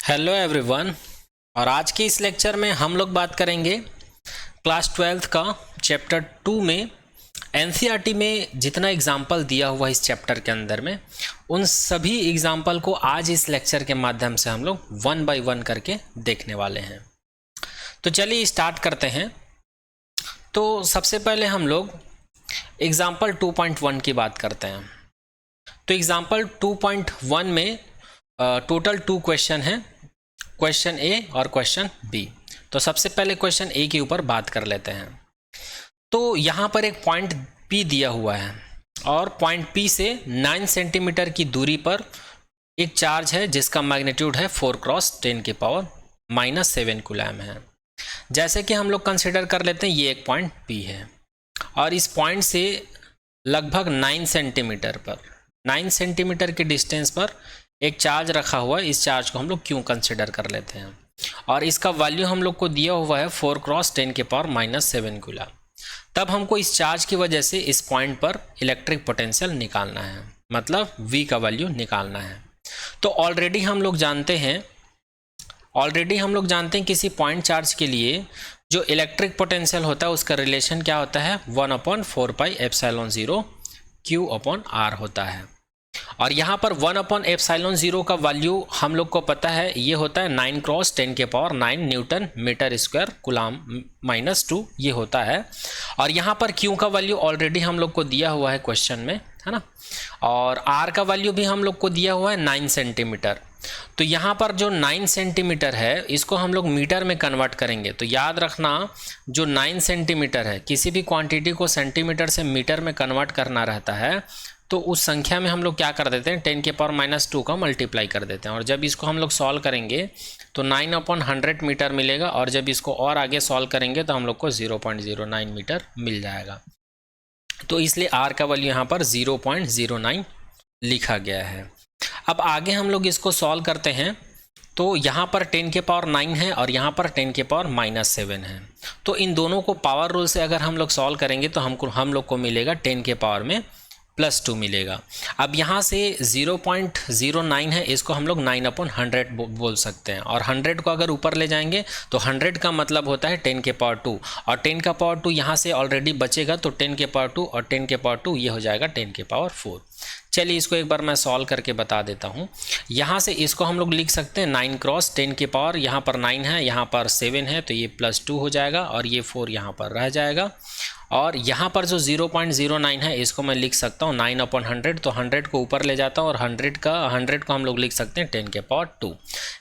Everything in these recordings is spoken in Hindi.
Hello everyone. और आज के इस लेक्चर में हम लोग बात करेंगे क्लास 12th का चैप्टर 2 में एनसीईआरटी में जितना एग्जाम्पल दिया हुआ इस चैप्टर के अंदर में उन सभी एग्जाम्पल को आज इस लेक्चर के माध्यम से हम लोग वन बाय वन करके देखने वाले हैं। तो चलिए स्टार्ट करते हैं। तो सबसे पहले हम लोग एग्जाम्पल 2.1 की बात करते हैं। तो एग्जाम्पल 2.1 में टोटल 2 क्वेश्चन हैं, क्वेश्चन ए और क्वेश्चन बी। तो सबसे पहले क्वेश्चन ए के ऊपर बात कर लेते हैं। तो यहाँ पर एक पॉइंट पी दिया हुआ है और पॉइंट पी से 9 सेंटीमीटर की दूरी पर एक चार्ज है जिसका मैग्नीट्यूड है 4 क्रॉस 10 की पावर -7 कूलम है। जैसे कि हम लोग कंसिडर कर लेते हैं ये एक पॉइंट पी है और इस पॉइंट से लगभग 9 सेंटीमीटर के डिस्टेंस पर एक चार्ज रखा हुआ है। इस चार्ज को हम लोग क्यों कंसिडर कर लेते हैं और इसका वैल्यू हम लोग को दिया हुआ है 4 क्रॉस 10 की पावर -7 कूलम। तब हमको इस चार्ज की वजह से इस पॉइंट पर इलेक्ट्रिक पोटेंशियल निकालना है, मतलब V का वैल्यू निकालना है। तो ऑलरेडी हम लोग जानते हैं किसी पॉइंट चार्ज के लिए जो इलेक्ट्रिक पोटेंशियल होता है उसका रिलेशन क्या होता है 1/4πε0 Q/R होता है। और यहाँ पर 1/ε0 का वैल्यू हम लोग को पता है, ये होता है 9 क्रॉस 10 के power 9 newton metre square coulomb -2 ये होता है। और यहाँ पर Q का वैल्यू ऑलरेडी हम लोग को दिया हुआ है क्वेश्चन में, है ना। और R का वैल्यू भी हम लोग को दिया हुआ है 9 सेंटीमीटर। तो यहाँ पर जो 9 सेंटीमीटर है इसको हम लोग मीटर में कन्वर्ट करेंगे। तो याद रखना जो 9 सेंटीमीटर है, किसी भी क्वांटिटी को सेंटीमीटर से मीटर में कन्वर्ट करना रहता है तो उस संख्या में हम लोग क्या कर देते हैं 10 के पावर -2 का मल्टीप्लाई कर देते हैं। और जब इसको हम लोग सॉल्व करेंगे तो 9/100 मीटर मिलेगा और जब इसको और आगे सॉल्व करेंगे तो हम लोग को 0.09 मीटर मिल जाएगा। तो इसलिए R का वैल्यू यहाँ पर 0.09 लिखा गया है। अब आगे हम लोग इसको सॉल्व करते हैं। तो यहाँ पर 10 के पावर 9 है और यहाँ पर 10 के पावर -7 है। तो इन दोनों को पावर रूल से अगर हम लोग सॉल्व करेंगे तो हम लोग को मिलेगा 10 के पावर में +2 मिलेगा। अब यहाँ से 0.09 है, इसको हम लोग 9/100 बोल सकते हैं। और 100 को अगर ऊपर ले जाएंगे तो 100 का मतलब होता है 10 के पावर 2 और 10 का पावर 2 यहाँ से ऑलरेडी बचेगा तो 10 के पावर 2 और 10 के पावर 2 ये हो जाएगा 10 के पावर 4। चलिए इसको एक बार मैं सॉल्व करके बता देता हूँ। यहाँ से इसको हम लोग लिख सकते हैं 9 क्रॉस 10 के पावर, यहाँ पर 9 है, यहाँ पर 7 है तो ये +2 हो जाएगा और ये 4 यहाँ पर रह जाएगा। और यहाँ पर जो 0.09 है इसको मैं लिख सकता हूँ 9/100, तो 100 को ऊपर ले जाता हूँ और 100 को हम लोग लिख सकते हैं 10 के पावर 2।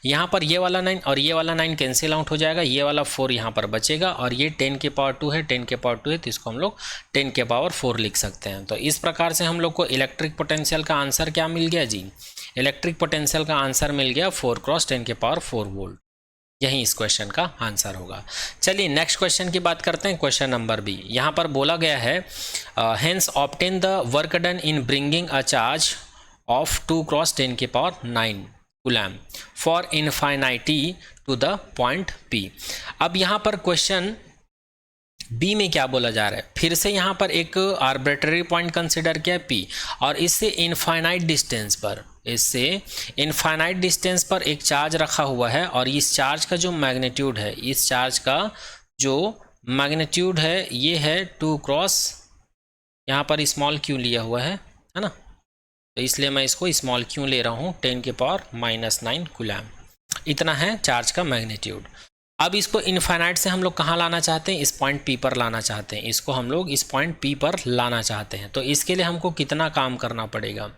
यहाँ पर ये वाला 9 और ये वाला 9 कैंसिल आउट हो जाएगा, ये वाला 4 यहाँ पर बचेगा और ये 10 के पावर 2 है, 10 के पावर 2 है तो इसको हम लोग 10 के पावर 4 लिख सकते हैं। तो इस प्रकार से हम लोग को इलेक्ट्रिक पोटेंशियल का आंसर क्या मिल गया जी? इलेक्ट्रिक पोटेंशियल का आंसर मिल गया 4 क्रॉस 10 के पावर 4 वोल्ट। यही इस क्वेश्चन का आंसर होगा। चलिए नेक्स्ट क्वेश्चन की बात करते हैं, क्वेश्चन नंबर बी। यहाँ पर बोला गया है hence obtain the work done in bringing a charge of 2 cross 10 के power 9 coulomb for infinity to the point P. अब यहाँ पर क्वेश्चन बी में क्या बोला जा रहा है, फिर से यहाँ पर एक आर्बिट्रेरी पॉइंट कंसिडर किया पी और इससे इनफाइनाइट डिस्टेंस पर एक चार्ज रखा हुआ है और इस चार्ज का जो मैग्नीट्यूड है ये है 2 क्रॉस, यहाँ पर स्मॉल क्यू लिया हुआ है ना, तो इसलिए मैं इसको स्मॉल क्यू ले रहा हूँ 10 के पावर -9 कूलम। इतना है चार्ज का मैग्नीट्यूड। अब इसको इनफाइनाइट से हम लोग कहाँ लाना चाहते हैं? इस पॉइंट पी पर लाना चाहते हैं। इसको हम लोग इस पॉइंट पी पर लाना चाहते हैं। तो इसके लिए हमको कितना काम करना पड़ेगा?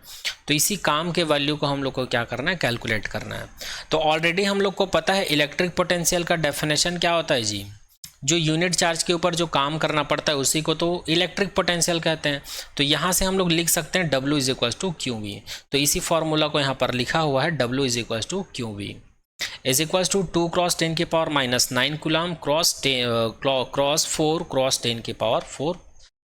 तो इसी काम के वैल्यू को हम लोग को क्या करना है? कैलकुलेट करना है। तो ऑलरेडी हम लोग को पता है इलेक्ट्रिक पोटेंशियल का डेफिनेशन क्या होता है जी? जो यूनिट चार्ज के ऊपर जो काम करना पड़ता है उसी को तो इलेक्ट्रिक पोटेंशियल कहते हैं। तो यहाँ से हम लोग लिख सकते हैं W = QV। तो इसी फॉर्मूला को यहाँ पर लिखा हुआ है W = QV = 2 क्रॉस 10 के पावर -9 कूलम क्रॉस 4 क्रॉस 10 के पावर 4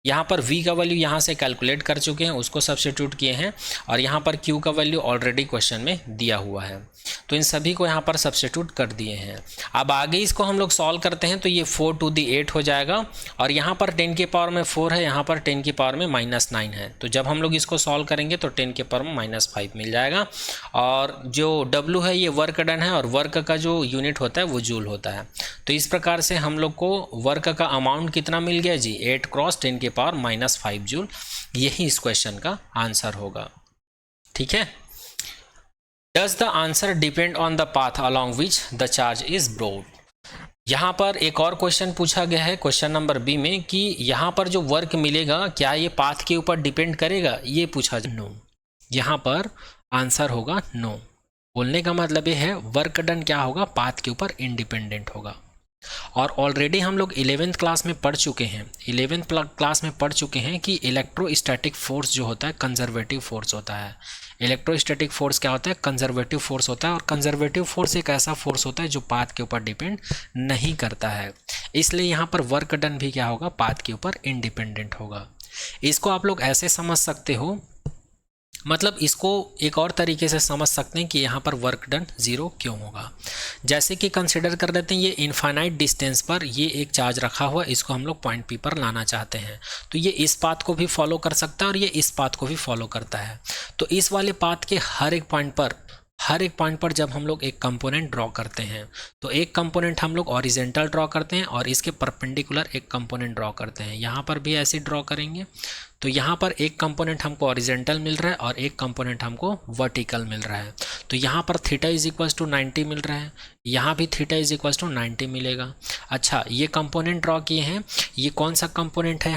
यहाँ पर v का वैल्यू यहाँ से कैलकुलेट कर चुके हैं, उसको सब्स्टिट्यूट किए हैं, और यहाँ पर q का वैल्यू ऑलरेडी क्वेश्चन में दिया हुआ है, तो इन सभी को यहाँ पर सब्स्टिट्यूट कर दिए हैं। अब आगे इसको हम लोग सॉल्व करते हैं तो ये 4 to the 8 हो जाएगा, और यहाँ पर 10 के पावर में 4 है, यहाँ पर 10 के पावर में -9 है, तो जब हम लोग इसको सॉल्व करेंगे तो 10 के पावर में -5 मिल जाएगा। और जो W है ये वर्क डन है, और वर्क का जो यूनिट होता है वो जूल होता है। तो इस प्रकार से हम लोग को वर्क का अमाउंट कितना मिल गया जी, 8 × 10 के पावर -5 जूल। यही इस क्वेश्चन का आंसर होगा। ठीक है। Does the answer depend on the path along which the charge is brought. यहाँ पर एक और क्वेश्चन पूछा गया है क्वेश्चन नंबर बी में कि यहाँ पर जो वर्क मिलेगा क्या ये पाथ के ऊपर डिपेंड करेगा, ये पूछा जाए। नो, यहाँ पर आंसर होगा नो। बोलने का मतलब ये है वर्क डन क्या होगा, पाथ के ऊपर इंडिपेंडेंट होगा। और ऑलरेडी हम लोग 11th क्लास में पढ़ चुके हैं, 11th क्लास में पढ़ चुके हैं कि इलेक्ट्रोस्टैटिक फोर्स जो होता है कंजर्वेटिव फोर्स होता है। इलेक्ट्रोस्टैटिक फोर्स क्या होता है, कंजर्वेटिव फोर्स होता है, और कंजर्वेटिव फोर्स एक ऐसा फोर्स होता है जो पाथ के ऊपर डिपेंड नहीं करता है। इसलिए यहाँ पर वर्क डन भी क्या होगा, पाथ के ऊपर इंडिपेंडेंट होगा। इसको आप लोग ऐसे समझ सकते हो, मतलब इसको एक और तरीके से समझ सकते हैं कि यहाँ पर वर्क डन 0 क्यों होगा। जैसे कि कंसिडर कर लेते हैं ये इनफाइनाइट डिस्टेंस पर ये एक चार्ज रखा हुआ, इसको हम लोग पॉइंट पी पर लाना चाहते हैं, तो ये इस पाथ को भी फॉलो कर सकता है और ये इस पाथ को भी फॉलो करता है। तो इस वाले पाथ के हर एक पॉइंट पर जब हम लोग एक कंपोनेंट ड्रॉ करते हैं तो एक कंपोनेंट हम लोग ऑरिजेंटल ड्रॉ करते हैं और इसके परपेंडिकुलर एक कंपोनेंट ड्रॉ करते हैं। यहाँ पर भी ऐसे ड्रॉ करेंगे, तो यहाँ पर एक कंपोनेंट हमको ऑरिजेंटल मिल रहा है और एक कंपोनेंट हमको वर्टिकल मिल रहा है। तो यहाँ पर थीटा इज इक्वल टू 90 मिल रहा है, यहाँ भी थीटा इज इक्वल टू 90 मिलेगा। अच्छा, ये कंपोनेंट ड्रॉ किए हैं, ये कौन सा कंपोनेंट है,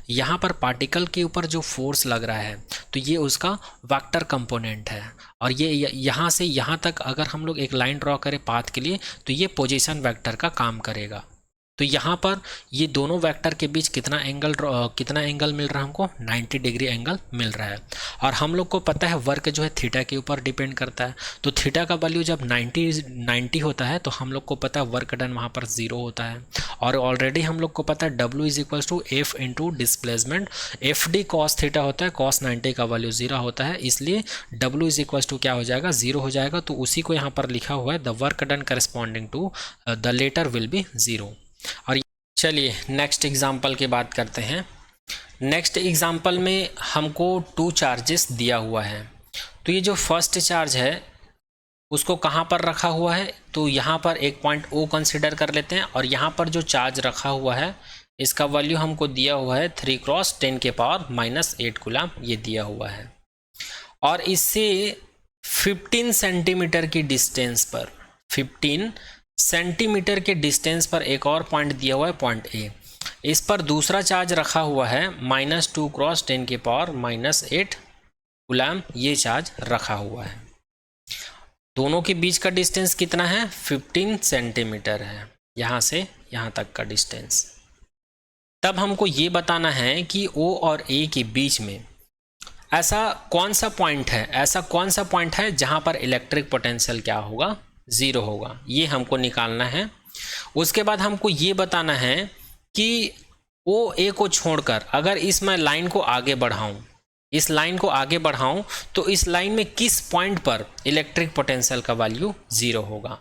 यहाँ पर पार्टिकल के ऊपर जो फोर्स लग रहा है तो ये उसका वेक्टर कंपोनेंट है। और ये यहाँ से यहाँ तक अगर हम लोग एक लाइन ड्रॉ करें पाथ के लिए तो ये पोजीशन वेक्टर का काम करेगा। तो यहाँ पर ये दोनों वेक्टर के बीच कितना एंगल मिल रहा है हमको, 90 डिग्री एंगल मिल रहा है। और हम लोग को पता है वर्क जो है थीटा के ऊपर डिपेंड करता है, तो थीटा का वैल्यू जब 90 होता है तो हम लोग को पता है वर्क डन वहाँ पर 0 होता है। और ऑलरेडी हम लोग को पता है W is equal to F into displacement, FD cos theta होता है, cos 90 का वैल्यू 0 होता है, इसलिए W इज इक्वल टू क्या हो जाएगा, 0 हो जाएगा। तो उसी को यहाँ पर लिखा हुआ है the work done corresponding to the letter will be 0। और चलिए नेक्स्ट एग्जाम्पल की बात करते हैं। नेक्स्ट एग्जाम्पल में हमको 2 चार्जेस दिया हुआ है। तो ये जो फर्स्ट चार्ज है उसको कहाँ पर रखा हुआ है, तो यहाँ पर एक पॉइंट O कंसिडर कर लेते हैं, और यहाँ पर जो चार्ज रखा हुआ है इसका वैल्यू हमको दिया हुआ है 3 × 10 के पावर -8 कूलम, ये दिया हुआ है। और इससे 15 सेंटीमीटर की डिस्टेंस पर 15 सेंटीमीटर के डिस्टेंस पर एक और पॉइंट दिया हुआ है पॉइंट A, इस पर दूसरा चार्ज रखा हुआ है -2 × 10 के पावर -8 कूलम, ये चार्ज रखा हुआ है। दोनों के बीच का डिस्टेंस कितना है, 15 सेंटीमीटर है, यहाँ से यहाँ तक का डिस्टेंस। तब हमको ये बताना है कि O और A के बीच में ऐसा कौन सा पॉइंट है जहाँ पर इलेक्ट्रिक पोटेंशियल क्या होगा, 0 होगा, ये हमको निकालना है। उसके बाद हमको ये बताना है कि OA को छोड़कर अगर इस मैं लाइन को आगे बढ़ाऊं, तो इस लाइन में किस पॉइंट पर इलेक्ट्रिक पोटेंशियल का वैल्यू 0 होगा।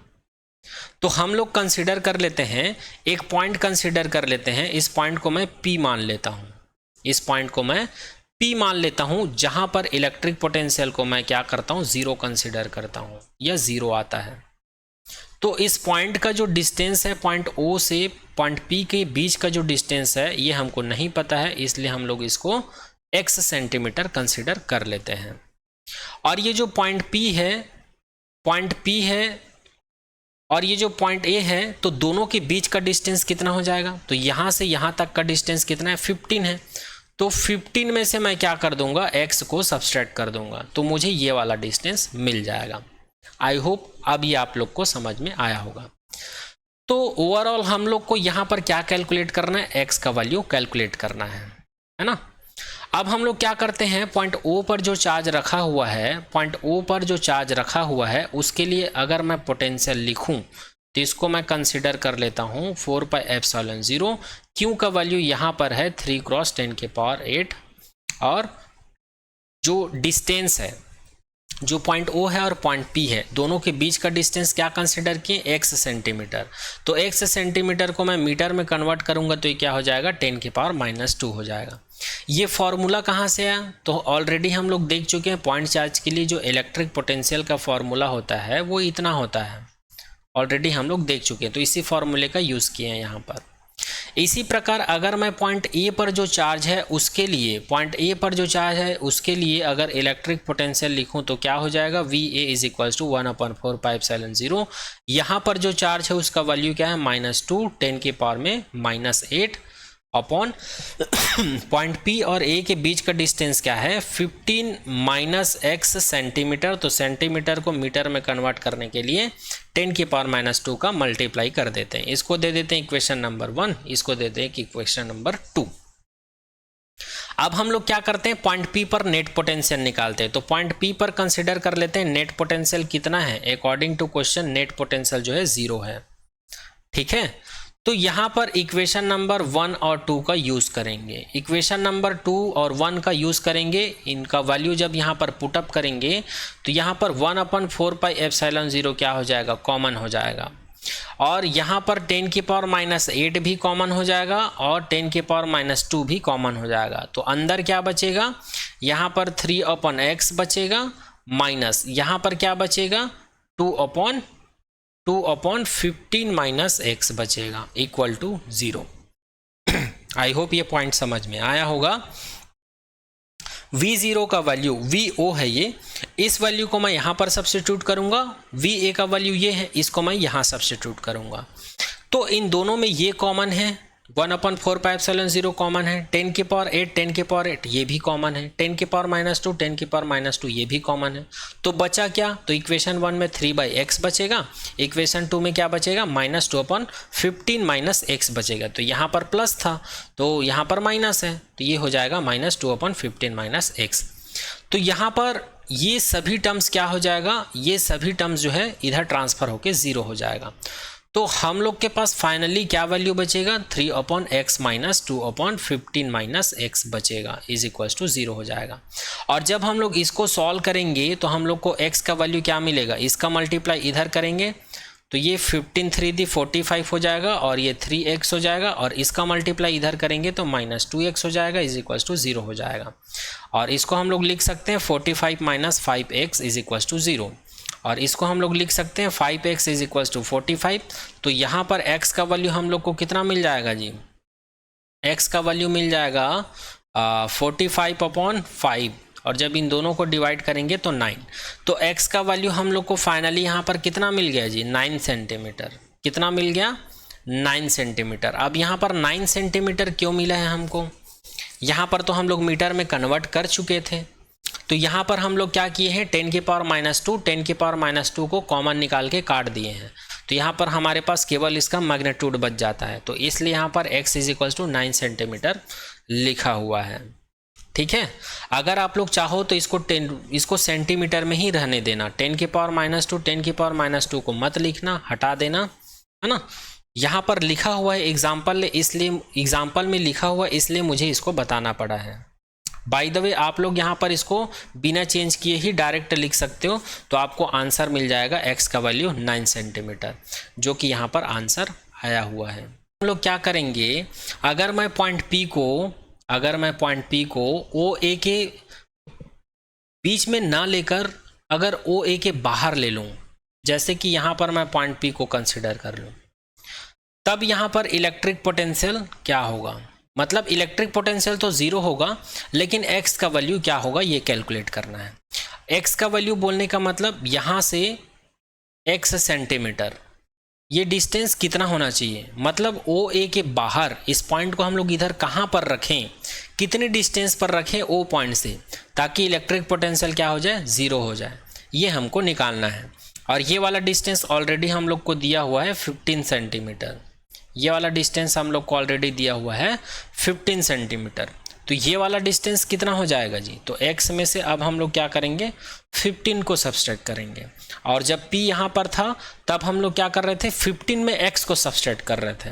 तो हम लोग कंसीडर कर लेते हैं, एक पॉइंट कंसीडर कर लेते हैं, इस पॉइंट को मैं P मान लेता हूं, जहां पर इलेक्ट्रिक पोटेंशियल को मैं क्या करता हूं, 0 कंसीडर करता हूं, या 0 आता है। तो इस पॉइंट का जो डिस्टेंस है पॉइंट O से पॉइंट P के बीच का जो डिस्टेंस है ये हमको नहीं पता है, इसलिए हम लोग इसको x सेंटीमीटर कंसीडर कर लेते हैं। और ये जो पॉइंट P है और ये जो पॉइंट A है, तो दोनों के बीच का डिस्टेंस कितना हो जाएगा, तो यहाँ से यहाँ तक का डिस्टेंस कितना है, 15 है। तो 15 में से मैं क्या कर दूंगा, x को सब्सट्रैक्ट कर दूंगा, तो मुझे ये वाला डिस्टेंस मिल जाएगा। आई होप अब ये आप लोग को समझ में आया होगा। तो ओवरऑल हम लोग को यहाँ पर क्या कैलकुलेट करना है, x का वैल्यू कैलकुलेट करना है ना। अब हम लोग क्या करते हैं, पॉइंट O पर जो चार्ज रखा हुआ है उसके लिए अगर मैं पोटेंशियल लिखूं तो इसको मैं कंसिडर कर लेता हूँ 4 पाई एप्सिलॉन 0। क्यू का वैल्यू यहाँ पर है 3 क्रॉस 10 के पावर 8, और जो डिस्टेंस है, जो पॉइंट O है और पॉइंट P है, दोनों के बीच का डिस्टेंस क्या कंसिडर किए, x सेंटीमीटर। तो x सेंटीमीटर को मैं मीटर में कन्वर्ट करूंगा तो ये क्या हो जाएगा, 10 की पावर -2 हो जाएगा। ये फॉर्मूला कहाँ से आया, तो ऑलरेडी हम लोग देख चुके हैं पॉइंट चार्ज के लिए जो इलेक्ट्रिक पोटेंशियल का फॉर्मूला होता है वो इतना होता है, ऑलरेडी हम लोग देख चुके हैं, तो इसी फॉर्मूले का यूज़ किए हैं यहाँ पर। इसी प्रकार अगर मैं पॉइंट ए पर जो चार्ज है उसके लिए, पॉइंट ए पर जो चार्ज है उसके लिए अगर इलेक्ट्रिक पोटेंशियल लिखूं तो क्या हो जाएगा, VA is equals to 1/4 pi epsilon 0। यहाँ पर जो चार्ज है उसका वैल्यू क्या है, -2 10 की पावर में -8 अपॉन पॉइंट P और A के बीच का डिस्टेंस क्या है, 15 - x सेंटीमीटर। तो सेंटीमीटर को मीटर में कन्वर्ट करने के लिए 10 की पावर -2 का मल्टीप्लाई कर देते हैं। इसको दे देते हैं इक्वेशन नंबर 1, इसको देते हैं इक्वेशन नंबर 2। अब हम लोग क्या करते हैं, पॉइंट P पर नेट पोटेंशियल निकालते हैं। तो पॉइंट P पर कंसिडर कर लेते हैं नेट पोटेंशियल कितना है, according to question net potential जो है 0 है। ठीक है, तो यहाँ पर इक्वेशन नंबर 1 और 2 का यूज़ करेंगे। इक्वेशन नंबर 2 और 1 का यूज़ करेंगे, इनका वैल्यू जब यहाँ पर पुटअप करेंगे तो यहाँ पर 1/4 पाई एप्सिलॉन 0 क्या हो जाएगा, कॉमन हो जाएगा। और यहाँ पर 10 की पावर -8 भी कॉमन हो जाएगा और 10 की पावर -2 भी कॉमन हो जाएगा। तो अंदर क्या बचेगा, यहाँ पर 3/x बचेगा, माइनस यहाँ पर क्या बचेगा, 2/15 - x बचेगा, इक्वल टू 0। आई होप ये पॉइंट समझ में आया होगा। V0 का वैल्यू VO है ये, इस वैल्यू को मैं यहाँ पर सब्स्टिट्यूट करूँगा, VA का वैल्यू ये है, इसको मैं यहाँ सब्स्टिट्यूट करूँगा। तो इन दोनों में ये कॉमन है, 1/4 पाई एप्सिलॉन 0 कॉमन है, 10 की पावर 8 10 की पावर 8 ये भी कॉमन है, 10 की पावर -2 10 की पावर -2 ये भी कॉमन है। तो बचा क्या, तो इक्वेशन 1 में 3/x बचेगा, इक्वेशन 2 में क्या बचेगा, -2/15 - x बचेगा। तो यहाँ पर प्लस था तो यहाँ पर माइनस है, तो ये हो जाएगा -2/15 - x। तो यहाँ पर ये सभी टर्म्स क्या हो जाएगा, ये सभी टर्म्स जो है इधर ट्रांसफर होके 0 हो जाएगा। तो हम लोग के पास फाइनली क्या वैल्यू बचेगा, 3/x - 2/15 - x बचेगा, इज इक्वल्स टू 0 हो जाएगा। और जब हम लोग इसको सॉल्व करेंगे तो हम लोग को x का वैल्यू क्या मिलेगा, इसका मल्टीप्लाई इधर करेंगे तो ये 15 3 दी 45 हो जाएगा और ये 3x हो जाएगा, और इसका मल्टीप्लाई इधर करेंगे तो -2x हो जाएगा, इज इक्वल्स टू 0 हो जाएगा। और इसको हम लोग लिख सकते हैं 45 - 5x इज इक्वल्स टू 0, और इसको हम लोग लिख सकते हैं 5x इज इक्वल्स टू 45। तो यहाँ पर x का वैल्यू हम लोग को कितना मिल जाएगा जी, x का वैल्यू मिल जाएगा 45/5, और जब इन दोनों को डिवाइड करेंगे तो 9। तो x का वैल्यू हम लोग को फाइनली यहाँ पर कितना मिल गया जी, 9 सेंटीमीटर। कितना मिल गया, 9 सेंटीमीटर। अब यहाँ पर 9 सेंटीमीटर क्यों मिला है हमको, यहाँ पर तो हम लोग मीटर में कन्वर्ट कर चुके थे। तो यहाँ पर हम लोग क्या किए हैं, 10 की पावर -2 10 की पावर -2 को कॉमन निकाल के काट दिए हैं। तो यहाँ पर हमारे पास केवल इसका मैग्नीट्यूड बच जाता है, तो इसलिए यहाँ पर x is equals to 9 centimetre लिखा हुआ है। ठीक है, अगर आप लोग चाहो तो इसको सेंटीमीटर में ही रहने देना, 10 की पावर -2 10 की पावर -2 को मत लिखना, हटा देना, है ना। यहाँ पर लिखा हुआ है एग्जाम्पल, इसलिए एग्जाम्पल में लिखा हुआ है इसलिए मुझे इसको बताना पड़ा है। बाय द वे आप लोग यहाँ पर इसको बिना चेंज किए ही डायरेक्ट लिख सकते हो, तो आपको आंसर मिल जाएगा x का वैल्यू 9 सेंटीमीटर, जो कि यहाँ पर आंसर आया हुआ है। हम लोग क्या करेंगे, अगर मैं पॉइंट P को OA के बीच में ना लेकर अगर OA के बाहर ले लूँ, जैसे कि यहाँ पर मैं पॉइंट P को कंसिडर कर लूँ, तब यहाँ पर इलेक्ट्रिक पोटेंशियल क्या होगा, मतलब इलेक्ट्रिक पोटेंशियल तो 0 होगा, लेकिन x का वैल्यू क्या होगा ये कैलकुलेट करना है। x का वैल्यू बोलने का मतलब यहाँ से x सेंटीमीटर, ये डिस्टेंस कितना होना चाहिए, मतलब OA के बाहर इस पॉइंट को हम लोग इधर कहाँ पर रखें, कितनी डिस्टेंस पर रखें O पॉइंट से, ताकि इलेक्ट्रिक पोटेंशियल क्या हो जाए, 0 हो जाए, ये हमको निकालना है। और ये वाला डिस्टेंस ऑलरेडी हम लोग को दिया हुआ है 15 सेंटीमीटर, ये वाला डिस्टेंस हम लोग को ऑलरेडी दिया हुआ है 15 सेंटीमीटर। तो ये वाला डिस्टेंस कितना हो जाएगा जी, तो x में से अब हम लोग क्या करेंगे 15 को सब्सट्रैक्ट करेंगे, और जब p यहाँ पर था तब हम लोग क्या कर रहे थे 15 में x को सब्सट्रैक्ट कर रहे थे।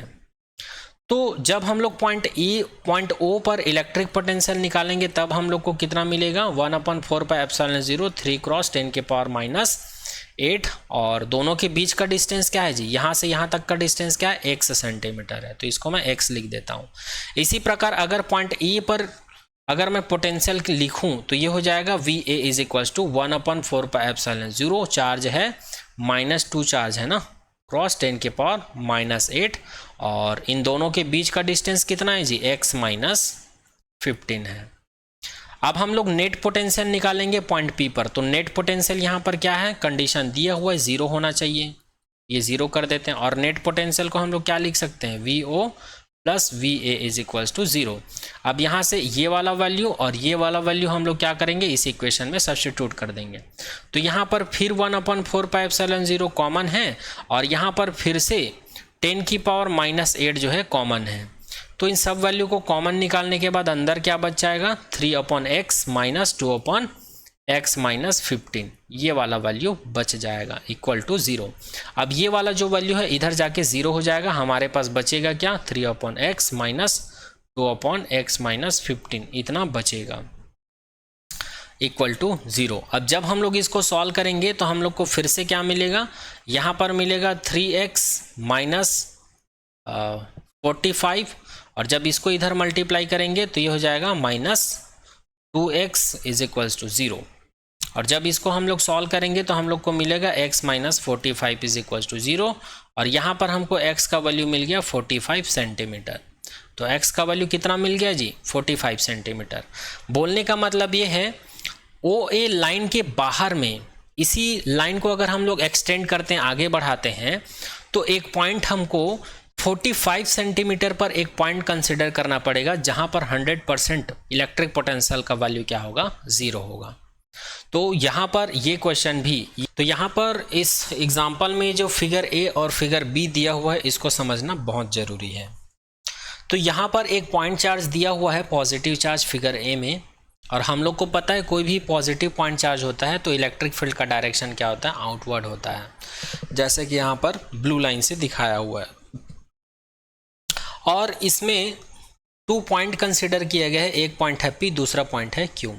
तो जब हम लोग पॉइंट O पर इलेक्ट्रिक पोटेंशियल निकालेंगे तब हम लोग को कितना मिलेगा 1/4πε0 3 × 10⁻⁸, और दोनों के बीच का डिस्टेंस क्या है जी, यहाँ से यहाँ तक का डिस्टेंस क्या है x सेंटीमीटर है, तो इसको मैं x लिख देता हूँ। इसी प्रकार अगर पॉइंट E पर अगर मैं पोटेंशियल लिखूँ तो ये हो जाएगा VA = 1/4πε0, चार्ज है -2 चार्ज है ना, क्रॉस 10⁻⁸, और इन दोनों के बीच का डिस्टेंस कितना है जी x - 15 है। अब हम लोग नेट पोटेंशियल निकालेंगे पॉइंट P पर, तो नेट पोटेंशियल यहाँ पर क्या है, कंडीशन दिया हुआ है 0 होना चाहिए, ये 0 कर देते हैं, और नेट पोटेंशियल को हम लोग क्या लिख सकते हैं VO + VA = 0। अब यहाँ से ये वाला वैल्यू और ये वाला वैल्यू हम लोग क्या करेंगे, इस इक्वेशन में सब्स्टिट्यूट कर देंगे। तो यहाँ पर फिर 1/4πε0 कॉमन है, और यहाँ पर फिर से 10⁻⁸ जो है कॉमन है। तो इन सब वैल्यू को कॉमन निकालने के बाद अंदर क्या बच जाएगा 3/x - 2/x - 15, ये वाला वैल्यू बच जाएगा = 0। अब ये वाला जो वैल्यू है इधर जाके 0 हो जाएगा, हमारे पास बचेगा क्या 3/x - 2/x - 15, इतना बचेगा = 0। अब जब हम लोग इसको सॉल्व करेंगे तो हम लोग को फिर से क्या मिलेगा, यहाँ पर मिलेगा 3x - 45, और जब इसको इधर मल्टीप्लाई करेंगे तो ये हो जाएगा -2x = 0, और जब इसको हम लोग सॉल्व करेंगे तो हम लोग को मिलेगा x - 45 = 0, और यहाँ पर हमको x का वैल्यू मिल गया 45 सेंटीमीटर। तो x का वैल्यू कितना मिल गया जी 45 सेंटीमीटर। बोलने का मतलब ये है OA लाइन के बाहर में, इसी लाइन को अगर हम लोग एक्सटेंड करते हैं, आगे बढ़ाते हैं, तो एक पॉइंट हमको 45 सेंटीमीटर पर एक पॉइंट कंसिडर करना पड़ेगा जहां पर 100% इलेक्ट्रिक पोटेंशियल का वैल्यू क्या होगा 0 होगा। तो यहाँ पर ये क्वेश्चन भी, तो यहाँ पर इस एग्जाम्पल में जो फिगर A और फिगर B दिया हुआ है इसको समझना बहुत ज़रूरी है। तो यहाँ पर एक पॉइंट चार्ज दिया हुआ है, पॉजिटिव चार्ज फिगर A में, और हम लोग को पता है कोई भी पॉजिटिव पॉइंट चार्ज होता है तो इलेक्ट्रिक फील्ड का डायरेक्शन क्या होता है, आउटवर्ड होता है, जैसे कि यहाँ पर ब्लू लाइन से दिखाया हुआ है। और इसमें 2 पॉइंट कंसिडर किया गया है, एक पॉइंट है P, दूसरा पॉइंट है Q,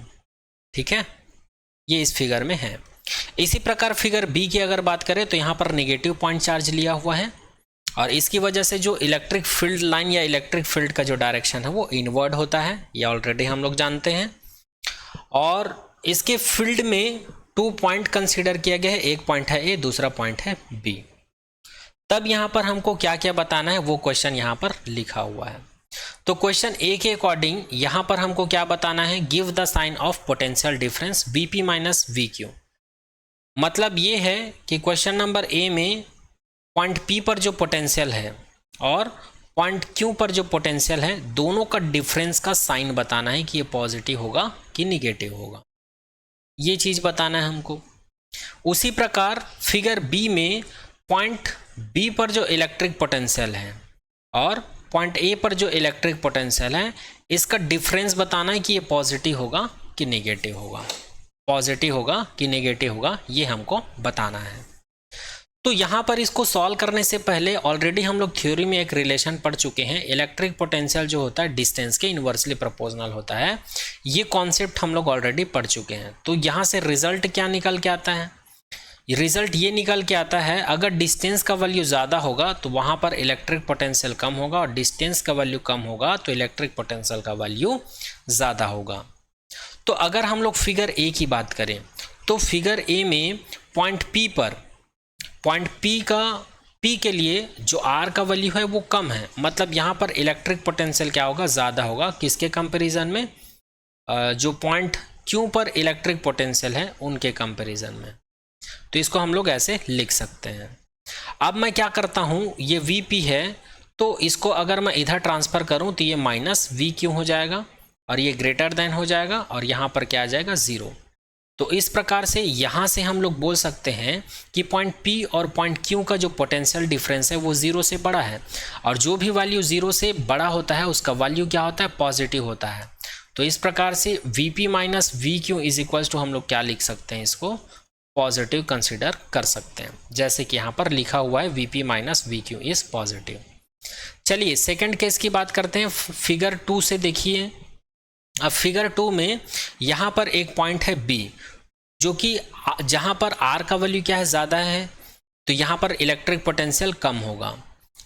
ठीक है, ये इस फिगर में है। इसी प्रकार फिगर B की अगर बात करें तो यहाँ पर नेगेटिव पॉइंट चार्ज लिया हुआ है, और इसकी वजह से जो इलेक्ट्रिक फील्ड लाइन या इलेक्ट्रिक फील्ड का जो डायरेक्शन है वो इनवर्ड होता है, ये ऑलरेडी हम लोग जानते हैं। और इसके फील्ड में 2 पॉइंट कंसिडर किया गया है, एक पॉइंट है A, दूसरा पॉइंट है B। तब यहाँ पर हमको क्या क्या बताना है वो क्वेश्चन यहाँ पर लिखा हुआ है। तो क्वेश्चन A के अकॉर्डिंग यहाँ पर हमको क्या बताना है, give the sign of potential difference Vp - Vq। मतलब ये है कि क्वेश्चन नंबर A में पॉइंट P पर जो पोटेंशियल है और पॉइंट Q पर जो पोटेंशियल है, दोनों का डिफरेंस का साइन बताना है कि ये पॉजिटिव होगा कि निगेटिव होगा, ये चीज़ बताना है हमको। उसी प्रकार फिगर B में पॉइंट B पर जो इलेक्ट्रिक पोटेंशियल है और पॉइंट A पर जो इलेक्ट्रिक पोटेंशियल है, इसका डिफरेंस बताना है कि ये पॉजिटिव होगा कि नेगेटिव होगा, पॉजिटिव होगा कि नेगेटिव होगा, ये हमको बताना है। तो यहाँ पर इसको सॉल्व करने से पहले ऑलरेडी हम लोग थ्योरी में एक रिलेशन पढ़ चुके हैं, इलेक्ट्रिक पोटेंशियल जो होता है डिस्टेंस के इन्वर्सली प्रोपोर्शनल होता है, ये कॉन्सेप्ट हम लोग ऑलरेडी पढ़ चुके हैं। तो यहाँ से रिजल्ट क्या निकल के आता है, रिजल्ट ये निकल के आता है अगर डिस्टेंस का वैल्यू ज़्यादा होगा तो वहाँ पर इलेक्ट्रिक पोटेंशियल कम होगा, और डिस्टेंस का वैल्यू कम होगा तो इलेक्ट्रिक पोटेंशियल का वैल्यू ज़्यादा होगा। तो अगर हम लोग फिगर A की बात करें तो फिगर A में पॉइंट P पर, पॉइंट P के लिए जो R का वैल्यू है वो कम है, मतलब यहाँ पर इलेक्ट्रिक पोटेंशियल क्या होगा, ज़्यादा होगा, किसके कंपैरिजन में, जो पॉइंट Q पर इलेक्ट्रिक पोटेंशियल है उनके कंपैरिजन में। तो इसको हम लोग ऐसे लिख सकते हैं। अब मैं क्या करता हूँ, ये Vp है तो इसको अगर मैं इधर ट्रांसफ़र करूँ तो ये -VQ हो जाएगा और ये ग्रेटर देन हो जाएगा, और यहाँ पर क्या आ जाएगा 0। तो इस प्रकार से यहाँ से हम लोग बोल सकते हैं कि पॉइंट P और पॉइंट Q का जो पोटेंशियल डिफरेंस है वो 0 से बड़ा है, और जो भी वैल्यू 0 से बड़ा होता है उसका वैल्यू क्या होता है, पॉजिटिव होता है। तो इस प्रकार से Vp minus V Q is equals to हम लोग क्या लिख सकते हैं, इसको पॉजिटिव कंसिडर कर सकते हैं, जैसे कि यहाँ पर लिखा हुआ है Vp minus V Q is positive. चलिए सेकंड केस की बात करते हैं। फिगर 2 से देखिए। अब फिगर 2 में यहाँ पर एक पॉइंट है B, जो कि जहाँ पर R का वैल्यू क्या है, ज़्यादा है, तो यहाँ पर इलेक्ट्रिक पोटेंशियल कम होगा।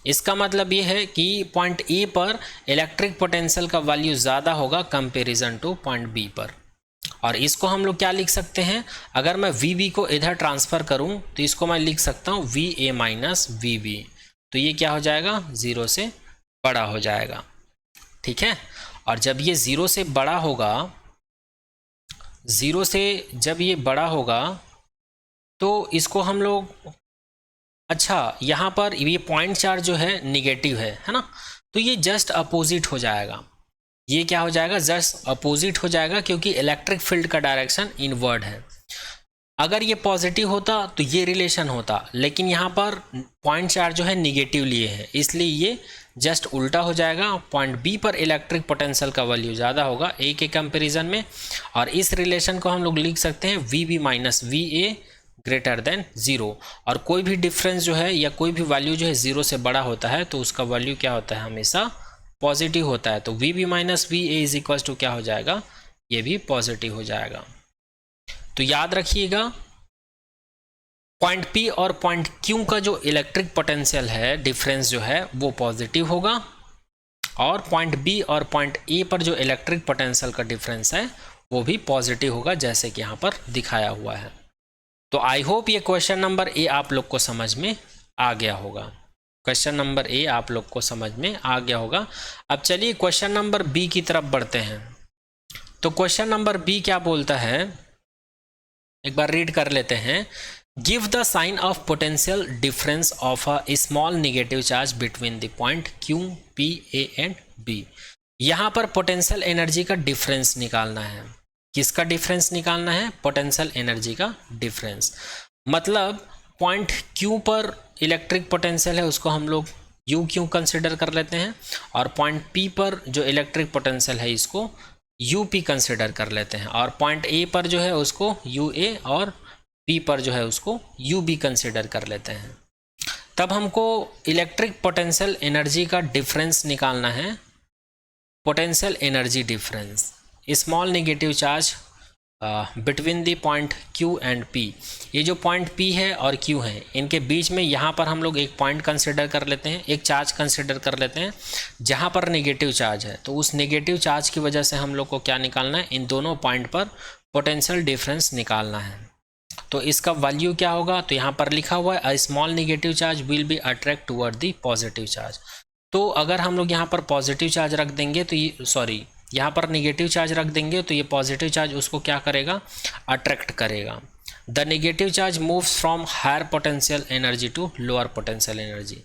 इसका मतलब ये है कि पॉइंट ए पर इलेक्ट्रिक पोटेंशियल का वैल्यू ज़्यादा होगा कंपेरिजन टू पॉइंट बी पर। और इसको हम लोग क्या लिख सकते हैं, अगर मैं वी बी को इधर ट्रांसफ़र करूं तो इसको मैं लिख सकता हूं V A minus V B. तो ये क्या हो जाएगा, 0 से बड़ा हो जाएगा। ठीक है। और जब ये 0 से बड़ा होगा, 0 से जब ये बड़ा होगा तो इसको हम लोग, अच्छा यहाँ पर ये पॉइंट चार्ज जो है निगेटिव है ना, तो ये जस्ट अपोजिट हो जाएगा। ये क्या हो जाएगा, जस्ट अपोजिट हो जाएगा, क्योंकि इलेक्ट्रिक फील्ड का डायरेक्शन इनवर्ड है। अगर ये पॉजिटिव होता तो ये रिलेशन होता, लेकिन यहाँ पर पॉइंट चार्ज जो है निगेटिव लिए है, इसलिए ये जस्ट उल्टा हो जाएगा। पॉइंट बी पर इलेक्ट्रिक पोटेंशियल का वैल्यू ज़्यादा होगा ए के कंपेरिजन में, और इस रिलेशन को हम लोग लिख सकते हैं V B minus V A greater than 0। और कोई भी डिफरेंस जो है या कोई भी वैल्यू जो है 0 से बड़ा होता है तो उसका वैल्यू क्या होता है, हमेशा पॉजिटिव होता है। तो V B minus V A is equal to क्या हो जाएगा, ये भी पॉजिटिव हो जाएगा। तो याद रखिएगा पॉइंट पी और पॉइंट क्यू का जो इलेक्ट्रिक पोटेंशियल है डिफरेंस जो है वो पॉजिटिव होगा, और पॉइंट बी और पॉइंट ए पर जो इलेक्ट्रिक पोटेंशियल का डिफरेंस है वो भी पॉजिटिव होगा, जैसे कि यहाँ पर दिखाया हुआ है। तो आई होप ये क्वेश्चन नंबर ए आप लोग को समझ में आ गया होगा। क्वेश्चन नंबर ए आप लोग को समझ में आ गया होगा। अब चलिए क्वेश्चन नंबर बी की तरफ बढ़ते हैं। तो क्वेश्चन नंबर बी क्या बोलता है, एक बार रीड कर लेते हैं। Give the sign of potential difference of a small negative charge between the point Q P A and B. यहाँ पर पोटेंशियल एनर्जी का डिफरेंस निकालना है। किसका डिफरेंस निकालना है, पोटेंशियल एनर्जी का डिफरेंस। मतलब पॉइंट क्यू पर इलेक्ट्रिक पोटेंशियल है उसको हम लोग यू क्यू कंसिडर कर लेते हैं, और पॉइंट पी पर जो इलेक्ट्रिक पोटेंशियल है इसको यू पी कंसिडर कर लेते हैं, और पॉइंट ए पर जो है उसको यू ए और पी पर जो है उसको यू बी कंसिडर कर लेते हैं। तब हमको इलेक्ट्रिक पोटेंशियल एनर्जी का डिफरेंस निकालना है। Potential energy difference small negative charge between the point Q and P। ये जो पॉइंट P है और Q है इनके बीच में यहाँ पर हम लोग एक पॉइंट कंसिडर कर लेते हैं, एक चार्ज कंसिडर कर लेते हैं जहाँ पर नेगेटिव चार्ज है। तो उस नेगेटिव चार्ज की वजह से हम लोग को क्या निकालना है, इन दोनों पॉइंट पर पोटेंशियल डिफरेंस निकालना है। तो इसका वैल्यू क्या होगा, तो यहाँ पर लिखा हुआ है अ small negative charge will be attract toward the positive charge. तो अगर हम लोग यहाँ पर पॉजिटिव चार्ज रख देंगे तो ये यहाँ पर नेगेटिव चार्ज रख देंगे तो ये पॉजिटिव चार्ज उसको क्या करेगा, अट्रैक्ट करेगा। The negative charge moves from higher potential energy to lower potential energy.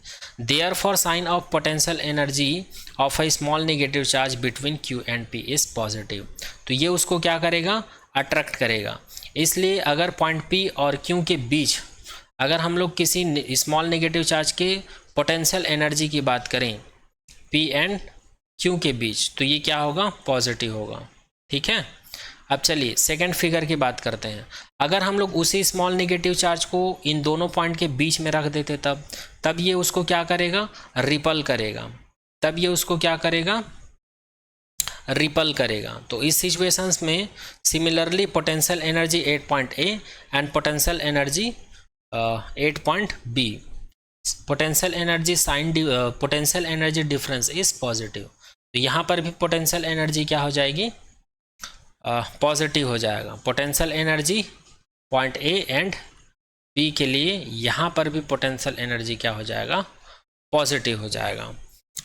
Therefore sign of potential energy of a small negative charge between Q and P is positive. तो ये उसको क्या करेगा, अट्रैक्ट करेगा। इसलिए अगर पॉइंट P और Q के बीच अगर हम लोग किसी स्मॉल नेगेटिव चार्ज के पोटेंशियल एनर्जी की बात करें P एंड Q के बीच, तो ये क्या होगा, पॉजिटिव होगा। ठीक है। अब चलिए सेकंड फिगर की बात करते हैं। अगर हम लोग उसी स्मॉल नेगेटिव चार्ज को इन दोनों पॉइंट के बीच में रख देते तब ये उसको क्या करेगा, रिपल करेगा। तब ये उसको क्या करेगा, रिपल करेगा। तो इस सिचुएशंस में similarly potential energy 8 point A and potential energy 8 point B, potential energy difference is positive. तो यहाँ पर भी पोटेंशियल एनर्जी क्या हो जाएगी, पॉजिटिव हो जाएगा। Potential energy point A and B के लिए यहाँ पर भी पोटेंशियल एनर्जी क्या हो जाएगा, पॉजिटिव हो जाएगा।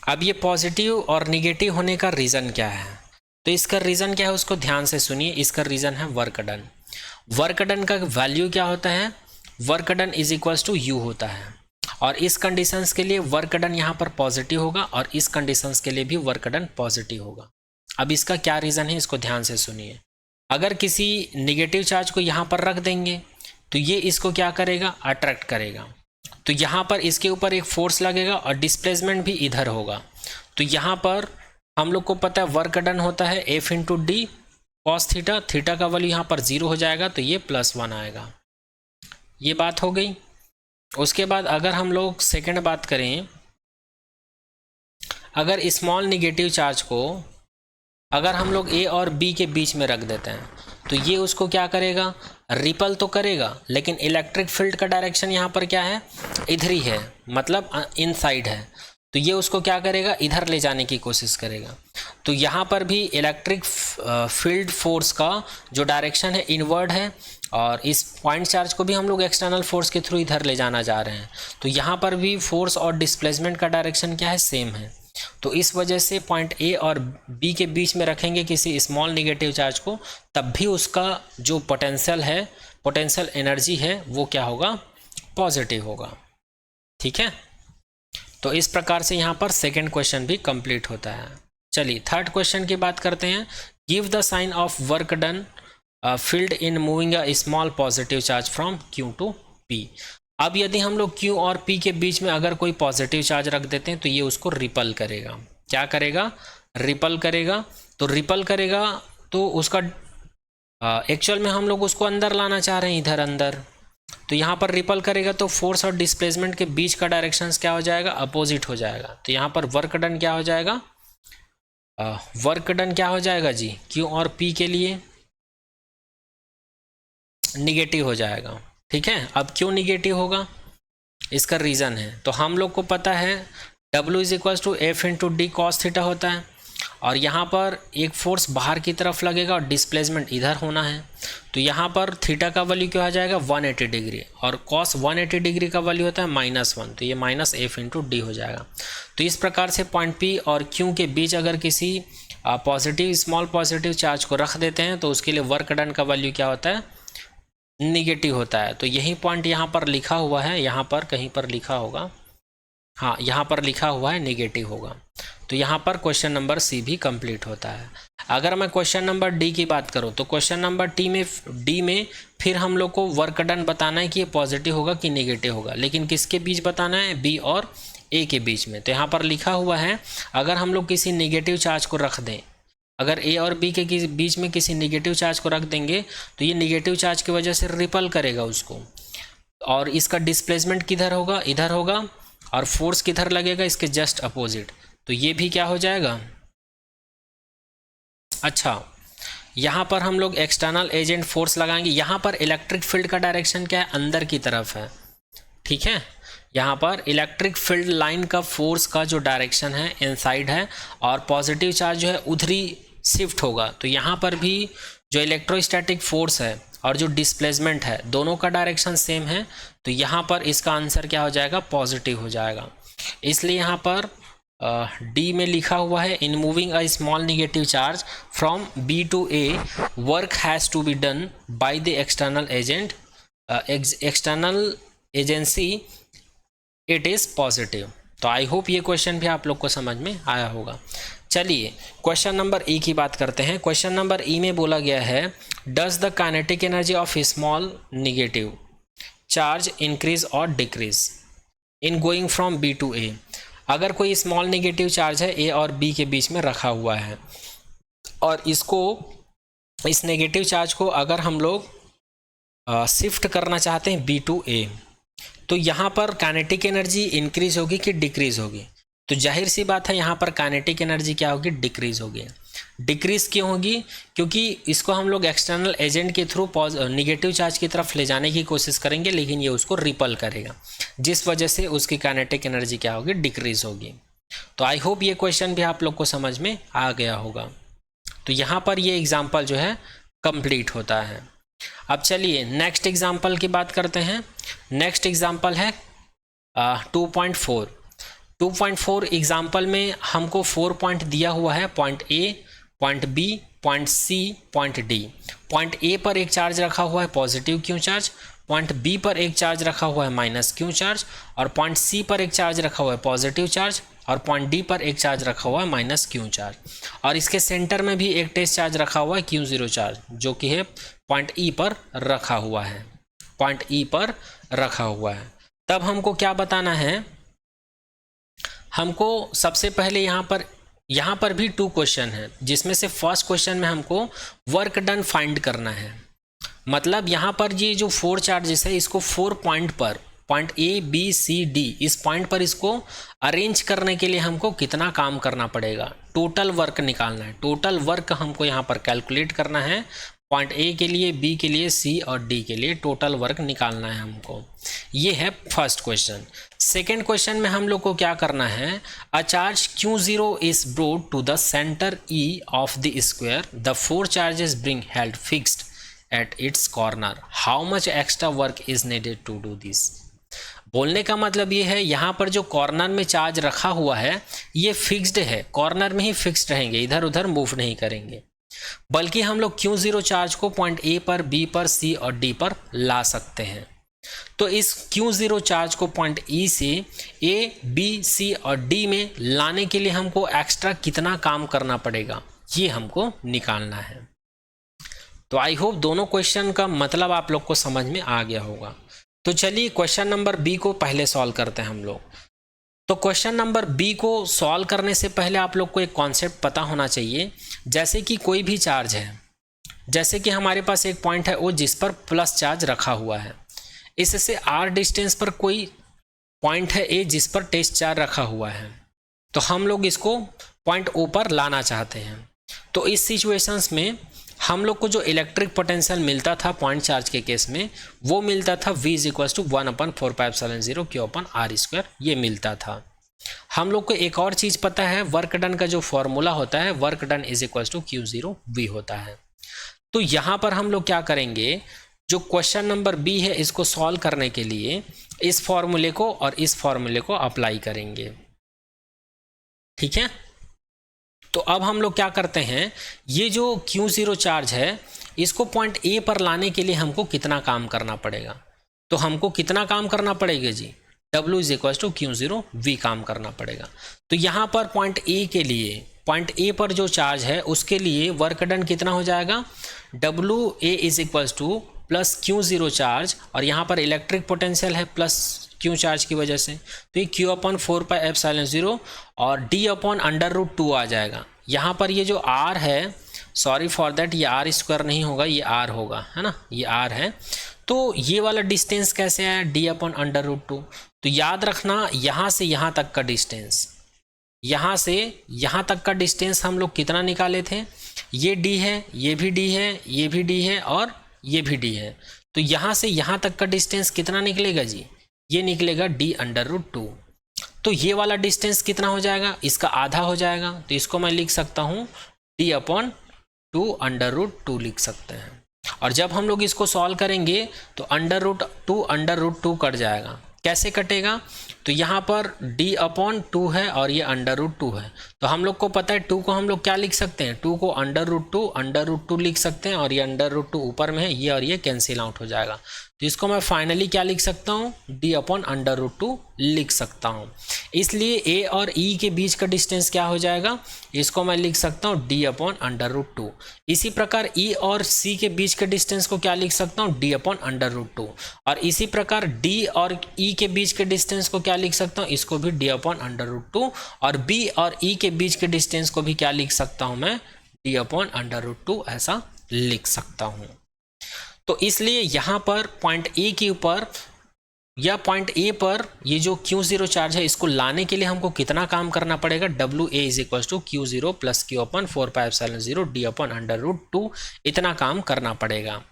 अब ये पॉजिटिव और निगेटिव होने का रीज़न क्या है, तो इसका रीज़न क्या है उसको ध्यान से सुनिए। इसका रीज़न है वर्क डन। वर्क डन का वैल्यू क्या होता है, work done is equals to U होता है, और इस कंडीशंस के लिए वर्क डन यहाँ पर पॉजिटिव होगा और इस कंडीशंस के लिए भी वर्क डन पॉजिटिव होगा। अब इसका क्या रीज़न है इसको ध्यान से सुनिए। अगर किसी नेगेटिव चार्ज को यहाँ पर रख देंगे तो ये इसको क्या करेगा, अट्रैक्ट करेगा। तो यहाँ पर इसके ऊपर एक फोर्स लगेगा और डिस्प्लेसमेंट भी इधर होगा। तो यहाँ पर हम लोग को पता है वर्क डन होता है F into D cos theta, theta का वैल्यू यहाँ पर 0 हो जाएगा तो ये +1 आएगा। ये बात हो गई। उसके बाद अगर हम लोग सेकंड बात करें, अगर स्मॉल निगेटिव चार्ज को अगर हम लोग ए और बी के बीच में रख देते हैं तो ये उसको क्या करेगा, रिपल तो करेगा, लेकिन इलेक्ट्रिक फील्ड का डायरेक्शन यहाँ पर क्या है, इधर ही है, मतलब इनसाइड है, तो ये उसको क्या करेगा, इधर ले जाने की कोशिश करेगा। तो यहाँ पर भी इलेक्ट्रिक फील्ड फोर्स का जो डायरेक्शन है इनवर्ड है, और इस पॉइंट चार्ज को भी हम लोग एक्सटर्नल फोर्स के थ्रू इधर ले जाना चाह रहे हैं। तो यहाँ पर भी फोर्स और डिस्प्लेसमेंट का डायरेक्शन क्या है, सेम है। तो इस वजह से पॉइंट ए और बी के बीच में रखेंगे किसी स्मॉल निगेटिव चार्ज को, तब भी उसका जो पोटेंशियल है, पोटेंशियल एनर्जी है, वो क्या होगा, पॉजिटिव होगा। ठीक है, तो इस प्रकार से यहाँ पर सेकेंड क्वेश्चन भी कंप्लीट होता है। चलिए थर्ड क्वेश्चन की बात करते हैं। Give the sign of work done field in moving a small positive charge from Q to P। अब यदि हम लोग Q और P के बीच में अगर कोई पॉजिटिव चार्ज रख देते हैं तो ये उसको रिपल करेगा। क्या करेगा, रिपल करेगा। तो रिपल करेगा तो उसका एक्चुअल में हम लोग उसको अंदर लाना चाह रहे हैं, इधर अंदर। तो यहाँ पर रिपल करेगा तो फोर्स और डिस्प्लेसमेंट के बीच का डायरेक्शन क्या हो जाएगा, अपोजिट हो जाएगा। तो यहाँ पर वर्क डन क्या हो जाएगा, वर्क डन क्या हो जाएगा जी, Q और P के लिए निगेटिव हो जाएगा। ठीक है, अब क्यों निगेटिव होगा, इसका रीज़न है। तो हम लोग को पता है W = F × D cos theta होता है, और यहाँ पर एक फोर्स बाहर की तरफ लगेगा और डिस्प्लेसमेंट इधर होना है। तो यहाँ पर थीटा का वैल्यू क्या हो जाएगा, 180 डिग्री, और cos 180 डिग्री का वैल्यू होता है -1, तो ये -F × D हो जाएगा। तो इस प्रकार से पॉइंट P और Q के बीच अगर किसी पॉजिटिव स्मॉल पॉजिटिव चार्ज को रख देते हैं तो उसके लिए वर्क डन का वैल्यू क्या होता है, निगेटिव होता है। तो यही पॉइंट यहाँ पर लिखा हुआ है, यहाँ पर कहीं पर लिखा होगा, हाँ यहाँ पर लिखा हुआ है निगेटिव होगा। तो यहाँ पर क्वेश्चन नंबर सी भी कंप्लीट होता है। अगर मैं क्वेश्चन नंबर डी की बात करूँ तो क्वेश्चन नंबर डी में फिर हम लोग को वर्क डन बताना है कि ये पॉजिटिव होगा कि निगेटिव होगा, लेकिन किसके बीच बताना है, बी और ए के बीच में। तो यहाँ पर लिखा हुआ है अगर हम लोग किसी निगेटिव चार्ज को रख दें, अगर ए और बी के बीच में किसी निगेटिव चार्ज को रख देंगे तो ये निगेटिव चार्ज की वजह से रिपल करेगा उसको, और इसका डिस्प्लेसमेंट किधर होगा, इधर होगा, और फोर्स किधर लगेगा, इसके जस्ट अपोजिट। तो ये भी क्या हो जाएगा, अच्छा यहाँ पर हम लोग एक्सटर्नल एजेंट फोर्स लगाएंगे। यहाँ पर इलेक्ट्रिक फील्ड का डायरेक्शन क्या है, अंदर की तरफ है। ठीक है, यहाँ पर इलेक्ट्रिक फील्ड लाइन का फोर्स का जो डायरेक्शन है इनसाइड है, और पॉजिटिव चार्ज जो है उधरी शिफ्ट होगा। तो यहाँ पर भी जो इलेक्ट्रोस्टैटिक फोर्स है और जो डिस्प्लेसमेंट है दोनों का डायरेक्शन सेम है। तो यहाँ पर इसका आंसर क्या हो जाएगा, पॉजिटिव हो जाएगा। इसलिए यहाँ पर डी में लिखा हुआ है in moving a small negative charge from B to A work has to be done by the external agent external agency it is positive. तो आई होप ये क्वेश्चन भी आप लोग को समझ में आया होगा। चलिए क्वेश्चन नंबर ई की बात करते हैं। क्वेश्चन नंबर ई में बोला गया है does the kinetic energy of small negative charge increase or decrease in going from B to A. अगर कोई स्मॉल निगेटिव चार्ज है ए और बी के बीच में रखा हुआ है, और इस नेगेटिव चार्ज को अगर हम लोग शिफ्ट करना चाहते हैं बी टू ए, तो यहाँ पर काइनेटिक एनर्जी इंक्रीज होगी कि डिक्रीज होगी। तो जाहिर सी बात है यहाँ पर काइनेटिक एनर्जी क्या होगी, डिक्रीज होगी। डिक्रीज क्यों होगी, क्योंकि इसको हम लोग एक्सटर्नल एजेंट के थ्रू निगेटिव चार्ज की तरफ ले जाने की कोशिश करेंगे, लेकिन ये उसको रिपल करेगा, जिस वजह से उसकी काइनेटिक एनर्जी क्या होगी, डिक्रीज होगी। तो आई होप ये क्वेश्चन भी आप लोग को समझ में आ गया होगा। तो यहाँ पर ये एग्जाम्पल जो है कंप्लीट होता है। अब चलिए नेक्स्ट एग्जाम्पल की बात करते हैं। नेक्स्ट एग्जाम्पल है 2.4। 2.4 एग्जाम्पल में हमको 4 पॉइंट दिया हुआ है, point A, point B, point C, point D. Point A पर एक चार्ज रखा हुआ है positive Q charge, point B पर एक चार्ज रखा हुआ है माइनस क्यू चार्ज, और पॉइंट सी पर एक चार्ज रखा हुआ है पॉजिटिव चार्ज, और पॉइंट डी पर एक चार्ज रखा हुआ है माइनस क्यू चार्ज, और इसके सेंटर में भी एक टेस्ट चार्ज रखा हुआ है Q0 चार्ज, जो कि है पॉइंट ई पर रखा हुआ है, पॉइंट ई पर रखा हुआ है। तब हमको क्या बताना है, हमको सबसे पहले यहाँ पर यहाँ पर भी 2 क्वेश्चन है, जिसमें से फर्स्ट क्वेश्चन में हमको वर्क डन फाइंड करना है। मतलब यहाँ पर ये जो 4 चार्जेस है इसको 4 पॉइंट पर, point A B C D, इस पॉइंट पर इसको अरेंज करने के लिए हमको कितना काम करना पड़ेगा, टोटल वर्क निकालना है। टोटल वर्क हमको यहाँ पर कैलकुलेट करना है, पॉइंट ए के लिए, बी के लिए, सी और डी के लिए टोटल वर्क निकालना है हमको। ये है फर्स्ट क्वेश्चन। सेकेंड क्वेश्चन में हम लोग को क्या करना है, a charge Q0 is brought to the centre E of the square, the 4 charges bring held fixed at its corner, how much extra work is needed to do this. बोलने का मतलब ये है, यहाँ पर जो कॉर्नर में चार्ज रखा हुआ है ये फिक्स्ड है, कॉर्नर में ही फिक्स्ड रहेंगे, इधर उधर मूव नहीं करेंगे, बल्कि हम लोग Q0 चार्ज को पॉइंट ए पर, बी पर, सी और डी पर ला सकते हैं। तो इस Q0 चार्ज को पॉइंट ई से ए, बी, सी और डी में लाने के लिए हमको एक्स्ट्रा कितना काम करना पड़ेगा, ये हमको निकालना है। तो आई होप दोनों क्वेश्चन का मतलब आप लोग को समझ में आ गया होगा। तो चलिए क्वेश्चन नंबर बी को पहले सॉल्व करते हैं हम लोग। तो क्वेश्चन नंबर बी को सॉल्व करने से पहले आप लोग को एक कॉन्सेप्ट पता होना चाहिए। जैसे कि कोई भी चार्ज है, जैसे कि हमारे पास एक पॉइंट है ओ जिस पर प्लस चार्ज रखा हुआ है, इससे आर डिस्टेंस पर कोई पॉइंट है ए जिस पर टेस्ट चार्ज रखा हुआ है, तो हम लोग इसको पॉइंट ओ पर लाना चाहते हैं। तो इस सिचुएशंस में हम लोग को जो इलेक्ट्रिक पोटेंशियल मिलता था पॉइंट चार्ज के केस में, वो मिलता था V = 1/4πε0 Q/r², ये मिलता था। हम लोग को एक और चीज़ पता है, वर्क डन का जो फॉर्मूला होता है, वर्क डन = Q0V होता है। तो यहाँ पर हम लोग क्या करेंगे, जो क्वेश्चन नंबर बी है इसको सॉल्व करने के लिए इस फॉर्मूले को और इस फॉर्मूले को अप्लाई करेंगे, ठीक है। तो अब हम लोग क्या करते हैं, ये जो Q0 चार्ज है इसको पॉइंट ए पर लाने के लिए हमको कितना काम करना पड़ेगा। तो हमको कितना काम करना पड़ेगा जी, W = Q0V काम करना पड़ेगा। तो यहाँ पर पॉइंट ए के लिए, पॉइंट ए पर जो चार्ज है उसके लिए वर्क डन कितना हो जाएगा, WA + Q0 चार्ज, और यहाँ पर इलेक्ट्रिक पोटेंशियल है प्लस Q चार्ज की वजह से, तो ये Q/4πε0 और D/√2 आ जाएगा। यहाँ पर ये जो R है, सॉरी फॉर दैट, ये R² नहीं होगा, ये R होगा, है ना, ये R है। तो ये वाला डिस्टेंस कैसे आया, D/√2। तो याद रखना, यहाँ से यहाँ तक का डिस्टेंस, यहाँ से यहाँ तक का डिस्टेंस हम लोग कितना निकाले थे, ये D है, ये भी D है, ये भी D है और ये भी D है। तो यहाँ से यहाँ तक का डिस्टेंस कितना निकलेगा जी, ये निकलेगा D/√2। तो ये वाला डिस्टेंस कितना हो जाएगा, इसका आधा हो जाएगा। तो इसको मैं लिख सकता हूँ D/2√2 लिख सकते हैं। और जब हम लोग इसको सॉल्व करेंगे तो √2 कट जाएगा। कैसे कटेगा, तो यहाँ पर D/2 है और ये √2 है। तो हम लोग को पता है 2 को हम लोग क्या लिख सकते हैं, 2 को √2 लिख सकते हैं, और ये √2 ऊपर में है, ये और ये कैंसिल आउट हो जाएगा। तो इसको मैं फाइनली क्या लिख सकता हूँ, D/√2 लिख सकता हूँ। इसलिए ए और ई के बीच का डिस्टेंस क्या हो जाएगा, इसको मैं लिख सकता हूँ D/√2। इसी प्रकार ई और सी के बीच के डिस्टेंस को क्या लिख सकता हूँ, D/√2। और इसी प्रकार डी और ई के बीच के डिस्टेंस को क्या लिख सकता हूँ, इसको भी D/√2। और बी और ई के बीच के डिस्टेंस को भी क्या लिख सकता हूँ मैं, D/√2 ऐसा लिख सकता हूँ। तो इसलिए यहाँ पर पॉइंट ए के ऊपर या पॉइंट ए पर ये जो Q0 चार्ज है इसको लाने के लिए हमको कितना काम करना पड़ेगा, WA = Q0 + Q/4πε0 D/√2, इतना काम करना पड़ेगा।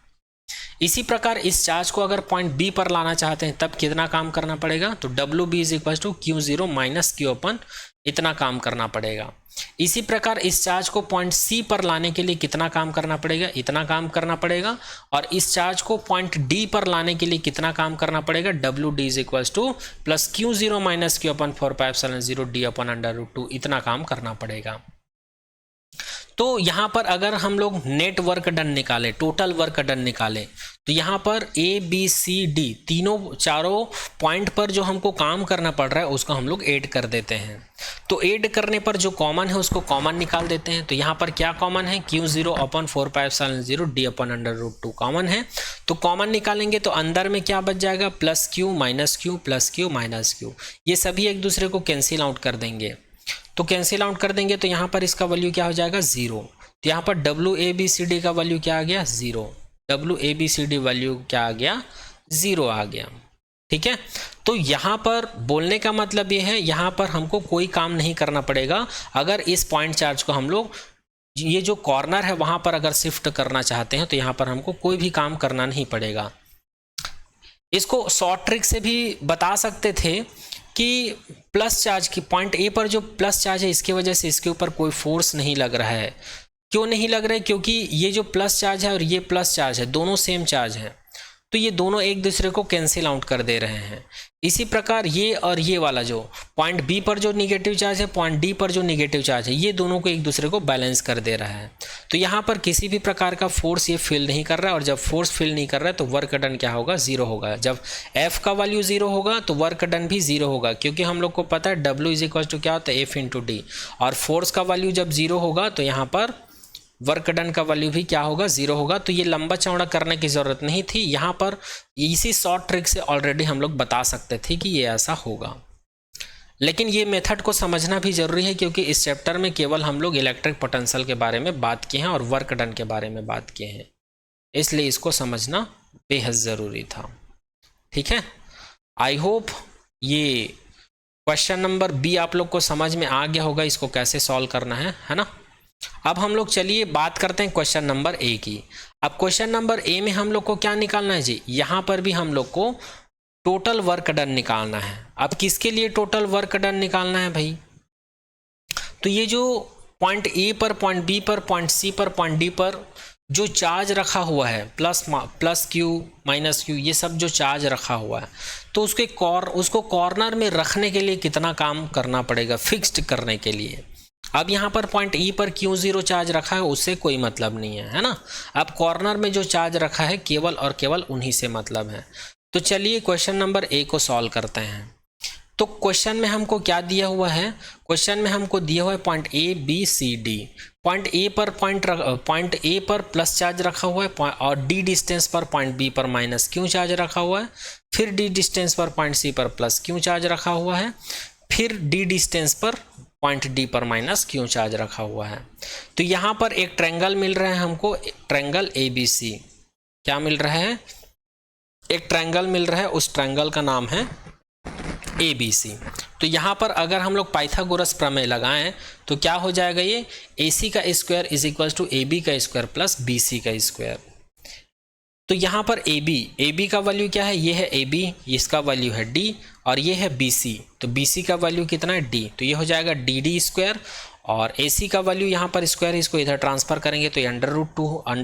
इसी प्रकार इस चार्ज को अगर पॉइंट बी पर लाना चाहते हैं तब कितना काम करना पड़ेगा, तो WB = Q0 - Q/, इतना काम करना पड़ेगा। इसी प्रकार इस चार्ज को पॉइंट सी पर लाने के लिए कितना काम करना पड़ेगा, इतना काम करना पड़ेगा। और इस चार्ज को पॉइंट डी पर लाने के लिए कितना काम करना पड़ेगा, WD = +Q0 - Q/4πε0 D/√2, इतना काम करना पड़ेगा। तो यहाँ पर अगर हम लोग नेट वर्क डन निकाले, टोटल वर्क डन निकाले, तो यहाँ पर ए बी सी डी चारों पॉइंट पर जो हमको काम करना पड़ रहा है उसको हम लोग ऐड कर देते हैं। तो ऐड करने पर जो कॉमन है उसको कॉमन निकाल देते हैं। तो यहाँ पर क्या कॉमन है, Q0/4πε0 D/√2 कॉमन है। तो कॉमन निकालेंगे तो अंदर में क्या बच जाएगा, +Q - Q +Q - Q, ये सभी एक दूसरे को कैंसिल आउट कर देंगे। तो कैंसिल आउट कर देंगे तो यहाँ पर इसका वैल्यू क्या हो जाएगा 0। तो यहाँ पर WABCD का वैल्यू क्या आ गया 0, WABCD वैल्यू क्या आ गया 0 आ गया। ठीक है, तो यहाँ पर बोलने का मतलब ये है यहाँ पर हमको कोई काम नहीं करना पड़ेगा। अगर इस पॉइंट चार्ज को हम लोग ये जो कॉर्नर है वहाँ पर अगर शिफ्ट करना चाहते हैं तो यहाँ पर हमको कोई भी काम करना नहीं पड़ेगा। इसको शॉर्ट ट्रिक से भी बता सकते थे कि प्लस चार्ज की पॉइंट ए पर जो प्लस चार्ज है इसकी वजह से इसके ऊपर कोई फोर्स नहीं लग रहा है। क्यों नहीं लग रहा है? क्योंकि ये जो प्लस चार्ज है और ये प्लस चार्ज है दोनों सेम चार्ज हैं, तो ये दोनों एक दूसरे को कैंसिल आउट कर दे रहे हैं। इसी प्रकार ये और ये वाला जो पॉइंट बी पर जो निगेटिव चार्ज है, पॉइंट डी पर जो निगेटिव चार्ज है, ये दोनों को एक दूसरे को बैलेंस कर दे रहा है। तो यहाँ पर किसी भी प्रकार का फोर्स ये फील नहीं कर रहा है, और जब फोर्स फील नहीं कर रहा है तो वर्क डन क्या होगा 0 होगा। जब F का वैल्यू 0 होगा तो वर्क डन भी 0 होगा, क्योंकि हम लोग को पता है W इज इक्वल टू क्या होता है F इंटू डी, और फोर्स का वैल्यू जब 0 होगा तो यहाँ पर वर्क डन का वैल्यू भी क्या होगा 0 होगा। तो ये लंबा चौड़ा करने की ज़रूरत नहीं थी, यहाँ पर इसी शॉर्ट ट्रिक से ऑलरेडी हम लोग बता सकते थे कि ये ऐसा होगा। लेकिन ये मेथड को समझना भी ज़रूरी है, क्योंकि इस चैप्टर में केवल हम लोग इलेक्ट्रिक पोटेंशियल के बारे में बात किए हैं और वर्क डन के बारे में बात किए हैं, इसलिए इसको समझना बेहद ज़रूरी था। ठीक है, आई होप ये क्वेश्चन नंबर बी आप लोग को समझ में आ गया होगा, इसको कैसे सॉल्व करना है ना। अब हम लोग चलिए बात करते हैं क्वेश्चन नंबर ए की। अब क्वेश्चन नंबर ए में हम लोग को क्या निकालना है जी, यहाँ पर भी हम लोग को टोटल वर्क डन निकालना है। अब किसके लिए टोटल वर्क डन निकालना है भाई? तो ये जो पॉइंट ए पर, पॉइंट बी पर, पॉइंट सी पर, पॉइंट डी पर जो चार्ज रखा हुआ है प्लस क्यू माइनस क्यू, ये सब जो चार्ज रखा हुआ है, तो उसको कॉर्नर में रखने के लिए कितना काम करना पड़ेगा फिक्स्ड करने के लिए। अब यहाँ पर पॉइंट ई पर Q0 चार्ज रखा है, उससे कोई मतलब नहीं है ना। अब कॉर्नर में जो चार्ज रखा है केवल और केवल उन्हीं से मतलब है। तो चलिए क्वेश्चन नंबर ए को सॉल्व करते हैं। तो क्वेश्चन में हमको क्या दिया हुआ है? क्वेश्चन में हमको दिया हुआ है point A B C D. Point A पर प्लस चार्ज रखा हुआ है, और डी डिस्टेंस पर पॉइंट बी पर माइनस क्यू चार्ज रखा हुआ है, फिर डी डिस्टेंस पर पॉइंट सी पर प्लस क्यू चार्ज रखा हुआ है, फिर डी डिस्टेंस पर पॉइंट डी पर माइनस क्यू चार्ज रखा हुआ है। तो यहाँ पर एक ट्रायंगल मिल रहा है हमको, ट्रायंगल ABC। क्या मिल रहा है? एक ट्रायंगल मिल रहा है, उस ट्रायंगल का नाम है ABC। तो यहाँ पर अगर हम लोग पाइथागोरस प्रमेय लगाएं तो क्या हो जाएगा? ये AC का square is equal to AB का स्क्वायर प्लस BC का स्क्वायर। तो यहाँ पर AB का वैल्यू क्या है? ये है AB, इसका वैल्यू है D, और ये है BC। तो BC का वैल्यू कितना है? D। तो ये हो जाएगा DD स्क्वायर, और AC का वैल्यू यहाँ पर स्क्वायर, इसको इधर ट्रांसफर करेंगे तो ये अंडर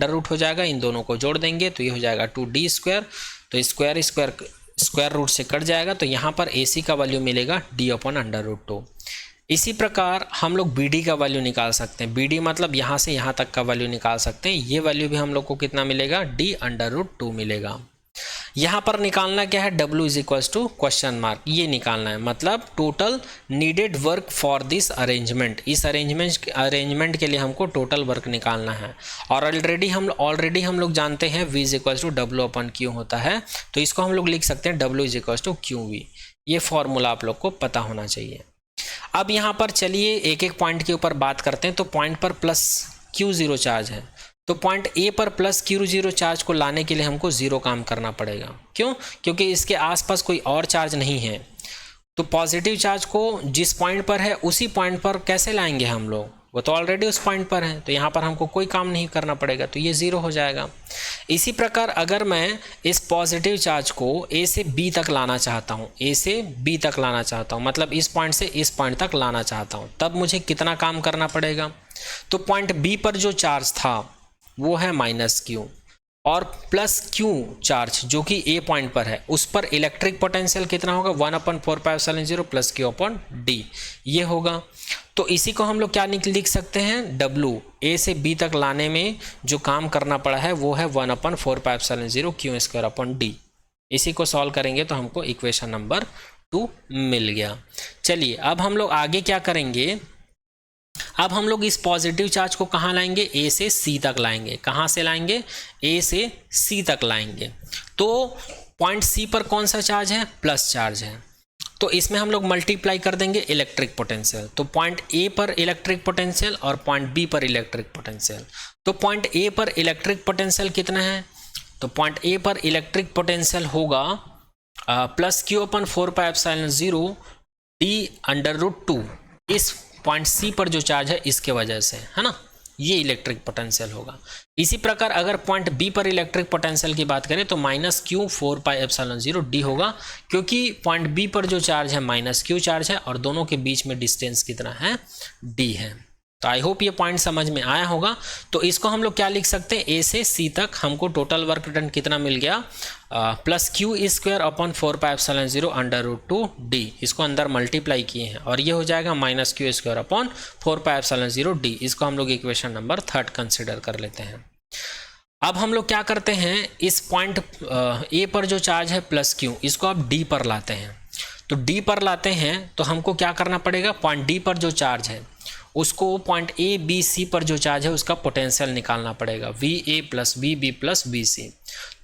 रूट हो जाएगा, इन दोनों को जोड़ देंगे तो ये हो जाएगा 2D स्क्वायर। तो स्क्वायर रूट से कट जाएगा, तो यहाँ पर AC का वैल्यू मिलेगा D/√2। इसी प्रकार हम लोग BD का वैल्यू निकाल सकते हैं। BD मतलब यहाँ से यहाँ तक का वैल्यू निकाल सकते हैं। ये वैल्यू भी हम लोग को कितना मिलेगा? D/√2 मिलेगा। यहाँ पर निकालना क्या है? W is equal to question mark, ये निकालना है, मतलब total needed work for this arrangement. इस अरेंजमेंट के लिए हमको टोटल वर्क निकालना है, और ऑलरेडी हम लोग जानते हैं V is equal to W/Q होता है। तो इसको हम लोग लिख सकते हैं W is equal to QV। ये फॉर्मूला आप लोग को पता होना चाहिए। अब यहाँ पर चलिए एक एक पॉइंट के ऊपर बात करते हैं। तो पॉइंट पर प्लस Q0 चार्ज है, तो पॉइंट ए पर प्लस Q0 चार्ज को लाने के लिए हमको 0 काम करना पड़ेगा। क्यों? क्योंकि इसके आसपास कोई और चार्ज नहीं है। तो पॉजिटिव चार्ज को जिस पॉइंट पर है उसी पॉइंट पर कैसे लाएंगे हम लोग? वो तो ऑलरेडी उस पॉइंट पर है, तो यहाँ पर हमको कोई काम नहीं करना पड़ेगा, तो ये 0 हो जाएगा। इसी प्रकार अगर मैं इस पॉजिटिव चार्ज को A से B तक लाना चाहता हूँ, A से B तक लाना चाहता हूँ, मतलब इस पॉइंट से इस पॉइंट तक लाना चाहता हूँ, तब मुझे कितना काम करना पड़ेगा? तो पॉइंट B पर जो चार्ज था वो है -Q, और प्लस Q चार्ज जो कि A पॉइंट पर है, उस पर इलेक्ट्रिक पोटेंशियल कितना होगा? 1/4πε0 प्लस Q/D ये होगा। तो इसी को हम लोग क्या लिख सकते हैं? W A से B तक लाने में जो काम करना पड़ा है वो है 1/4πε0 Q²/D। इसी को सॉल्व करेंगे तो हमको इक्वेशन नंबर 2 मिल गया। चलिए अब हम लोग आगे क्या करेंगे? अब हम लोग इस पॉजिटिव चार्ज को कहाँ लाएंगे? A से C तक लाएंगे। कहाँ से लाएंगे? A से C तक लाएंगे। तो पॉइंट C पर कौन सा चार्ज है? प्लस चार्ज है। तो इसमें हम लोग मल्टीप्लाई कर देंगे इलेक्ट्रिक पोटेंशियल। तो पॉइंट ए पर इलेक्ट्रिक पोटेंशियल और पॉइंट बी पर इलेक्ट्रिक पोटेंशियल। तो पॉइंट ए पर इलेक्ट्रिक पोटेंशियल कितना है? तो पॉइंट ए पर इलेक्ट्रिक पोटेंशियल होगा प्लस क्यू अपन 4πε0 d√2। इस पॉइंट सी पर जो चार्ज है इसके वजह से, है ना, ये इलेक्ट्रिक पोटेंशियल होगा। इसी प्रकार अगर पॉइंट बी पर इलेक्ट्रिक पोटेंशियल की बात करें तो -q 4πε0 d होगा, क्योंकि पॉइंट बी पर जो चार्ज है -q चार्ज है और दोनों के बीच में डिस्टेंस कितना है? d है। तो आई होप ये पॉइंट समझ में आया होगा। तो इसको हम लोग क्या लिख सकते हैं? ए से सी तक हमको टोटल वर्क डन कितना मिल गया? Plus q² upon 4πε0 √2 d। इसको अंदर मल्टीप्लाई किए हैं और ये हो जाएगा -q² अपॉन 4πε0 d। इसको हम लोग इक्वेशन नंबर 3 कंसिडर कर लेते हैं। अब हम लोग क्या करते हैं, इस पॉइंट ए पर जो चार्ज है प्लस q, इसको आप d पर लाते हैं। तो d पर लाते हैं तो हमको क्या करना पड़ेगा? पॉइंट d पर जो चार्ज है उसको पॉइंट ए बी सी पर जो चार्ज है उसका पोटेंशियल निकालना पड़ेगा, V A plus V B plus V C.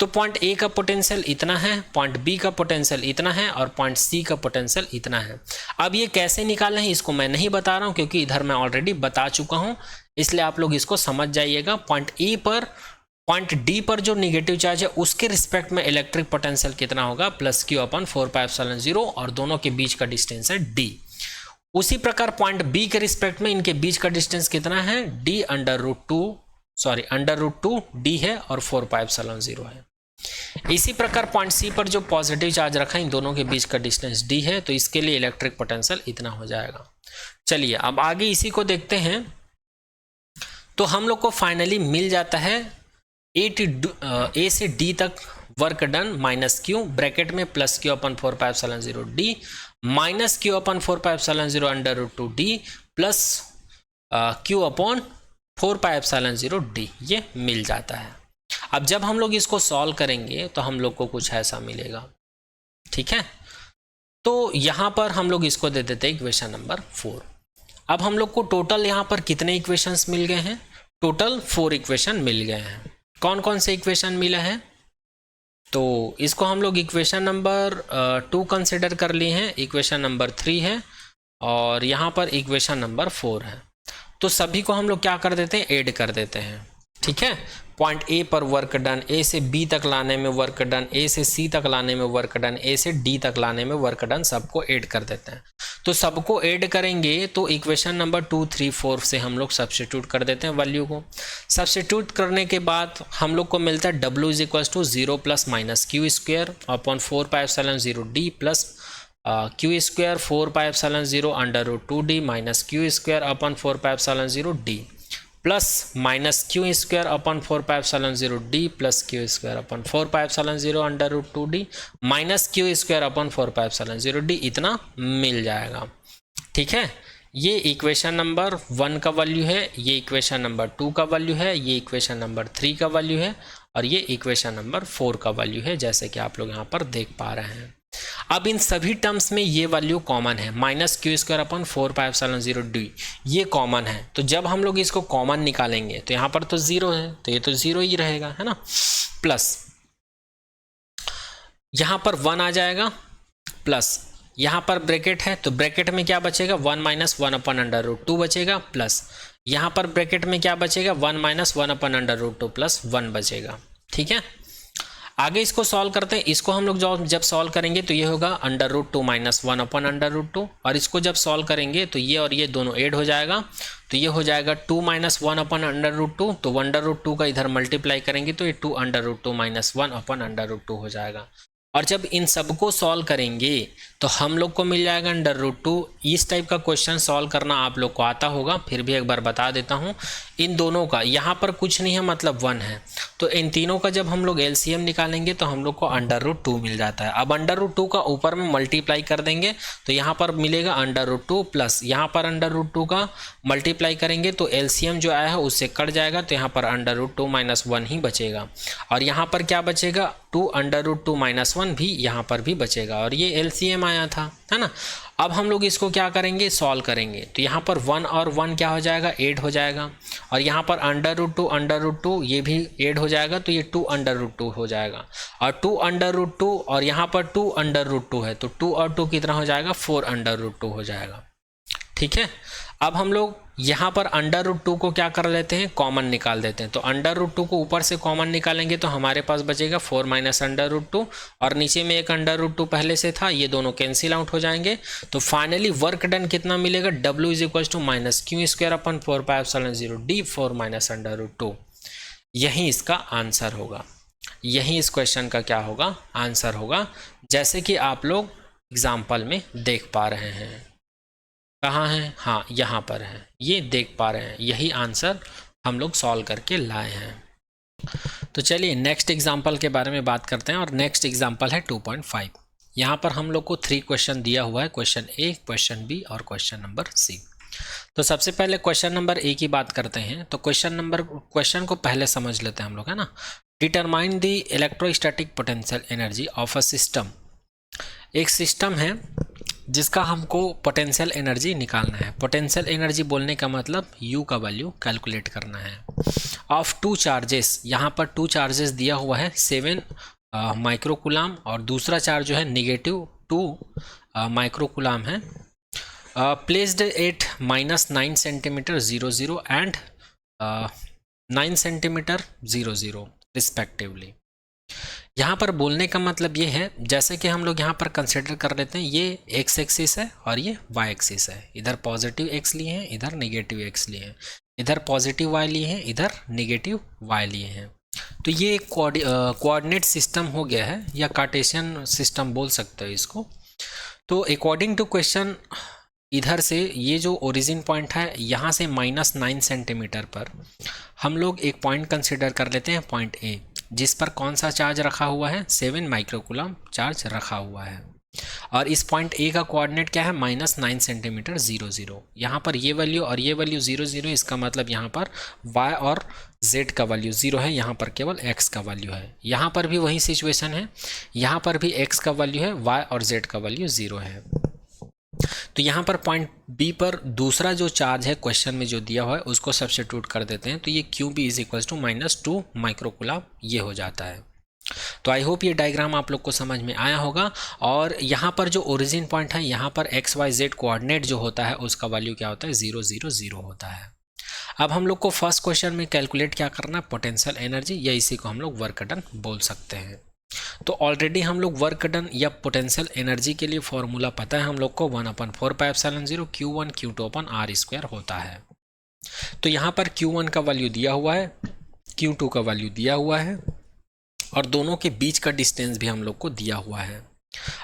तो पॉइंट ए का पोटेंशियल इतना है, पॉइंट बी का पोटेंशियल इतना है और पॉइंट सी का पोटेंशियल इतना है। अब ये कैसे निकालना है इसको मैं नहीं बता रहा हूँ, क्योंकि इधर मैं ऑलरेडी बता चुका हूँ, इसलिए आप लोग इसको समझ जाइएगा। पॉइंट ए पर पॉइंट डी पर जो निगेटिव चार्ज है उसके रिस्पेक्ट में इलेक्ट्रिक पोटेंशियल कितना होगा? प्लस क्यू अपॉन 4πε0 और दोनों के बीच का डिस्टेंस है d। उसी प्रकार पॉइंट बी के रिस्पेक्ट में इनके बीच का डिस्टेंस कितना है? √2 d है और 4πε0 है। इसी प्रकार पॉइंट सी पर जो पॉजिटिव चार्ज रखा है इन दोनों के बीच का डिस्टेंस d है, तो इसके लिए इलेक्ट्रिक पोटेंशियल इतना हो जाएगा। चलिए अब आगे इसी को देखते हैं। तो हम लोग को फाइनली मिल जाता है ए से डी तक वर्क डन -q ब्रैकेट में plus q upon 4πε0 d minus q upon 4πε0 √2 d plus q upon 4πε0 d, ये मिल जाता है। अब जब हम लोग इसको सॉल्व करेंगे तो हम लोग को कुछ ऐसा मिलेगा, ठीक है। तो यहाँ पर हम लोग इसको दे देते हैं इक्वेशन नंबर 4। अब हम लोग को टोटल यहाँ पर कितने इक्वेशंस मिल गए हैं? टोटल 4 इक्वेशन मिल गए हैं। कौन कौन से इक्वेशन मिला है? तो इसको हम लोग इक्वेशन नंबर 2 कंसिडर कर लिए हैं, इक्वेशन नंबर 3 है और यहाँ पर इक्वेशन नंबर 4 है। तो सभी को हम लोग क्या कर देते हैं? ऐड कर देते हैं, ठीक है। पॉइंट ए पर वर्क डन, ए से बी तक लाने में वर्क डन, ए से सी तक लाने में वर्क डन, ए से डी तक लाने में वर्क डन, सबको ऐड कर देते हैं। तो सबको ऐड करेंगे तो इक्वेशन नंबर 2, 3, 4 से हम लोग सब्स्टिट्यूट कर देते हैं वैल्यू को। सब्स्टिट्यूट करने के बाद हम लोग को मिलता है W = 0 + -q² upon 4πε0 d plus q² 4πε0 √2 d minus q² upon 4πε0 d plus -q² upon 4πε0 d plus q² upon 4πε0 √2 d minus q² upon 4πε0 d, इतना मिल जाएगा, ठीक है। ये इक्वेशन नंबर 1 का वैल्यू है, ये इक्वेशन नंबर 2 का वैल्यू है, ये इक्वेशन नंबर 3 का वैल्यू है और ये इक्वेशन नंबर 4 का वैल्यू है, जैसे कि आप लोग यहाँ पर देख पा रहे हैं। अब इन सभी टर्म्स में ये वैल्यू कॉमन है, -q² अपॉन 4πε0 d, ये कॉमन है। तो जब हम लोग इसको कॉमन निकालेंगे तो यहाँ पर तो 0 है, तो ये तो 0 ही रहेगा, है ना। प्लस यहाँ पर 1 आ जाएगा, प्लस यहाँ पर ब्रैकेट है तो ब्रैकेट में क्या बचेगा? 1 - 1 अपॉन √2 बचेगा, प्लस यहाँ पर ब्रैकेट में क्या बचेगा? 1 - 1 अपॉन √2 प्लस 1 बचेगा, ठीक है। आगे इसको सॉल्व करते हैं। इसको हम लोग जब सॉल्व करेंगे तो ये होगा √2 - 1 अपॉन √2 और इसको जब सॉल्व करेंगे तो ये और ये दोनों ऐड हो जाएगा, तो ये हो जाएगा 2 - 1 अपॉन √2, तो 1√2 का इधर मल्टीप्लाई करेंगे तो ये 2 √2 - 1 अपॉन √2 हो जाएगा। और जब इन सबको सॉल्व करेंगे तो हम लोग को मिल जाएगा √2। इस टाइप का क्वेश्चन सॉल्व करना आप लोग को आता होगा, फिर भी एक बार बता देता हूँ। इन दोनों का यहाँ पर कुछ नहीं है, मतलब 1 है, तो इन तीनों का जब हम लोग LCM निकालेंगे तो हम लोग को √2 मिल जाता है। अब √2 का ऊपर में मल्टीप्लाई कर देंगे तो यहाँ पर मिलेगा √2 प्लस यहाँ पर √2 का मल्टीप्लाई करेंगे तो LCM जो आया है उससे कट जाएगा, तो यहाँ पर √2 - 1 ही बचेगा और यहाँ पर क्या बचेगा? 2 √2 - 1 +1 भी यहाँ पर भी बचेगा और ये LCM आया था, है ना। अब हम लोग इसको क्या करेंगे, सॉल्व करेंगे। तो यहाँ पर 1 और 1 क्या हो जाएगा, 8 हो जाएगा। और यहाँ पर √2 ये भी 8 हो जाएगा, तो ये 2√2 हो जाएगा। और 2√2 और यहाँ पर 2√2 है, तो 2 और 2 कितना हो जाएगा, 4√2 हो जाएगा। ठीक है। अब हम लोग यहाँ पर √2 को क्या कर लेते हैं, कॉमन निकाल देते हैं। तो √2 को ऊपर से कॉमन निकालेंगे तो हमारे पास बचेगा 4 माइनस √2 और नीचे में एक √2 पहले से था, ये दोनों कैंसिल आउट हो जाएंगे। तो फाइनली वर्क डन कितना मिलेगा, W is equal to -q² d 4 minus √2। यही इसका आंसर होगा, यही इस क्वेश्चन का क्या होगा, आंसर होगा। जैसे कि आप लोग एग्जाम्पल में देख पा रहे हैं। कहाँ है, हाँ यहाँ पर है, ये देख पा रहे हैं। यही आंसर हम लोग सॉल्व करके लाए हैं। तो चलिए नेक्स्ट एग्जाम्पल के बारे में बात करते हैं और नेक्स्ट एग्जाम्पल है 2.5। यहाँ पर हम लोग को 3 क्वेश्चन दिया हुआ है, क्वेश्चन ए, क्वेश्चन बी और क्वेश्चन नंबर सी। तो सबसे पहले क्वेश्चन नंबर ए की बात करते हैं। तो क्वेश्चन को पहले समझ लेते हैं हम लोग, है ना। Determine the electrostatic potential energy of a system. एक सिस्टम है जिसका हमको पोटेंशियल एनर्जी निकालना है। पोटेंशियल एनर्जी बोलने का मतलब U का वैल्यू कैलकुलेट करना है। ऑफ 2 चार्जेस, यहाँ पर 2 चार्जेस दिया हुआ है 7 माइक्रोकुलाम और दूसरा चार्ज जो है -2 माइक्रोकुलाम है। Placed at -9 centimetre 00 and 9 centimetre 00 respectively. यहाँ पर बोलने का मतलब ये है, जैसे कि हम लोग यहाँ पर कंसिडर कर लेते हैं, ये x एक्सिस है और ये y एक्सिस है। इधर पॉजिटिव x लिए हैं, इधर नेगेटिव x लिए हैं, इधर पॉजिटिव y लिए हैं, इधर नेगेटिव y लिए हैं। तो ये एक कोऑर्डिनेट सिस्टम हो गया है, या कार्टेशियन सिस्टम बोल सकते हो इसको। तो अकॉर्डिंग टू क्वेश्चन, इधर से ये जो ओरिजिन पॉइंट है, यहाँ से -9 सेंटीमीटर पर हम लोग एक पॉइंट कंसिडर कर लेते हैं, पॉइंट ए, जिस पर कौन सा चार्ज रखा हुआ है, 7 माइक्रोकुलम चार्ज रखा हुआ है। और इस पॉइंट ए का कोऑर्डिनेट क्या है, -9 सेंटीमीटर 00। यहाँ पर ये वैल्यू और ये वैल्यू 00, इसका मतलब यहाँ पर y और z का वैल्यू 0 है, यहाँ पर केवल x का वैल्यू है। यहाँ पर भी वही सिचुएशन है, यहाँ पर भी x का वैल्यू है, y और z का वैल्यू 0 है। तो यहाँ पर पॉइंट बी पर दूसरा जो चार्ज है क्वेश्चन में जो दिया हुआ है उसको सब्स्टिट्यूट कर देते हैं, तो ये QB is equal to -2 microcoulomb ये हो जाता है। तो आई होप ये डायग्राम आप लोग को समझ में आया होगा। और यहाँ पर जो ओरिजिन पॉइंट है, यहाँ पर XYZ कोऑर्डिनेट जो होता है उसका वैल्यू क्या होता है, 0 0 0 होता है। अब हम लोग को फर्स्ट क्वेश्चन में कैलकुलेट क्या करना है, पोटेंशियल एनर्जी, या इसी को हम लोग वर्क डन बोल सकते हैं। तो ऑलरेडी हम लोग वर्क डन या पोटेंशियल एनर्जी के लिए फॉर्मूला पता है हम लोग को, 1/4πε0 Q1 Q2/r² होता है। तो यहाँ पर Q1 का वैल्यू दिया हुआ है, Q2 का वैल्यू दिया हुआ है और दोनों के बीच का डिस्टेंस भी हम लोग को दिया हुआ है।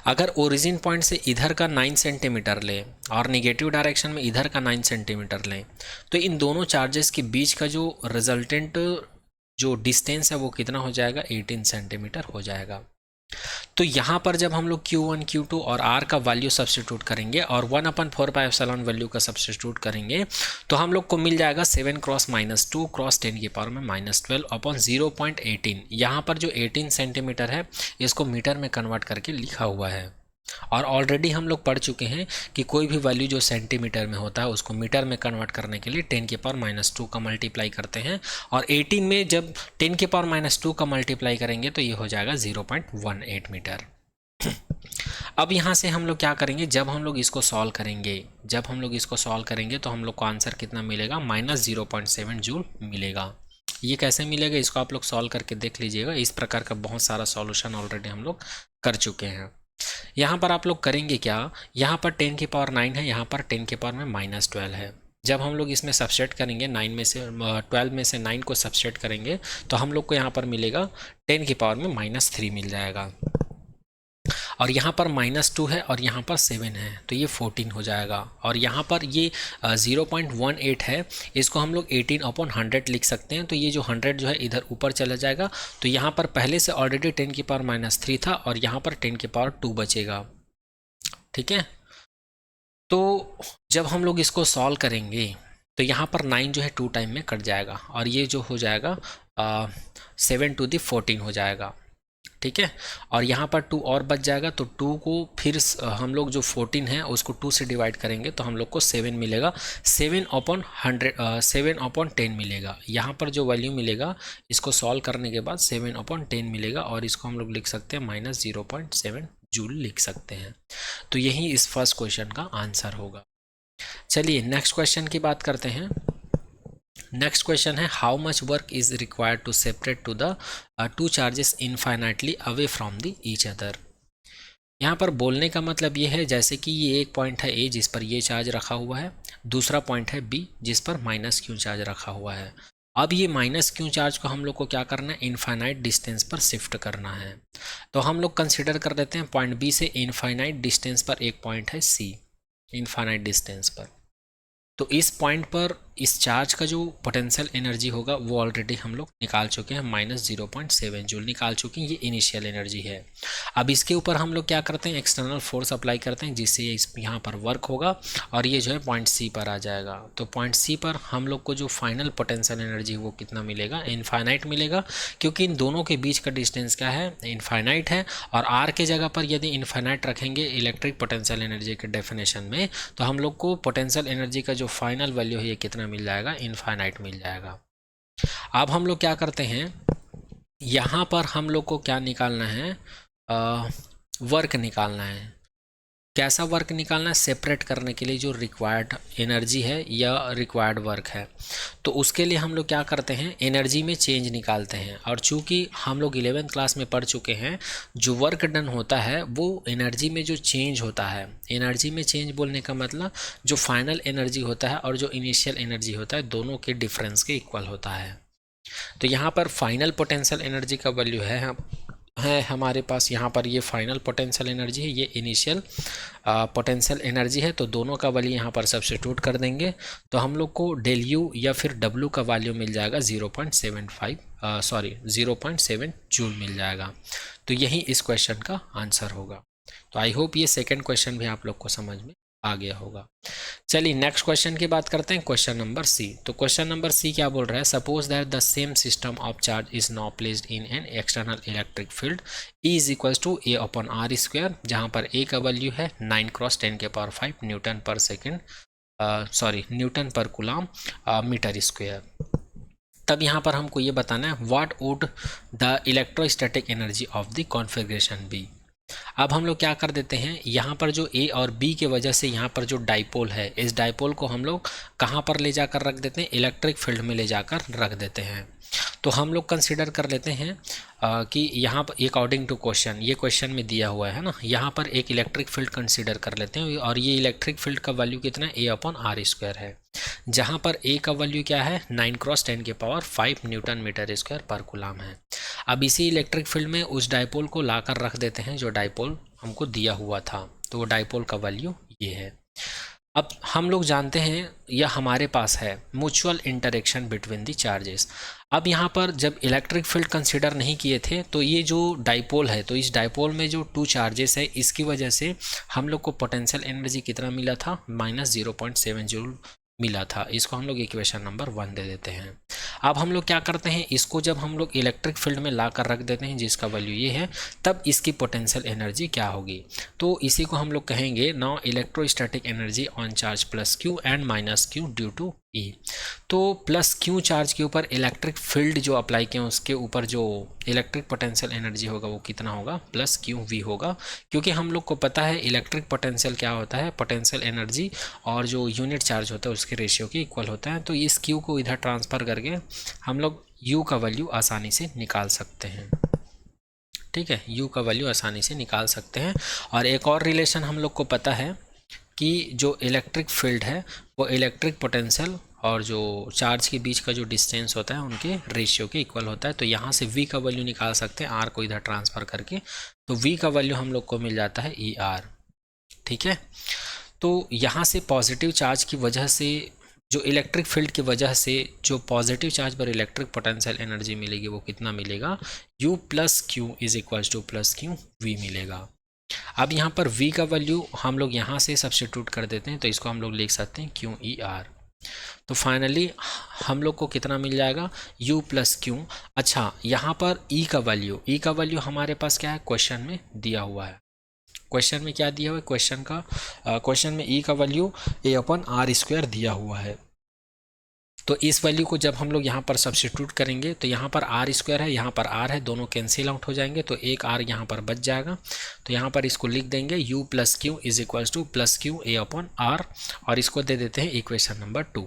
अगर ओरिजिन पॉइंट से इधर का 9 सेंटीमीटर लें और निगेटिव डायरेक्शन में इधर का 9 सेंटीमीटर लें, तो इन दोनों चार्जेस के बीच का जो रिजल्टेंट जो डिस्टेंस है वो कितना हो जाएगा, 18 सेंटीमीटर हो जाएगा। तो यहाँ पर जब हम लोग Q1 Q2 और R का वैल्यू सब्स्टिट्यूट करेंगे और 1/4πε वैल्यू का सब्स्टिट्यूट करेंगे, तो हम लोग को मिल जाएगा 7 क्रॉस -2 क्रॉस 10 की पावर में -12 अपॉन 0.18। यहाँ पर जो 18 सेंटीमीटर है इसको मीटर में कन्वर्ट करके लिखा हुआ है। और ऑलरेडी हम लोग पढ़ चुके हैं कि कोई भी वैल्यू जो सेंटीमीटर में होता है उसको मीटर में कन्वर्ट करने के लिए 10 की पावर -2 का मल्टीप्लाई करते हैं, और 18 में जब 10 की पावर -2 का मल्टीप्लाई करेंगे तो ये हो जाएगा 0.18 मीटर। अब यहाँ से हम लोग क्या करेंगे, जब हम लोग इसको सॉल्व करेंगे तो हम लोग को आंसर कितना मिलेगा, -0.7 जूल मिलेगा। ये कैसे मिलेगा इसको आप लोग सॉल्व करके देख लीजिएगा। इस प्रकार का बहुत सारा सॉल्यूशन ऑलरेडी हम लोग कर चुके हैं। यहाँ पर आप लोग करेंगे क्या, यहाँ पर 10 की पावर 9 है, यहाँ पर 10 की पावर में -12 है। जब हम लोग इसमें सबसेट करेंगे 12 में से 9 को सबसेट करेंगे तो हम लोग को यहाँ पर मिलेगा 10 की पावर में -3 मिल जाएगा। और यहाँ पर -2 है और यहाँ पर 7 है, तो ये 14 हो जाएगा। और यहाँ पर ये 0.18 है, इसको हम लोग 18/100 लिख सकते हैं। तो ये जो 100 जो है इधर ऊपर चला जाएगा। तो यहाँ पर पहले से ऑलरेडी 10 की पावर -3 था और यहाँ पर 10 की पावर 2 बचेगा। ठीक है, तो जब हम लोग इसको सॉल्व करेंगे तो यहाँ पर 9 जो है 2 टाइम में कट जाएगा और ये जो हो जाएगा 7 to the 14 हो जाएगा। ठीक है। और यहाँ पर 2 और बच जाएगा, तो 2 को फिर हम लोग जो 14 है उसको 2 से डिवाइड करेंगे तो हम लोग को 7 मिलेगा। 7/10 मिलेगा। यहाँ पर जो वैल्यू मिलेगा इसको सॉल्व करने के बाद 7/10 मिलेगा, और इसको हम लोग लिख सकते हैं -0.7 जूल लिख सकते हैं। तो यही इस फर्स्ट क्वेश्चन का आंसर होगा। चलिए नेक्स्ट क्वेश्चन की बात करते हैं। नेक्स्ट क्वेश्चन है how much work is required to separate two the two charges infinitely away from the each other. यहाँ पर बोलने का मतलब ये है जैसे कि ये एक पॉइंट है ए जिस पर ये चार्ज रखा हुआ है, दूसरा पॉइंट है बी जिस पर -q चार्ज रखा हुआ है। अब ये -q चार्ज को हम लोग को क्या करना है, इनफाइनाइट डिस्टेंस पर शिफ्ट करना है। तो हम लोग कंसिडर कर लेते हैं पॉइंट बी से इनफाइनाइट डिस्टेंस पर एक पॉइंट है सी, इनफाइनाइट डिस्टेंस पर। तो इस पॉइंट पर इस चार्ज का जो पोटेंशियल एनर्जी होगा वो ऑलरेडी हम लोग निकाल चुके हैं, -0.7 जूल निकाल चुके हैं, ये इनिशियल एनर्जी है। अब इसके ऊपर हम लोग क्या करते हैं, एक्सटर्नल फोर्स अप्लाई करते हैं जिससे ये यहाँ पर वर्क होगा और ये जो है पॉइंट सी पर आ जाएगा। तो पॉइंट सी पर हम लोग को जो फाइनल पोटेंशियल एनर्जी वो कितना मिलेगा, इनफाइनाइट मिलेगा, क्योंकि इन दोनों के बीच का डिस्टेंस क्या है, इनफाइनाइट है। और आर के जगह पर यदि इनफाइनाइट रखेंगे इलेक्ट्रिक पोटेंशियल एनर्जी के डेफिनेशन में, तो हम लोग को पोटेंशियल एनर्जी का जो फाइनल वैल्यू है ये कितना मिल जाएगा, इनफाइनाइट मिल जाएगा। अब हम लोग क्या करते हैं, यहाँ पर हम लोग को क्या निकालना है, वर्क निकालना है। कैसा वर्क निकालना है, सेपरेट करने के लिए जो रिक्वायर्ड एनर्जी है या रिक्वायर्ड वर्क है। तो उसके लिए हम लोग क्या करते हैं, एनर्जी में चेंज निकालते हैं। और चूंकि हम लोग 11th क्लास में पढ़ चुके हैं, जो वर्क डन होता है वो एनर्जी में जो चेंज होता है, एनर्जी में चेंज बोलने का मतलब जो फाइनल एनर्जी होता है और जो इनिशियल एनर्जी होता है दोनों के डिफरेंस के इक्वल होता है। तो यहाँ पर फाइनल पोटेंशियल एनर्जी का वैल्यू है हमारे पास, यहाँ पर ये फाइनल पोटेंशियल एनर्जी है, ये इनिशियल पोटेंशियल एनर्जी है। तो दोनों का वैल्यू यहाँ पर सब्स्टिट्यूट कर देंगे तो हम लोग को डेल यू या फिर डब्ल्यू का वैल्यू मिल जाएगा 0.7 जूल मिल जाएगा। तो यही इस क्वेश्चन का आंसर होगा। तो आई होप ये सेकेंड क्वेश्चन भी आप लोग को समझ में आ गया होगा। चलिए नेक्स्ट क्वेश्चन की बात करते हैं, क्वेश्चन नंबर सी। तो क्वेश्चन नंबर सी क्या बोल रहा है, suppose that the same system of charge is now placed in an external electric field E is equals to A/r², जहाँ पर A का वैल्यू है 9 × 10⁵ newton per second, newton per coulomb metre square. तब यहाँ पर हमको ये बताना है what would the electrostatic energy of the configuration be. अब हम लोग क्या कर देते हैं, यहाँ पर जो ए और बी के वजह से यहाँ पर जो डाइपोल है, इस डाइपोल को हम लोग कहाँ पर ले जाकर रख देते हैं, इलेक्ट्रिक फील्ड में ले जाकर रख देते हैं। तो हम लोग कंसीडर कर लेते हैं कि यहाँ पर अकॉर्डिंग टू क्वेश्चन, ये क्वेश्चन में दिया हुआ है ना, यहाँ पर एक इलेक्ट्रिक फील्ड कंसीडर कर लेते हैं और ये इलेक्ट्रिक फील्ड का वैल्यू कितना है, A/r² है, जहाँ पर A का वैल्यू क्या है 9 × 10⁵ न्यूटन मीटर स्क्वायर पर कूलम है। अब इसी इलेक्ट्रिक फील्ड में उस डाइपोल को लाकर रख देते हैं जो डाइपोल हमको दिया हुआ था, तो वो डाइपोल का वैल्यू ये है। अब हम लोग जानते हैं या हमारे पास है mutual interaction between the charges. अब यहाँ पर जब इलेक्ट्रिक फील्ड कंसीडर नहीं किए थे तो ये जो डाइपोल है, तो इस डाइपोल में जो 2 चार्जेस है इसकी वजह से हम लोग को पोटेंशियल एनर्जी कितना मिला था, -0.7 जूल मिला था। इसको हम लोग इक्वेशन नंबर 1 दे देते हैं। अब हम लोग क्या करते हैं, इसको जब हम लोग इलेक्ट्रिक फील्ड में ला कर रख देते हैं जिसका वैल्यू ये है, तब इसकी पोटेंशियल एनर्जी क्या होगी, तो इसी को हम लोग कहेंगे now electrostatic energy on charge +q and -q due to E। तो +q चार्ज के ऊपर इलेक्ट्रिक फील्ड जो अप्लाई किए उसके ऊपर जो इलेक्ट्रिक पोटेंशियल एनर्जी होगा वो कितना होगा, +qv होगा, क्योंकि हम लोग को पता है इलेक्ट्रिक पोटेंशियल क्या होता है, पोटेंशियल एनर्जी और जो यूनिट चार्ज होता है उसके रेशियो के इक्वल होता है। तो इस q को इधर ट्रांसफ़र करके हम लोग u का वैल्यू आसानी से निकाल सकते हैं। ठीक है, u का वैल्यू आसानी से निकाल सकते हैं। और एक और रिलेशन हम लोग को पता है कि जो इलेक्ट्रिक फील्ड है वो इलेक्ट्रिक पोटेंशियल और जो चार्ज के बीच का जो डिस्टेंस होता है उनके रेशियो के इक्वल होता है। तो यहाँ से v का वैल्यू निकाल सकते हैं r को इधर ट्रांसफ़र करके, तो v का वैल्यू हम लोग को मिल जाता है ER। ठीक है, तो यहाँ से पॉजिटिव चार्ज की वजह से, जो इलेक्ट्रिक फील्ड की वजह से जो पॉजिटिव चार्ज पर इलेक्ट्रिक पोटेंशियल एनर्जी मिलेगी वो कितना मिलेगा, U + q is equals to +q v मिलेगा। अब यहाँ पर v का वैल्यू हम लोग यहाँ से सब्स्टिट्यूट कर देते हैं, तो इसको हम लोग लिख सकते हैं QER। तो फाइनली हम लोग को कितना मिल जाएगा, u प्लस क्यू। अच्छा, यहाँ पर e का वैल्यू हमारे पास क्या है, क्वेश्चन में दिया हुआ है। क्वेश्चन में क्या दिया हुआ है, क्वेश्चन में e का वैल्यू a/r² दिया हुआ है। तो इस वैल्यू को जब हम लोग यहाँ पर सब्स्टिट्यूट करेंगे तो यहाँ पर r² है, यहाँ पर r है, दोनों कैंसिल आउट हो जाएंगे, तो एक r यहाँ पर बच जाएगा। तो यहाँ पर इसको लिख देंगे u plus Q is equals two plus Q a/r, और इसको दे देते हैं इक्वेशन नंबर 2।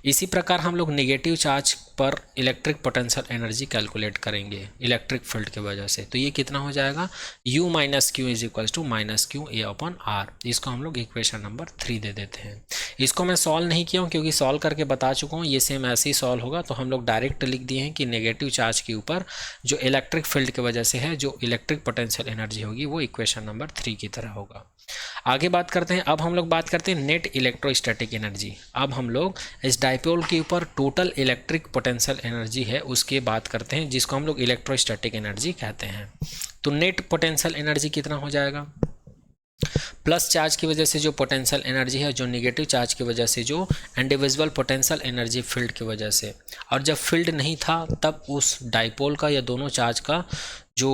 इसी प्रकार हम लोग नेगेटिव चार्ज पर इलेक्ट्रिक पोटेंशियल एनर्जी कैलकुलेट करेंगे इलेक्ट्रिक फील्ड की वजह से। तो ये कितना हो जाएगा, u minus q is equals to minus q a/r। इसको हम लोग इक्वेशन नंबर 3 दे देते हैं। इसको मैं सॉल्व नहीं किया हूँ क्योंकि सॉल्व करके बता चुका हूँ, ये सेम ऐसे ही सॉल्व होगा। तो हम लोग डायरेक्ट लिख दिए हैं कि नेगेटिव चार्ज के ऊपर जो इलेक्ट्रिक फील्ड की वजह से है जो इलेक्ट्रिक पोटेंशियल एनर्जी होगी वो इक्वेशन नंबर 3 की तरह होगा। आगे बात करते हैं, अब हम लोग बात करते हैं नेट इलेक्ट्रोस्टैटिक एनर्जी। अब हम लोग इस डाइपोल के ऊपर टोटल इलेक्ट्रिक पोटेंशियल एनर्जी है उसकी बात करते हैं, जिसको हम लोग इलेक्ट्रोस्टैटिक एनर्जी कहते हैं। तो नेट पोटेंशियल एनर्जी कितना हो जाएगा, प्लस चार्ज की वजह से जो पोटेंशियल एनर्जी है, जो नेगेटिव चार्ज की वजह से जो इंडिविजुअल पोटेंशियल एनर्जी फील्ड की वजह से, और जब फील्ड नहीं था तब उस डाइपोल का या दोनों चार्ज का जो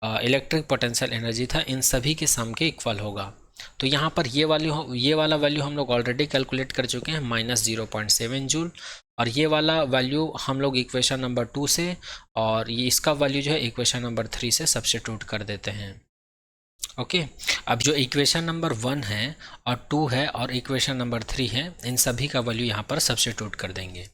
इलेक्ट्रिक पोटेंशियल एनर्जी था इन सभी के सम के इक्वल होगा। तो यहाँ पर ये वाला वैल्यू हम लोग ऑलरेडी कैलकुलेट कर चुके हैं, -0.7 जूल, और ये वाला वैल्यू हम लोग इक्वेशन नंबर 2 से, और ये इसका वैल्यू जो है इक्वेशन नंबर 3 से सब्स्टिट्यूट कर देते हैं। ओके, अब जो इक्वेशन नंबर 1 है और 2 है और इक्वेशन नंबर 3 है, इन सभी का वैल्यू यहाँ पर सब्स्टिट्यूट कर देंगे।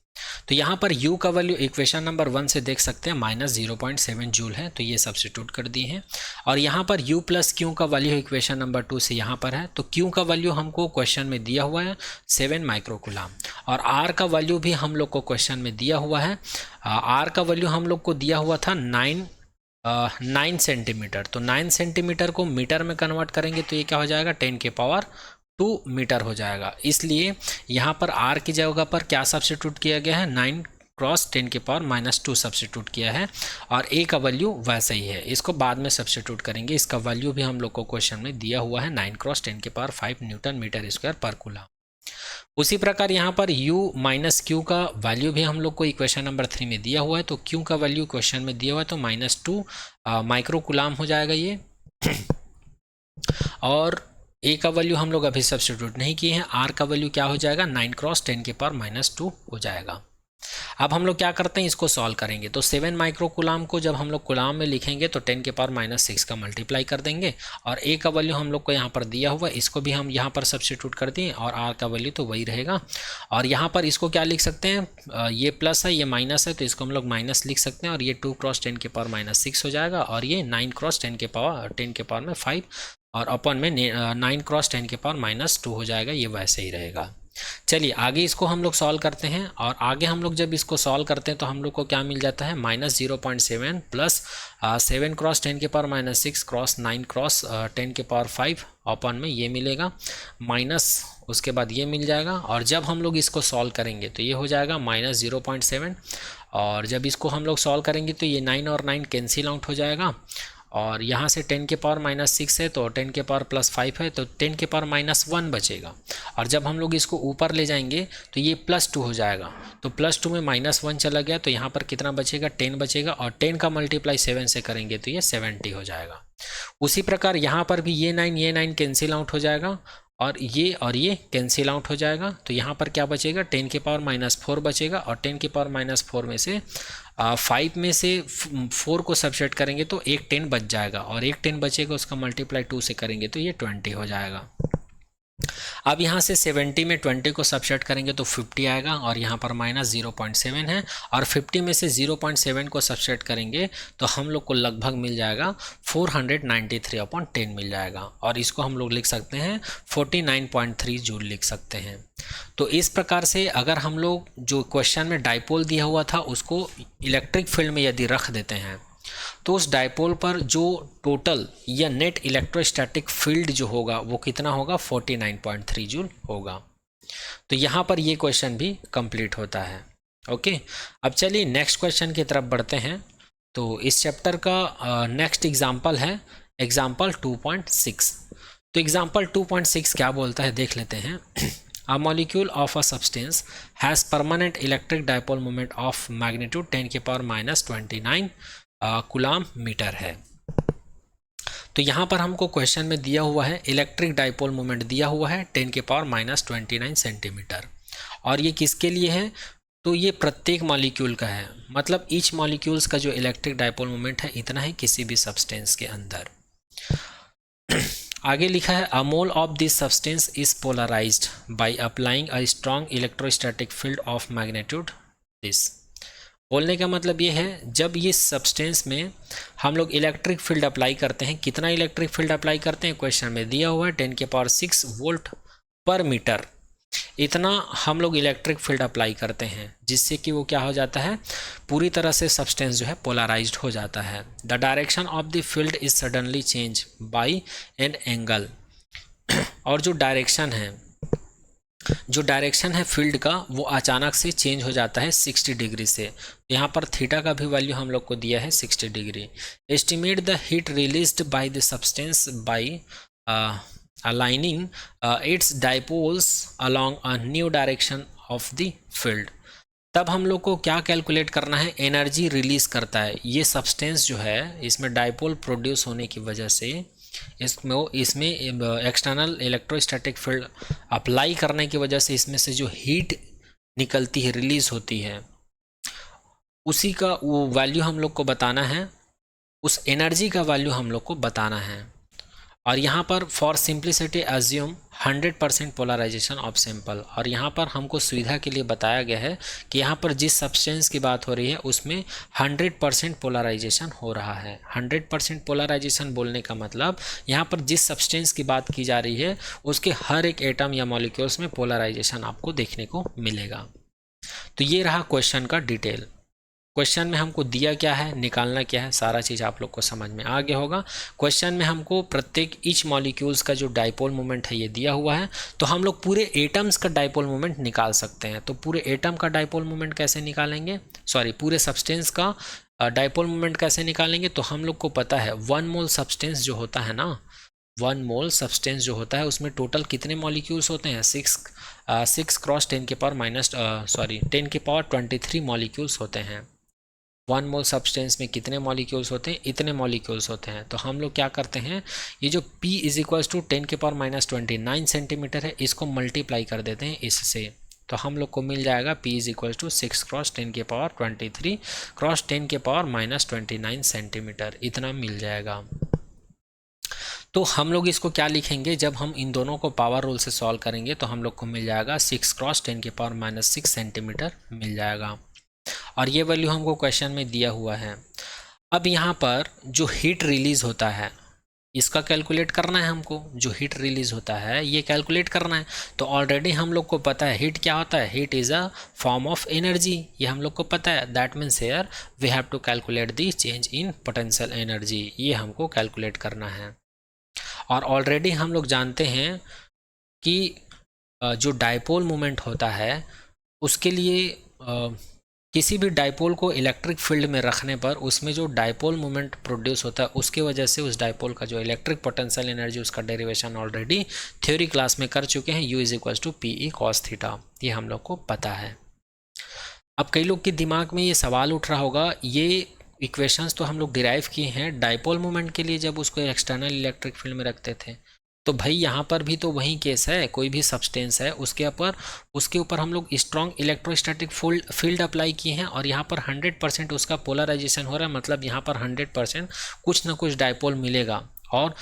तो यहाँ पर u का वैल्यू इक्वेशन नंबर 1 से देख सकते हैं -0.7 जूल है, तो ये सब्स्टिट्यूट कर दिए हैं। और यहाँ पर u प्लस क्यू का वैल्यू इक्वेशन नंबर 2 से यहाँ पर है, तो q का वैल्यू हमको क्वेश्चन में दिया हुआ है 7 माइक्रोकूलम, और r का वैल्यू भी हम लोग को क्वेश्चन में दिया हुआ है। r का वैल्यू हम लोग को दिया हुआ था 9 सेंटीमीटर। तो 9 सेंटीमीटर को मीटर में कन्वर्ट करेंगे तो ये क्या हो जाएगा, 10⁻² मीटर हो जाएगा। इसलिए यहाँ पर r की जगह पर क्या सब्स्टिट्यूट किया गया है, 9 क्रॉस 10⁻² सब्स्टिट्यूट किया है, और a का वैल्यू वैसा ही है, इसको बाद में सब्स्टिट्यूट करेंगे। इसका वैल्यू भी हम लोग को क्वेश्चन में दिया हुआ है 9 क्रॉस 10⁵ न्यूटन मीटर स्क्वायर पर कूलम। उसी प्रकार यहाँ पर u माइनस क्यू का वैल्यू भी हम लोग को इक्वेशन नंबर 3 में दिया हुआ है, तो q का वैल्यू क्वेश्चन में दिया हुआ है तो -2 माइक्रोकूलम हो जाएगा ये। और a का वैल्यू हम लोग अभी सब्स्टिट्यूट नहीं किए हैं, r का वैल्यू क्या हो जाएगा, 9 क्रॉस 10⁻² हो जाएगा। अब हम लोग क्या करते हैं, इसको सॉल्व करेंगे। तो 7 माइक्रोकूलम को जब हम लोग कूलम में लिखेंगे तो 10⁻⁻6 का मल्टीप्लाई कर देंगे, और a का वैल्यू हम लोग को यहाँ पर दिया हुआ है, इसको भी हम यहाँ पर सब्स्टिट्यूट कर दिए, और r का वैल्यू तो वही रहेगा। और यहाँ पर इसको क्या लिख सकते हैं, ये प्लस है ये माइनस है, तो इसको हम लोग माइनस लिख सकते हैं, और ये 2 क्रॉस 10⁻⁻6 हो जाएगा, और ये 9 क्रॉस 10⁻⁵ और अपन में 9 क्रॉस 10⁻⁻2 हो जाएगा, ये वैसे ही रहेगा। चलिए आगे इसको हम लोग सॉल्व करते हैं, और आगे हम लोग जब इसको सॉल्व करते हैं तो हम लोग को क्या मिल जाता है, -0.7 प्लस 7 क्रॉस 10⁻⁻6 क्रॉस 9 क्रॉस 10⁻⁵ अपन में ये मिलेगा, माइनस उसके बाद ये मिल जाएगा। और जब हम लोग इसको सॉल्व करेंगे तो ये हो जाएगा -0.7, और जब इसको हम लोग सॉल्व करेंगे तो ये 9 और 9 कैंसिल आउट हो जाएगा, और यहाँ से 10⁻⁻6 है तो 10⁻+5 है तो 10⁻⁻1 बचेगा, और जब हम लोग इसको ऊपर ले जाएंगे तो ये +2 हो जाएगा, तो +2 में -1 चला गया, तो यहाँ पर कितना बचेगा, 10 बचेगा, और 10 का मल्टीप्लाई 7 से करेंगे तो ये 70 हो जाएगा। उसी प्रकार यहाँ पर भी ये 9 कैंसिल आउट हो जाएगा, और ये कैंसिल आउट हो जाएगा, तो यहाँ पर क्या बचेगा, 10⁻⁻4 बचेगा, और 10⁻⁻4 में से 5 में से 4 को सबसेट करेंगे तो एक 10 बच जाएगा, और एक 10 बचेगा उसका मल्टीप्लाई 2 से करेंगे तो ये 20 हो जाएगा। अब यहाँ से 70 में 20 को सबसेट करेंगे तो 50 आएगा, और यहाँ पर -0.7 है, और 50 में से 0.7 को सबसेट करेंगे तो हम लोग को लगभग मिल जाएगा 493/10 मिल जाएगा, और इसको हम लोग लिख सकते हैं 49.3 जूल लिख सकते हैं। तो इस प्रकार से अगर हम लोग जो क्वेश्चन में डाइपोल दिया हुआ था उसको इलेक्ट्रिक फील्ड में यदि रख देते हैं तो उस डाइपोल पर जो टोटल या नेट इलेक्ट्रोस्टैटिक फील्ड जो होगा वो कितना होगा, 49.3 जूल होगा। तो यहाँ पर ये क्वेश्चन भी कंप्लीट होता है। ओके, अब चलिए नेक्स्ट क्वेश्चन की तरफ बढ़ते हैं। तो इस चैप्टर का नेक्स्ट एग्जाम्पल है एग्जाम्पल 2.6। तो एग्जाम्पल 2.6 क्या बोलता है देख लेते हैं। A molecule of a substance has permanent electric dipole moment of magnitude 10 के पावर माइनस 29 कूलाम मीटर है। तो यहाँ पर हमको क्वेश्चन में दिया हुआ है इलेक्ट्रिक डाइपोल मोमेंट दिया हुआ है 10 के पावर माइनस 29 सेंटीमीटर, और ये किसके लिए है, तो ये प्रत्येक मॉलिक्यूल का है, मतलब ईच मॉलिक्यूल्स का जो इलेक्ट्रिक डाइपोल मोमेंट है इतना है किसी भी सब्सटेंस के अंदर। आगे लिखा है a mole of this substance is polarised by applying a strong electrostatic field of magnitude this. बोलने का मतलब ये है जब ये सब्सटेंस में हम लोग इलेक्ट्रिक फील्ड अप्लाई करते हैं, कितना इलेक्ट्रिक फील्ड अप्लाई करते हैं क्वेश्चन में दिया हुआ है 10 के पावर 6 वोल्ट पर मीटर, इतना हम लोग इलेक्ट्रिक फील्ड अप्लाई करते हैं जिससे कि वो क्या हो जाता है, पूरी तरह से सब्सटेंस जो है पोलराइज्ड हो जाता है। The direction of the field is suddenly change bye an angle, और जो डायरेक्शन है फील्ड का वो अचानक से चेंज हो जाता है 60 डिग्री से। यहाँ पर थीटा का भी वैल्यू हम लोग को दिया है 60 degree. Estimate the heat released by the substance by aligning its dipoles along a new direction of the field। तब हम लोग को क्या कैलकुलेट करना है, एनर्जी रिलीज करता है ये सब्सटेंस जो है, इसमें डाइपोल प्रोड्यूस होने की वजह से इसमें एक्सटर्नल इलेक्ट्रोस्टैटिक फील्ड अप्लाई करने की वजह से इसमें से जो हीट निकलती है, रिलीज होती है, उसी का वो वैल्यू हम लोग को बताना है, उस एनर्जी का वैल्यू हम लोग को बताना है। और यहाँ पर for simplicity assume 100% polarization of sample, और यहाँ पर हमको सुविधा के लिए बताया गया है कि यहाँ पर जिस सब्सटेंस की बात हो रही है उसमें 100% पोलराइजेशन हो रहा है। 100% पोलराइजेशन बोलने का मतलब यहाँ पर जिस सब्सटेंस की बात की जा रही है उसके हर एक एटम या मॉलिक्यूल्स में पोलराइजेशन आपको देखने को मिलेगा। तो ये रहा क्वेश्चन का डिटेल। क्वेश्चन में हमको दिया क्या है, निकालना क्या है, सारा चीज़ आप लोग को समझ में आ गया होगा। क्वेश्चन में हमको प्रत्येक ईच मॉलिक्यूल्स का जो डाइपोल मोमेंट है ये दिया हुआ है, तो हम लोग पूरे एटम्स का डाइपोल मोमेंट निकाल सकते हैं। तो पूरे एटम का डाइपोल मोमेंट कैसे निकालेंगे, पूरे सब्सटेंस का डाइपोल मोमेंट कैसे निकालेंगे, तो हम लोग को पता है 1 मोल सब्सटेंस जो होता है ना, 1 मोल सब्सटेंस जो होता है उसमें टोटल कितने मॉलिक्यूल्स होते हैं, 6 क्रॉस 10 के पावर 10 के पावर 23 मॉलिक्यूल्स होते हैं। 1 मोल सब्सटेंस में कितने मॉलिक्यूल्स होते हैं, इतने मॉलिक्यूल्स होते हैं। तो हम लोग क्या करते हैं, ये जो P इज इक्वल्स टू 10 के पावर माइनस 29 सेंटीमीटर है, इसको मल्टीप्लाई कर देते हैं इससे, तो हम लोग को मिल जाएगा P is equals to 6 cross 10 के पावर 23 क्रॉस 10 के पावर माइनस 29 सेंटीमीटर, इतना मिल जाएगा। तो हम लोग इसको क्या लिखेंगे, जब हम इन दोनों को पावर रूल से सॉल्व करेंगे तो हम लोग को मिल जाएगा 6 क्रॉस 10 के पावर माइनस 6 सेंटीमीटर मिल जाएगा, और ये वैल्यू हमको क्वेश्चन में दिया हुआ है। अब यहाँ पर जो हीट रिलीज होता है इसका कैलकुलेट करना है हमको, जो हीट रिलीज होता है ये कैलकुलेट करना है। तो ऑलरेडी हम लोग को पता है हीट क्या होता है, heat is a form of energy, ये हम लोग को पता है। That means here we have to calculate the change in potential energy, ये हमको कैलकुलेट करना है। और ऑलरेडी हम लोग जानते हैं कि जो डाइपोल मोमेंट होता है उसके लिए किसी भी डाइपोल को इलेक्ट्रिक फील्ड में रखने पर उसमें जो डाइपोल मोमेंट प्रोड्यूस होता है उसके वजह से उस डाइपोल का जो इलेक्ट्रिक पोटेंशियल एनर्जी उसका डेरिवेशन ऑलरेडी थ्योरी क्लास में कर चुके हैं, U is equals to PE cos theta, ये हम लोग को पता है। अब कई लोग के दिमाग में ये सवाल उठ रहा होगा, ये इक्वेशंस तो हम लोग डिराइव किए हैं डाइपोल मोमेंट के लिए जब उसको एक्सटर्नल इलेक्ट्रिक फील्ड में रखते थे, तो भाई यहाँ पर भी तो वही केस है, कोई भी सब्सटेंस है उसके ऊपर हम लोग स्ट्रॉन्ग इलेक्ट्रोस्टैटिक फील्ड अप्लाई किए हैं, और यहाँ पर 100% उसका पोलराइजेशन हो रहा है, मतलब यहाँ पर 100% कुछ ना कुछ डाइपोल मिलेगा, और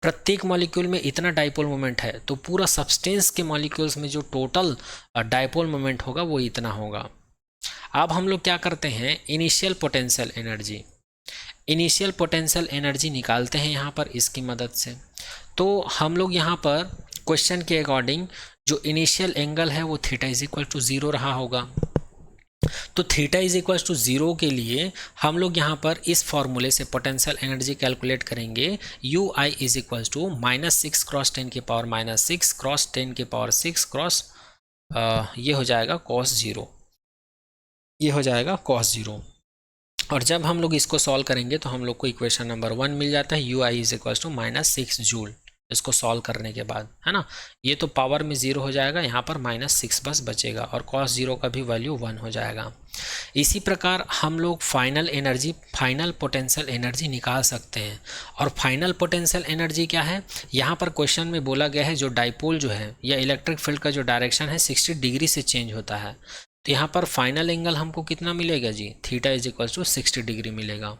प्रत्येक मॉलिक्यूल में इतना डाइपोल मोमेंट है, तो पूरा सब्सटेंस के मॉलिक्यूल्स में जो टोटल डाइपोल मोमेंट होगा वो इतना होगा। अब हम लोग क्या करते हैं, इनिशियल पोटेंशियल एनर्जी निकालते हैं यहाँ पर इसकी मदद से। तो हम लोग यहाँ पर क्वेश्चन के अकॉर्डिंग जो इनिशियल एंगल है वो थीटा इज इक्वल टू 0 रहा होगा। तो थीटा इज इक्वल टू 0 के लिए हम लोग यहाँ पर इस फॉर्मूले से पोटेंशियल एनर्जी कैलकुलेट करेंगे, UI is equal to -6 cross 10 के पावर -6 क्रॉस 10 के पावर 6 क्रॉस ये हो जाएगा cos 0, ये हो जाएगा cos 0। और जब हम लोग इसको सॉल्व करेंगे तो हम लोग को इक्वेशन नंबर 1 मिल जाता है, UI is equal to -6 joule, इसको सॉल्व करने के बाद, है ना। ये तो पावर में 0 हो जाएगा, यहाँ पर -6 बस बचेगा और cos 0 का भी वैल्यू 1 हो जाएगा। इसी प्रकार हम लोग फाइनल पोटेंशियल एनर्जी निकाल सकते हैं। और फाइनल पोटेंशियल एनर्जी क्या है, यहाँ पर क्वेश्चन में बोला गया है जो डाइपोल जो है या इलेक्ट्रिक फील्ड का जो डायरेक्शन है 60 डिग्री से चेंज होता है। तो यहाँ पर फाइनल एंगल हमको कितना मिलेगा जी, थीटा = 60 डिग्री मिलेगा।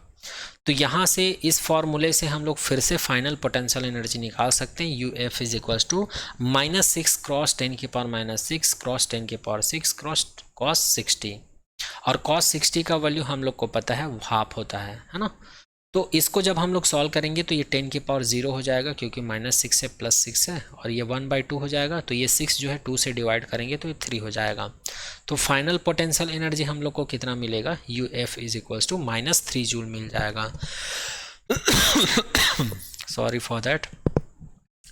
तो यहाँ से इस फॉर्मूले से हम लोग फिर से फाइनल पोटेंशियल एनर्जी निकाल सकते हैं। UF = -6 cross 10⁻⁻6 cross 10⁻6 cross cos 60, और cos 60 का वैल्यू हम लोग को पता है हाफ होता है ना। तो इसको जब हम लोग सॉल्व करेंगे तो ये 10⁻0 हो जाएगा, क्योंकि -6 से +6 है, और ये 1/2 हो जाएगा। तो ये 6 जो है 2 से डिवाइड करेंगे तो ये 3 हो जाएगा। तो फाइनल पोटेंशियल एनर्जी हम लोग को कितना मिलेगा, UF = -3 जूल मिल जाएगा। Sorry for that.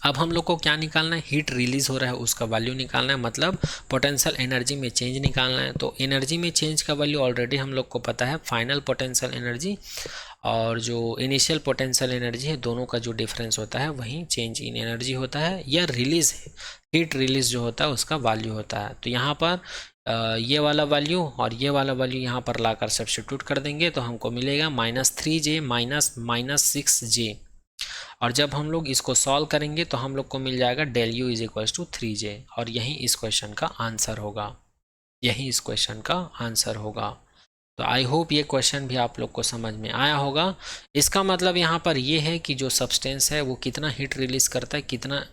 अब हम लोग को क्या निकालना है, हीट रिलीज हो रहा है उसका वैल्यू निकालना है, मतलब पोटेंशियल एनर्जी में चेंज निकालना है। तो एनर्जी में चेंज का वैल्यू ऑलरेडी हम लोग को पता है, फाइनल पोटेंशियल एनर्जी और जो इनिशियल पोटेंशियल एनर्जी है दोनों का जो डिफरेंस होता है वही चेंज इन एनर्जी होता है, या रिलीज हीट रिलीज जो होता है उसका वैल्यू होता है। तो यहाँ पर ये वाला वैल्यू और ये वाला वैल्यू यहाँ पर लाकर सब्स्टिट्यूट कर देंगे तो हमको मिलेगा -3J -6J, और जब हम लोग इसको सॉल्व करेंगे तो हम लोग को मिल जाएगा ΔU = 3J, और यही इस क्वेश्चन का आंसर होगा, यही इस क्वेश्चन का आंसर होगा। तो आई होप ये क्वेश्चन भी आप लोग को समझ में आया होगा। इसका मतलब यहाँ पर ये है कि जो सब्सटेंस है वो कितना हीट रिलीज करता है, कितना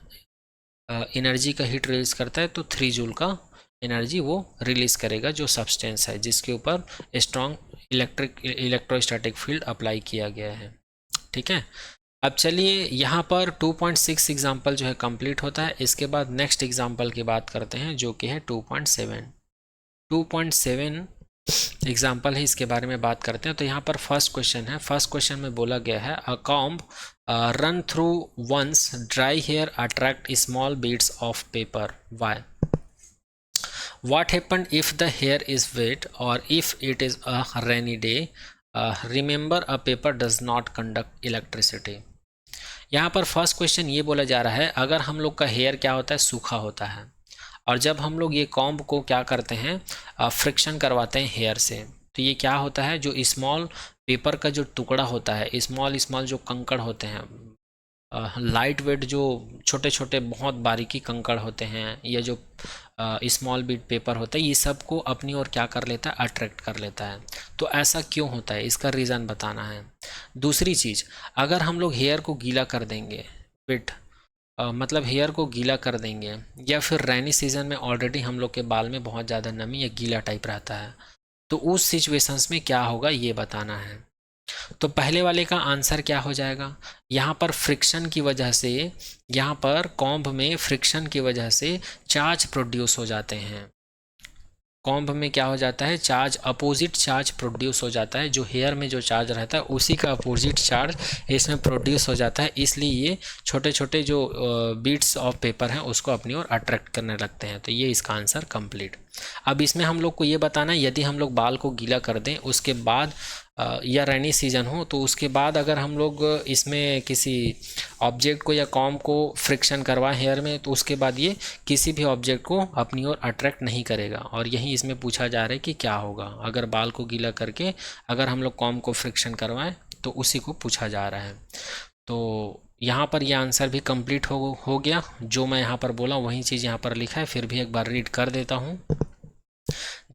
एनर्जी का हीट रिलीज करता है, तो 3 जूल का एनर्जी वो रिलीज करेगा जो सब्सटेंस है जिसके ऊपर स्ट्रॉन्ग इलेक्ट्रोस्टैटिक फील्ड अप्लाई किया गया है। ठीक है, अब चलिए यहाँ पर 2.6 एग्जाम्पल जो है कंप्लीट होता है। इसके बाद नेक्स्ट एग्जाम्पल की बात करते हैं जो कि है 2.7 एग्जाम्पल है, इसके बारे में बात करते हैं। तो यहाँ पर फर्स्ट क्वेश्चन है, फर्स्ट क्वेश्चन में बोला गया है a comb run through once dry hair attract small beads of paper, why? What happened if the hair is wet or if it is a rainy day? Remember a paper does not conduct electricity. यहाँ पर फर्स्ट क्वेश्चन ये बोला जा रहा है, अगर हम लोग का हेयर क्या होता है, सूखा होता है, और जब हम लोग ये कॉम्ब को क्या करते हैं, फ्रिक्शन करवाते हैं हेयर से, तो ये क्या होता है, जो स्मॉल पेपर का जो टुकड़ा होता है, स्मॉल जो कंकड़ होते हैं, लाइट वेट जो छोटे छोटे बहुत बारीकी कंकड़ होते हैं, या जो स्मॉल बीट पेपर होता है, ये सब को अपनी ओर क्या कर लेता है, अट्रैक्ट कर लेता है। तो ऐसा क्यों होता है, इसका रीज़न बताना है। दूसरी चीज़, अगर हम लोग हेयर को गीला कर देंगे, वेट मतलब हेयर को गीला कर देंगे, या फिर रेनी सीजन में ऑलरेडी हम लोग के बाल में बहुत ज़्यादा नमी या गीला टाइप रहता है, तो उस सिचुएशंस में क्या होगा ये बताना है। तो पहले वाले का आंसर क्या हो जाएगा, यहाँ पर फ्रिक्शन की वजह से, यहाँ पर कॉम्ब में फ्रिक्शन की वजह से चार्ज प्रोड्यूस हो जाते हैं। कॉम्ब में क्या हो जाता है, चार्ज, अपोजिट चार्ज प्रोड्यूस हो जाता है। जो हेयर में जो चार्ज रहता है उसी का अपोजिट चार्ज इसमें प्रोड्यूस हो जाता है, इसलिए ये छोटे छोटे जो बीट्स ऑफ पेपर हैं उसको अपनी ओर अट्रैक्ट करने लगते हैं। तो ये इसका आंसर कंप्लीट। अब इसमें हम लोग को ये बताना है, यदि हम लोग बाल को गीला कर दें उसके बाद या रेनी सीजन हो, तो उसके बाद अगर हम लोग इसमें किसी ऑब्जेक्ट को या कॉम्ब को फ्रिक्शन करवाएं हेयर में, तो उसके बाद ये किसी भी ऑब्जेक्ट को अपनी ओर अट्रैक्ट नहीं करेगा। और यही इसमें पूछा जा रहा है कि क्या होगा अगर बाल को गीला करके अगर हम लोग कॉम्ब को फ्रिक्शन करवाएं, तो उसी को पूछा जा रहा है। तो यहाँ पर यह आंसर भी कंप्लीट हो गया। जो मैं यहाँ पर बोला वही चीज़ यहाँ पर लिखा है, फिर भी एक बार रीड कर देता हूँ।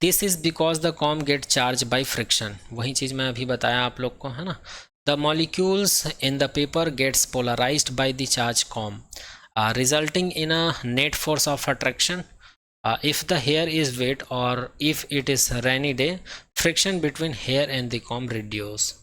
This is because the comb gate charge by friction, वही चीज़ मैं अभी बताया आप लोग को, है ना। The molecules in the paper gets polarised by the charge comb, resulting in a net force of attraction. If the hair is wet or if it is rainy day, friction between hair and the comb reduce.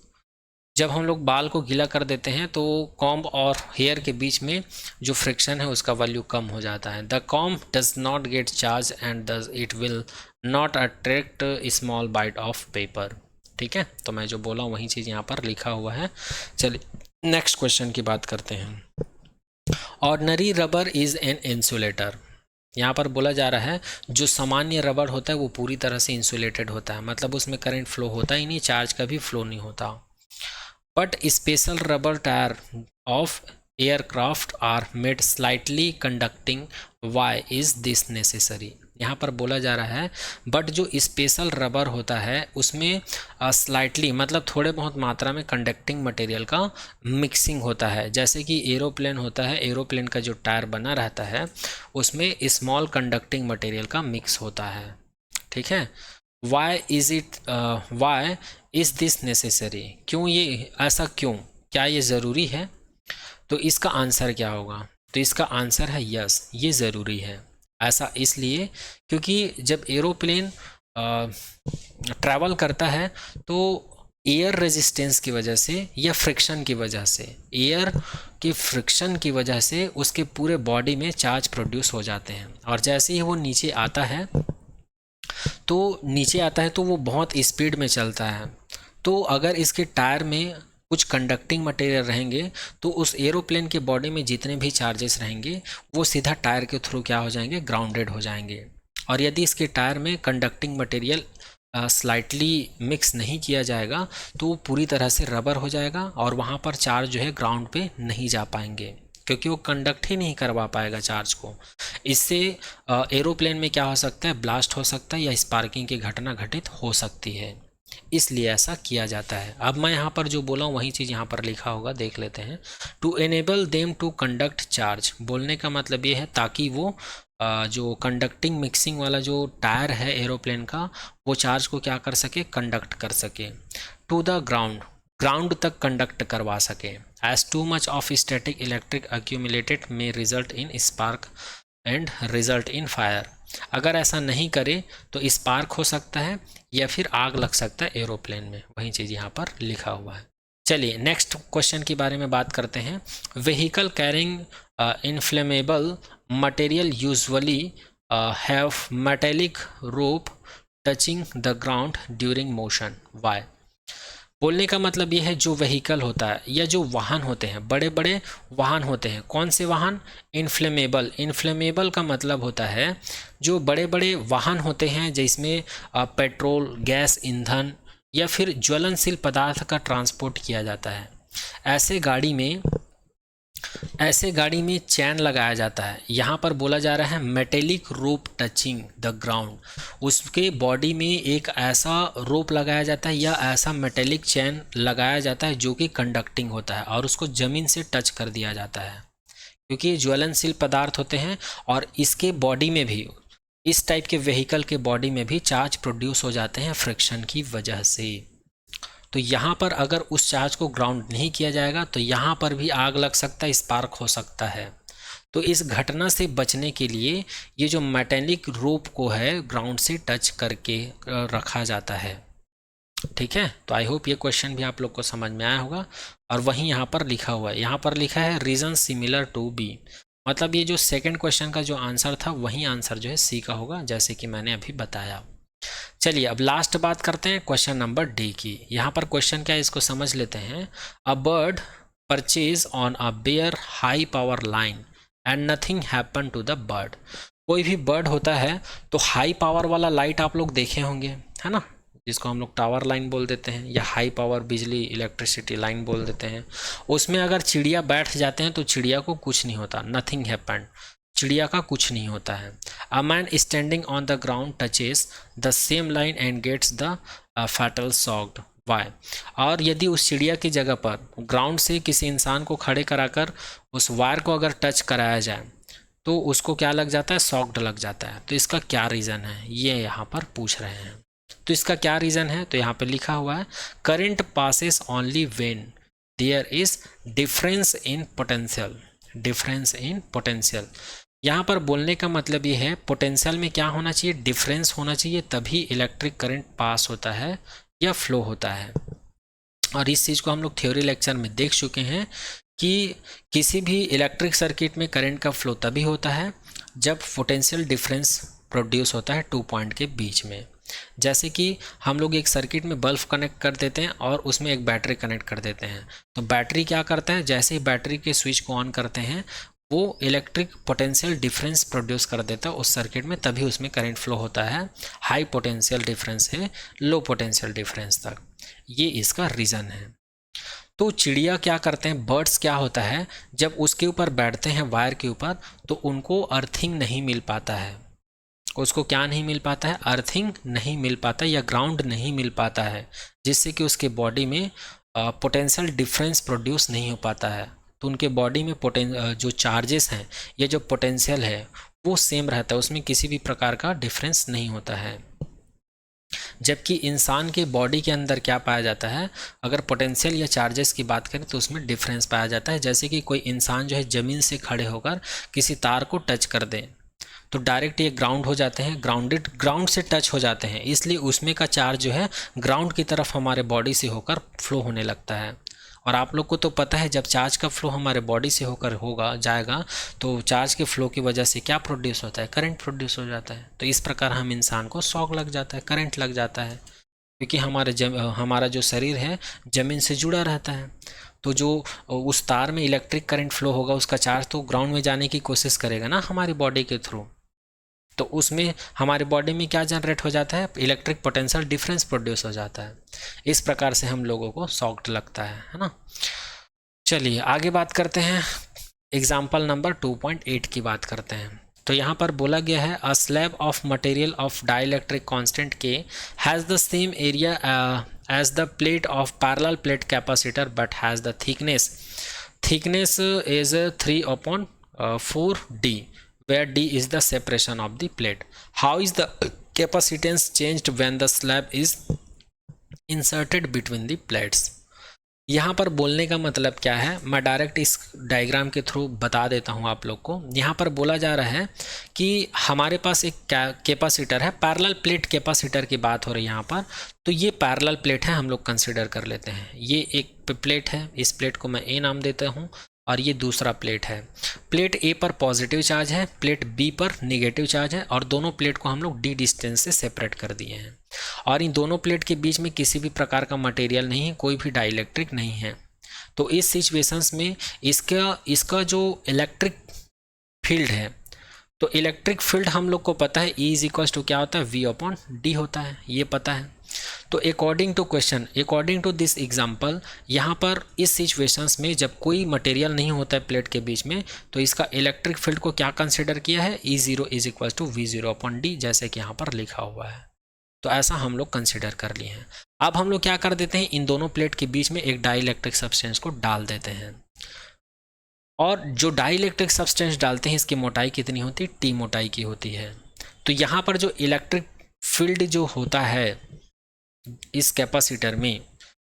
जब हम लोग बाल को गीला कर देते हैं तो कॉम्ब और हेयर के बीच में जो फ्रिक्शन है उसका वैल्यू कम हो जाता है। The comb does not get charge and does it will not attract small bite of paper. ठीक है, तो मैं जो बोला वही चीज़ यहाँ पर लिखा हुआ है। चलिए नेक्स्ट क्वेश्चन की बात करते हैं। Ordinary rubber is an insulator. यहाँ पर बोला जा रहा है जो सामान्य रबर होता है वो पूरी तरह से इंसुलेटेड होता है, मतलब उसमें करंट फ्लो होता ही नहीं, चार्ज का भी फ्लो नहीं होता। But special rubber tyre of aircraft are made slightly conducting, why is this necessary. यहाँ पर बोला जा रहा है बट जो स्पेशल रबर होता है उसमें स्लाइटली मतलब थोड़े बहुत मात्रा में कंडक्टिंग मटेरियल का मिक्सिंग होता है। जैसे कि एरोप्लेन होता है, एरोप्लेन का जो टायर बना रहता है उसमें स्मॉल कंडक्टिंग मटेरियल का मिक्स होता है। ठीक है। वाई इज़ दिस नेसेसरी, क्यों ये ऐसा, क्यों, क्या ये ज़रूरी है? तो इसका आंसर क्या होगा? तो इसका आंसर है यस, ये ज़रूरी है। ऐसा इसलिए क्योंकि जब एरोप्लेन ट्रैवल करता है तो एयर रेजिस्टेंस की वजह से या फ्रिक्शन की वजह से, एयर के फ्रिक्शन की वजह से उसके पूरे बॉडी में चार्ज प्रोड्यूस हो जाते हैं। और जैसे ही वो नीचे आता है तो वो बहुत स्पीड में चलता है। तो अगर इसके टायर में कुछ कंडक्टिंग मटेरियल रहेंगे तो उस एरोप्लेन के बॉडी में जितने भी चार्जेस रहेंगे वो सीधा टायर के थ्रू क्या हो जाएंगे? ग्राउंडेड हो जाएंगे। और यदि इसके टायर में कंडक्टिंग मटेरियल स्लाइटली मिक्स नहीं किया जाएगा तो वो पूरी तरह से रबर हो जाएगा और वहाँ पर चार्ज जो है ग्राउंड पे नहीं जा पाएंगे, क्योंकि वो कंडक्ट ही नहीं करवा पाएगा चार्ज को। इससे एरोप्लेन में क्या हो सकता है? ब्लास्ट हो सकता है या स्पार्किंग की घटना घटित हो सकती है, इसलिए ऐसा किया जाता है। अब मैं यहाँ पर जो बोला हूँ वही चीज़ यहाँ पर लिखा होगा, देख लेते हैं। To enable them to conduct charge, बोलने का मतलब ये है ताकि वो जो कंडक्टिंग मिक्सिंग वाला जो टायर है एरोप्लेन का वो चार्ज को क्या कर सके? कंडक्ट कर सके। टू द ग्राउंड तक कंडक्ट करवा सके। As too much of static electric accumulated में result in spark and result in fire, अगर ऐसा नहीं करे तो स्पार्क हो सकता है या फिर आग लग सकता है एरोप्लेन में, वही चीज़ यहाँ पर लिखा हुआ है। चलिए नेक्स्ट क्वेश्चन के बारे में बात करते हैं। Vehicle carrying inflammable material usually have metallic rope touching the ground during motion, why. बोलने का मतलब ये है जो व्हीकल होता है या जो वाहन होते हैं, बड़े बड़े वाहन होते हैं। कौन से वाहन? इनफ्लेमेबल। इनफ्लेमेबल का मतलब होता है जो बड़े बड़े वाहन होते हैं जिसमें पेट्रोल, गैस, ईंधन या फिर ज्वलनशील पदार्थ का ट्रांसपोर्ट किया जाता है। ऐसे गाड़ी में चैन लगाया जाता है। यहाँ पर बोला जा रहा है metallic rope touching the ground, उसके बॉडी में एक ऐसा रोप लगाया जाता है या ऐसा मेटेलिक चैन लगाया जाता है जो कि कंडक्टिंग होता है और उसको ज़मीन से टच कर दिया जाता है, क्योंकि ये ज्वलनशील पदार्थ होते हैं और इसके बॉडी में भी, इस टाइप के व्हीकल के बॉडी में भी चार्ज प्रोड्यूस हो जाते हैं फ्रिक्शन की वजह से। तो यहाँ पर अगर उस चार्ज को ग्राउंड नहीं किया जाएगा तो यहाँ पर भी आग लग सकता है, स्पार्क हो सकता है। तो इस घटना से बचने के लिए ये जो मेटेलिक रोप को है ग्राउंड से टच करके रखा जाता है। ठीक है। तो आई होप ये क्वेश्चन भी आप लोग को समझ में आया होगा। और वहीं यहाँ पर लिखा हुआ है, यहाँ पर लिखा है रीजन सिमिलर टू बी, मतलब ये जो सेकेंड क्वेश्चन का जो आंसर था वही आंसर जो है सी का होगा, जैसे कि मैंने अभी बताया। चलिए अब लास्ट बात करते हैं क्वेश्चन नंबर डी की। यहाँ पर क्वेश्चन क्या है इसको समझ लेते हैं। A bird perches on a bare high power line and nothing happen to the bird. कोई भी बर्ड होता है तो हाई पावर वाला लाइट आप लोग देखे होंगे, है ना, जिसको हम लोग टावर लाइन बोल देते हैं या हाई पावर बिजली इलेक्ट्रिसिटी लाइन बोल देते हैं। उसमें अगर चिड़िया बैठ जाते हैं तो चिड़िया को कुछ नहीं होता, नथिंग हैपन, चिड़िया का कुछ नहीं होता है। A man standing on the ground touches the same line and gets the fatal shocked, why. और यदि उस चिड़िया की जगह पर ग्राउंड से किसी इंसान को खड़े कराकर उस वायर को अगर टच कराया जाए तो उसको क्या लग जाता है? शॉक्ड लग जाता है। तो इसका क्या रीज़न है ये यहाँ पर पूछ रहे हैं। तो इसका क्या रीज़न है? तो यहाँ पर लिखा हुआ है current passes only when there is difference in potential. Difference in potential, यहाँ पर बोलने का मतलब ये है पोटेंशियल में क्या होना चाहिए? डिफरेंस होना चाहिए, तभी इलेक्ट्रिक करंट पास होता है या फ्लो होता है। और इस चीज़ को हम लोग थ्योरी लेक्चर में देख चुके हैं कि किसी भी इलेक्ट्रिक सर्किट में करंट का फ्लो तभी होता है जब पोटेंशियल डिफरेंस प्रोड्यूस होता है 2 पॉइंट के बीच में। जैसे कि हम लोग एक सर्किट में बल्ब कनेक्ट कर देते हैं और उसमें एक बैटरी कनेक्ट कर देते हैं, तो बैटरी क्या करता है? जैसे ही बैटरी के स्विच को ऑन करते हैं वो इलेक्ट्रिक पोटेंशियल डिफरेंस प्रोड्यूस कर देता है उस सर्किट में, तभी उसमें करंट फ्लो होता है हाई पोटेंशियल डिफरेंस से लो पोटेंशियल डिफरेंस तक। ये इसका रीज़न है। तो चिड़िया क्या करते हैं, बर्ड्स क्या होता है, जब उसके ऊपर बैठते हैं वायर के ऊपर, तो उनको अर्थिंग नहीं मिल पाता है। उसको क्या नहीं मिल पाता है, अर्थिंग नहीं मिल पाता या ग्राउंड नहीं मिल पाता है, जिससे कि उसके बॉडी में पोटेंशियल डिफरेंस प्रोड्यूस नहीं हो पाता है। तो उनके बॉडी में जो चार्जेस हैं या जो पोटेंशियल है वो सेम रहता है, उसमें किसी भी प्रकार का डिफरेंस नहीं होता है। जबकि इंसान के बॉडी के अंदर क्या पाया जाता है, अगर पोटेंशियल या चार्जेस की बात करें तो उसमें डिफरेंस पाया जाता है। जैसे कि कोई इंसान जो है ज़मीन से खड़े होकर किसी तार को टच कर दे तो डायरेक्ट ये ग्राउंड हो जाते हैं, ग्राउंड से टच हो जाते हैं, इसलिए उसमें का चार्ज जो है ग्राउंड की तरफ हमारे बॉडी से होकर फ्लो होने लगता है। और आप लोग को तो पता है जब चार्ज का फ्लो हमारे बॉडी से होकर जाएगा तो चार्ज के फ्लो की वजह से क्या प्रोड्यूस होता है, करंट प्रोड्यूस हो जाता है। तो इस प्रकार हम इंसान को शॉक लग जाता है, करंट लग जाता है, क्योंकि हमारा जो शरीर है ज़मीन से जुड़ा रहता है। तो जो उस तार में इलेक्ट्रिक करंट फ्लो होगा उसका चार्ज तो ग्राउंड में जाने की कोशिश करेगा ना हमारी बॉडी के थ्रू, तो उसमें हमारे बॉडी में क्या जनरेट हो जाता है, इलेक्ट्रिक पोटेंशियल डिफरेंस प्रोड्यूस हो जाता है। इस प्रकार से हम लोगों को शॉक्ड लगता है ना। चलिए आगे बात करते हैं, एग्जाम्पल नंबर 2.8 की बात करते हैं। तो यहाँ पर बोला गया है a slab of material of dielectric constant K has the same area as the plate of parallel plate capacitor but has the thickness is 3/4D where D is the separation of the plate. How is the capacitance changed when the slab is inserted between the plates? यहाँ पर बोलने का मतलब क्या है, मैं डायरेक्ट इस डायग्राम के थ्रू बता देता हूँ आप लोग को। यहाँ पर बोला जा रहा है कि हमारे पास एक कैपेसिटर है, पैरेलल प्लेट कैपेसिटर की बात हो रही है यहाँ पर। तो ये पैरेलल प्लेट है, हम लोग कंसिडर कर लेते हैं। ये एक प्लेट है, इस प्लेट को मैं ए नाम देता हूँ, और ये दूसरा प्लेट है। प्लेट ए पर पॉजिटिव चार्ज है, प्लेट बी पर नेगेटिव चार्ज है, और दोनों प्लेट को हम लोग डी डिस्टेंस से सेपरेट कर दिए हैं। और इन दोनों प्लेट के बीच में किसी भी प्रकार का मटेरियल नहीं है, कोई भी डाइलेक्ट्रिक नहीं है। तो इस सिचुएशंस में इसका जो इलेक्ट्रिक फील्ड है, तो इलेक्ट्रिक फील्ड हम लोग को पता है E = क्या होता है, V/D होता है, ये पता है। तो अकॉर्डिंग टू दिस एग्जाम्पल, यहाँ पर इस सिचुएशंस में जब कोई मटेरियल नहीं होता है प्लेट के बीच में, तो इसका इलेक्ट्रिक फील्ड को क्या कंसिडर किया है, E0 = V0/D, जैसे कि यहाँ पर लिखा हुआ है। तो ऐसा हम लोग कंसिडर कर लिए हैं। अब हम लोग क्या कर देते हैं, इन दोनों प्लेट के बीच में एक डाइलेक्ट्रिक सब्सटेंस को डाल देते हैं, और जो डाइलेक्ट्रिक सब्सटेंस डालते हैं इसकी मोटाई कितनी होती है, T मोटाई की होती है। तो यहाँ पर जो इलेक्ट्रिक फील्ड जो होता है इस कैपेसिटर में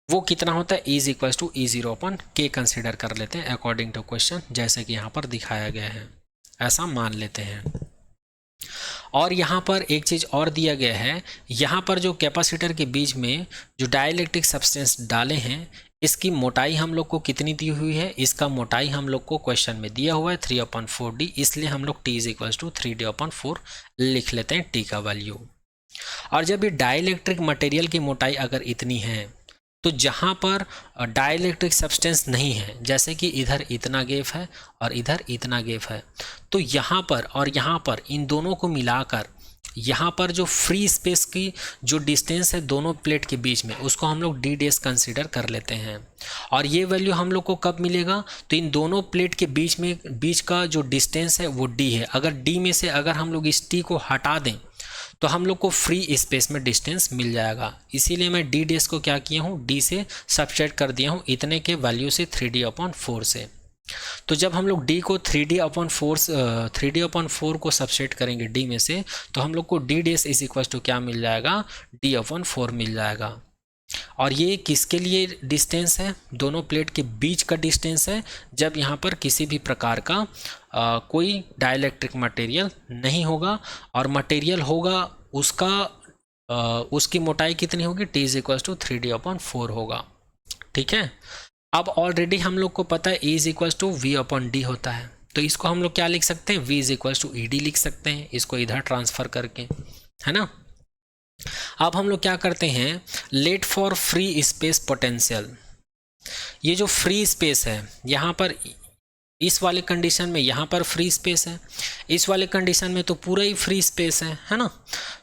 वो कितना होता है, E = E0/K कंसिडर कर लेते हैं अकॉर्डिंग टू क्वेश्चन, जैसे कि यहाँ पर दिखाया गया है, ऐसा मान लेते हैं। और यहाँ पर एक चीज़ और दिया गया है, यहाँ पर जो कैपेसिटर के बीच में जो डाइलेक्ट्रिक सब्सटेंस डाले हैं इसकी मोटाई हम लोग को कितनी दी हुई है, इसका मोटाई हम लोग को क्वेश्चन में दिया हुआ है 3/4D, इसलिए हम लोग T = 3D/4 लिख लेते हैं T का वैल्यू। और जब ये डाइलेक्ट्रिक मटेरियल की मोटाई अगर इतनी है, तो जहाँ पर डाइलेक्ट्रिक सब्सटेंस नहीं है, जैसे कि इधर इतना गैप है और इधर इतना गैप है, तो यहाँ पर और यहाँ पर इन दोनों को मिलाकर यहाँ पर जो फ्री स्पेस की जो डिस्टेंस है दोनों प्लेट के बीच में, उसको हम लोग D' कंसिडर कर लेते हैं। और ये वैल्यू हम लोग को कब मिलेगा, तो इन दोनों प्लेट के बीच का जो डिस्टेंस है वो D है। अगर D में से अगर हम लोग इस T को हटा दें तो हम लोग को फ्री स्पेस में डिस्टेंस मिल जाएगा। इसीलिए मैं D' को क्या किया हूँ, D से सब्सट्रैक्ट कर दिया हूँ इतने के वैल्यू से 3D/4 से। तो जब हम लोग D को 3D/4 को सब्सट्रैक्ट करेंगे D में से, तो हम लोग को D' = क्या मिल जाएगा, D/4 मिल जाएगा। और ये किसके लिए डिस्टेंस है, दोनों प्लेट के बीच का डिस्टेंस है, जब यहाँ पर किसी भी प्रकार का कोई डाइलेक्ट्रिक मटेरियल नहीं होगा, और मटेरियल होगा उसकी मोटाई कितनी होगी, T = 3D/4 होगा। ठीक है। अब ऑलरेडी हम लोग को पता है E = V/D होता है, तो इसको हम लोग क्या लिख सकते हैं, V = ED लिख सकते हैं, इसको इधर ट्रांसफ़र करके, है ना। अब हम लोग क्या करते हैं, let for free space potential. ये जो फ्री स्पेस है यहाँ पर, इस वाले कंडीशन में यहाँ पर फ्री स्पेस है, इस वाले कंडीशन में तो पूरा ही फ्री स्पेस है ना।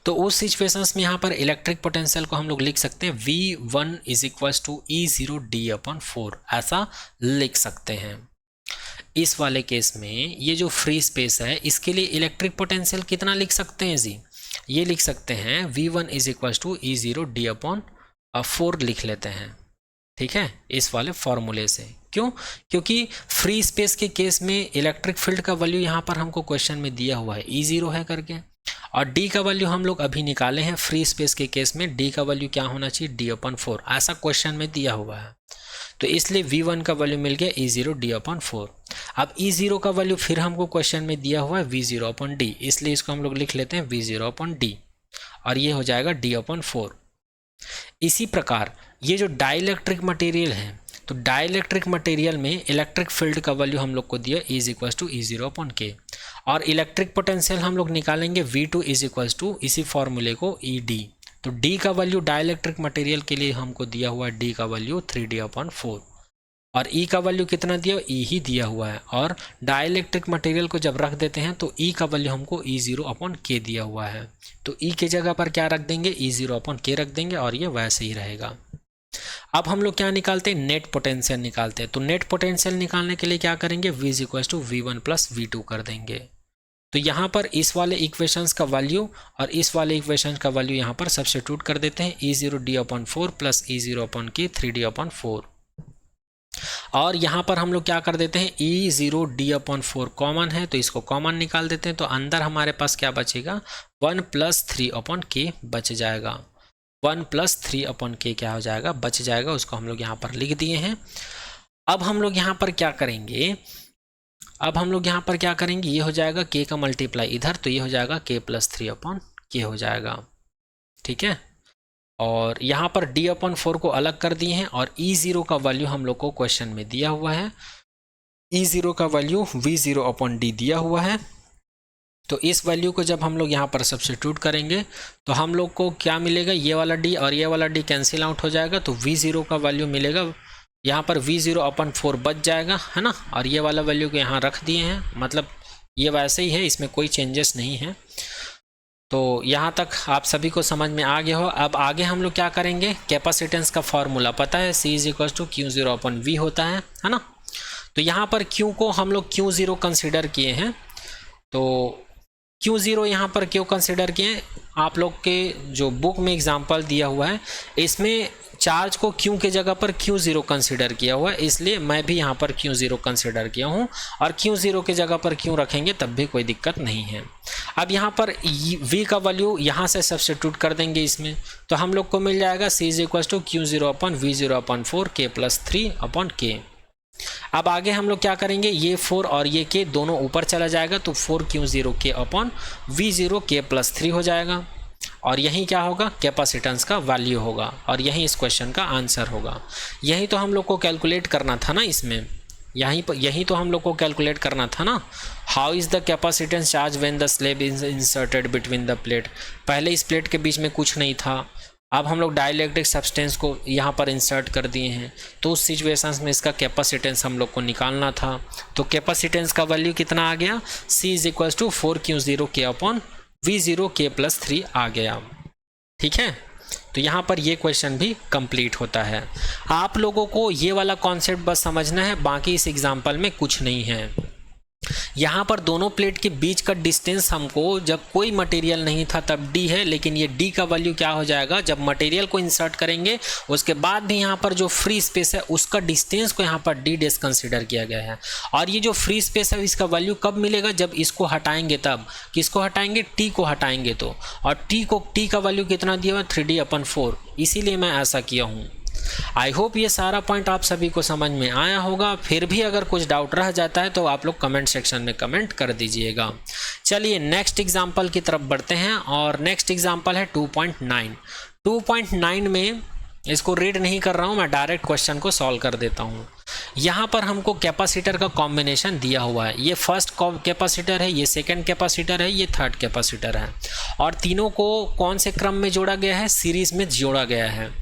तो उस सिचुएशंस में यहाँ पर इलेक्ट्रिक पोटेंशियल को हम लोग लिख सकते हैं V1 is equals to E0 d/4, ऐसा लिख सकते हैं। इस वाले केस में ये जो फ्री स्पेस है इसके लिए इलेक्ट्रिक पोटेंशियल कितना लिख सकते हैं जी, ये लिख सकते हैं V1 is equals to E0 d/4 लिख लेते हैं, ठीक है, इस वाले फॉर्मूले से। क्यों? क्योंकि फ्री स्पेस के केस में इलेक्ट्रिक फील्ड का वैल्यू यहाँ पर हमको क्वेश्चन में दिया हुआ है E0 है करके, और D का वैल्यू हम लोग अभी निकाले हैं। फ्री स्पेस के केस में D का वैल्यू क्या होना चाहिए, d/4, ऐसा क्वेश्चन में दिया हुआ है। तो इसलिए V1 का वैल्यू मिल गया E0 d/4। अब E0 का वैल्यू फिर हमको क्वेश्चन में दिया हुआ है V0/d, इसलिए इसको हम लोग लिख लेते हैं V0/d, और ये हो जाएगा d/4। इसी प्रकार ये जो डाइलेक्ट्रिक मटेरियल है, तो डाइलेक्ट्रिक मटेरियल में इलेक्ट्रिक फील्ड का वैल्यू हम लोग को दिया E=E0/k, और इलेक्ट्रिक पोटेंशियल हम लोग निकालेंगे V2 = इसी फॉर्मूले को ED। तो D का वैल्यू डाइलेक्ट्रिक मटेरियल के लिए हमको दिया हुआ है, D का वैल्यू 3D/4, और E का वैल्यू कितना दिया, E ही दिया हुआ है। और डाइलेक्ट्रिक मटेरियल को जब रख देते हैं तो E का वैल्यू हमको E0/k दिया हुआ है, तो E के जगह पर क्या रख देंगे, E0/k रख देंगे, और ये वैसे ही रहेगा। अब हम लोग क्या निकालते हैं, नेट पोटेंशियल निकालते हैं। तो नेट पोटेंशियल निकालने के लिए क्या करेंगे, V = V1 + V2 कर देंगे। तो यहाँ पर इस वाले इक्वेशंस का वैल्यू और इस वाले इक्वेशंस का वैल्यू यहाँ पर सब्स्टिट्यूट कर देते हैं, E0 d/4 + E0/k 3D/4, और यहाँ पर हम लोग क्या कर देते हैं, E0 d/4 कॉमन है तो इसको कॉमन निकाल देते हैं। तो अंदर हमारे पास क्या बचेगा, 1 + 3/k बच जाएगा। 1 + 3/k क्या हो जाएगा, बच जाएगा, उसको हम लोग यहाँ पर लिख दिए हैं। अब हम लोग यहाँ पर क्या करेंगे, ये हो जाएगा k का मल्टीप्लाई इधर, तो ये हो जाएगा k + 3/k हो जाएगा, ठीक है। और यहाँ पर d/4 को अलग कर दिए हैं, और E0 का वैल्यू हम लोग को क्वेश्चन में दिया हुआ है, E0 का वैल्यू V0/d दिया हुआ है। तो इस वैल्यू को जब हम लोग यहाँ पर सब्स्टिट्यूट करेंगे तो हम लोग को क्या मिलेगा, ये वाला d और ये वाला d कैंसिल आउट हो जाएगा, तो V0 का वैल्यू मिलेगा, यहाँ पर V0/4 बच जाएगा, है ना, और ये वाला वैल्यू को यहाँ रख दिए हैं, मतलब ये वैसे ही है, इसमें कोई चेंजेस नहीं है। तो यहाँ तक आप सभी को समझ में आ गया हो। अब आगे हम लोग क्या करेंगे, कैपेसिटेंस का फॉर्मूला पता है, C = Q0/V होता है ना। तो यहाँ पर Q को हम लोग Q0 कंसिडर किए हैं। तो Q0 यहाँ पर क्यों कंसिडर किए, आप लोग के जो बुक में एग्जाम्पल दिया हुआ है इसमें चार्ज को Q के जगह पर Q0 कंसिडर किया हुआ है, इसलिए मैं भी यहाँ पर Q0 कंसिडर किया हूँ, और Q0 के जगह पर Q रखेंगे तब भी कोई दिक्कत नहीं है। अब यहाँ पर V का वैल्यू यहाँ से सब्स्टिट्यूट कर देंगे इसमें, तो हम लोग को मिल जाएगा C = Q0/V0/4 k + 3/k। अब आगे हम लोग क्या करेंगे, ये 4 और ये k दोनों ऊपर चला जाएगा, तो 4Q0k/V0k + 3 हो जाएगा, और यही क्या होगा, कैपेसिटेंस का वैल्यू होगा, और यही इस क्वेश्चन का आंसर होगा। यही तो हम लोग को कैलकुलेट करना था ना, इसमें यही तो हम लोग को कैलकुलेट करना था ना। How is the capacitance charge when the slab is inserted between the plate. पहले इस प्लेट के बीच में कुछ नहीं था, अब हम लोग डाइलेक्ट्रिक सब्सटेंस को यहाँ पर इंसर्ट कर दिए हैं, तो उस सिचुएशंस में इसका कैपेसिटेंस हम लोग को निकालना था। तो कैपेसिटेंस का वैल्यू कितना आ गया, C = 4Q0k/V0k + 3 आ गया, ठीक है। तो यहाँ पर ये क्वेश्चन भी कंप्लीट होता है। आप लोगों को ये वाला कॉन्सेप्ट बस समझना है, बाकी इस एग्जाम्पल में कुछ नहीं है। यहाँ पर दोनों प्लेट के बीच का डिस्टेंस हमको जब कोई मटेरियल नहीं था तब d है, लेकिन ये d का वैल्यू क्या हो जाएगा, जब मटेरियल को इंसर्ट करेंगे उसके बाद भी यहाँ पर जो फ्री स्पेस है उसका डिस्टेंस को यहाँ पर d' कंसिडर किया गया है। और ये जो फ्री स्पेस है इसका वैल्यू कब मिलेगा, जब इसको हटाएंगे तब। किसको हटाएंगे, t को हटाएंगे तो, और t का वैल्यू कितना दिया हुआ, 3D/4, इसीलिए मैं ऐसा किया हूँ। आई होप ये सारा पॉइंट आप सभी को समझ में आया होगा। फिर भी अगर कुछ डाउट रह जाता है तो आप लोग कमेंट सेक्शन में कमेंट कर दीजिएगा। चलिए नेक्स्ट एग्जांपल की तरफ बढ़ते हैं, और नेक्स्ट एग्जांपल है 2.9। 2.9 में इसको रीड नहीं कर रहा हूँ, मैं डायरेक्ट क्वेश्चन को सॉल्व कर देता हूँ। यहाँ पर हमको कैपेसिटर का कॉम्बिनेशन दिया हुआ है, ये फर्स्ट कैपेसिटर है, ये सेकंड कैपेसिटर है, ये थर्ड कैपेसिटर है, और तीनों को कौन से क्रम में जोड़ा गया है, सीरीज में जोड़ा गया है।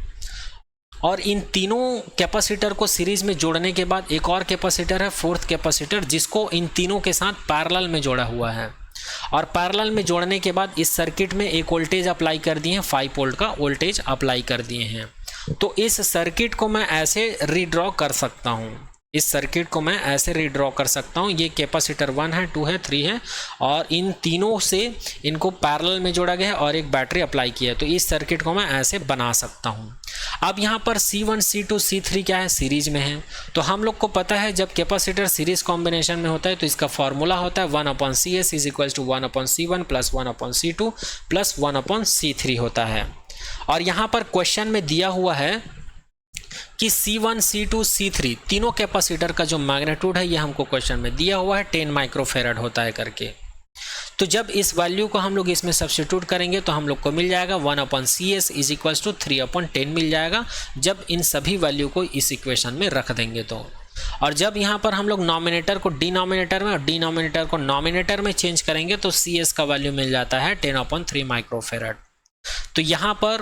और इन तीनों कैपेसिटर को सीरीज में जोड़ने के बाद एक और कैपेसिटर है, फोर्थ कैपेसिटर, जिसको इन तीनों के साथ पैरेलल में जोड़ा हुआ है। और पैरेलल में जोड़ने के बाद इस सर्किट में एक वोल्टेज अप्लाई कर दिए हैं, 5 वोल्ट का वोल्टेज अप्लाई कर दिए हैं। तो इस सर्किट को मैं ऐसे रीड्रॉ कर सकता हूँ, इस सर्किट को मैं ऐसे रीड्रॉ कर सकता हूँ। ये कैपेसिटर 1 है, 2 है, 3 है और इन तीनों से इनको पैरेलल में जोड़ा गया है और एक बैटरी अप्लाई किया है। तो इस सर्किट को मैं ऐसे बना सकता हूँ। अब यहाँ पर C1, C2, C3 क्या है, सीरीज में है। तो हम लोग को पता है जब कैपेसिटर सीरीज कॉम्बिनेशन में होता है तो इसका फॉर्मूला होता है 1/CS is equal to 1/C1 plus 1/C2 plus 1/C3 होता है। और यहाँ पर क्वेश्चन में दिया हुआ है कि C1, C2, C3 तीनों कैपेसिटर का जो मैग्नीट्यूड है ये हमको क्वेश्चन में दिया हुआ है 10 माइक्रोफेरेड होता है करके। तो जब इस वैल्यू को हम लोग इसमें सब्स्टिट्यूट करेंगे तो हम लोग को मिल जाएगा 1/CS इज इक्वल टू 3/10 मिल जाएगा, जब इन सभी वैल्यू को इस इक्वेशन में रख देंगे तो। और जब यहाँ पर हम लोग नॉमिनेटर को डिनोमिनेटर में और डिनोमिनेटर को नॉमिनेटर में चेंज करेंगे तो CS का वैल्यू मिल जाता है 10/3 माइक्रोफेरेड। तो यहाँ पर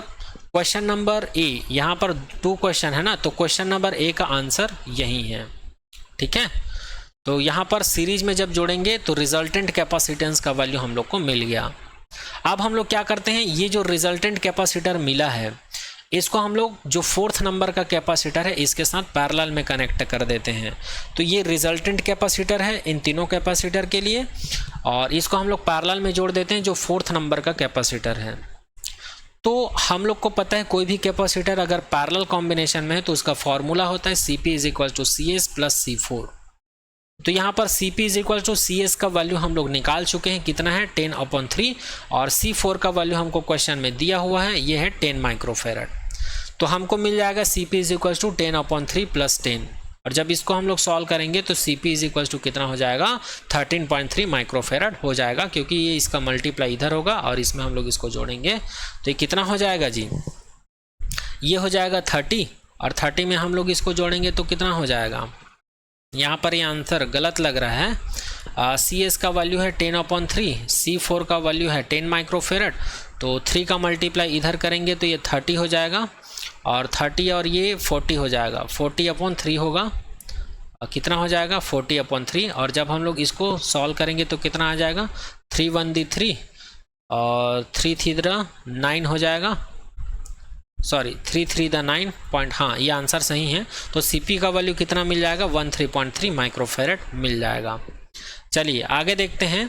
क्वेश्चन नंबर ए, यहाँ पर 2 क्वेश्चन है ना, तो क्वेश्चन नंबर ए का आंसर यही है। ठीक है, तो यहाँ पर सीरीज में जब जोड़ेंगे तो रिजल्टेंट कैपेसिटेंस का वैल्यू हम लोग को मिल गया। अब हम लोग क्या करते हैं, ये जो रिजल्टेंट कैपेसिटर मिला है इसको हम लोग जो 4th नंबर का कैपेसिटर है इसके साथ पैरेलल में कनेक्ट कर देते हैं। तो ये रिजल्टेंट कैपेसिटर है इन तीनों कैपेसिटर के लिए और इसको हम लोग पैरेलल में जोड़ देते हैं जो 4th नंबर का कैपेसिटर है। तो हम लोग को पता है कोई भी कैपेसिटर अगर पैरेलल कॉम्बिनेशन में है तो उसका फॉर्मूला होता है Cp is equal to CS plus C4। तो यहाँ पर Cp is equal to CS का वैल्यू हम लोग निकाल चुके हैं, कितना है 10/3 और C4 का वैल्यू हमको क्वेश्चन में दिया हुआ है ये है 10 माइक्रोफेरेड। तो हमको मिल जाएगा Cp is equal to 10/3 plus 10 और जब इसको हम लोग सॉल्व करेंगे तो Cp इज इक्वल टू कितना हो जाएगा 13.3 माइक्रोफेरेड हो जाएगा, क्योंकि ये इसका मल्टीप्लाई इधर होगा और इसमें हम लोग इसको जोड़ेंगे तो ये कितना हो जाएगा जी, ये हो जाएगा 30 और 30 में हम लोग इसको जोड़ेंगे तो कितना हो जाएगा। यहाँ पर ये आंसर गलत लग रहा है। CS का वैल्यू है 10/3, C4 का वैल्यू है 10 माइक्रोफेरेड, तो 3 का मल्टीप्लाई इधर करेंगे तो ये 30 हो जाएगा और 30 और ये 40 हो जाएगा, 40/3 होगा, कितना हो जाएगा 40/3 और जब हम लोग इसको सॉल्व करेंगे तो कितना आ जाएगा 3 1 दी 3 और 3 3 9 हो जाएगा, सॉरी 3 3 9 पॉइंट, हाँ ये आंसर सही है। तो Cp का वैल्यू कितना मिल जाएगा 13.3 माइक्रोफेरेड मिल जाएगा। चलिए आगे देखते हैं।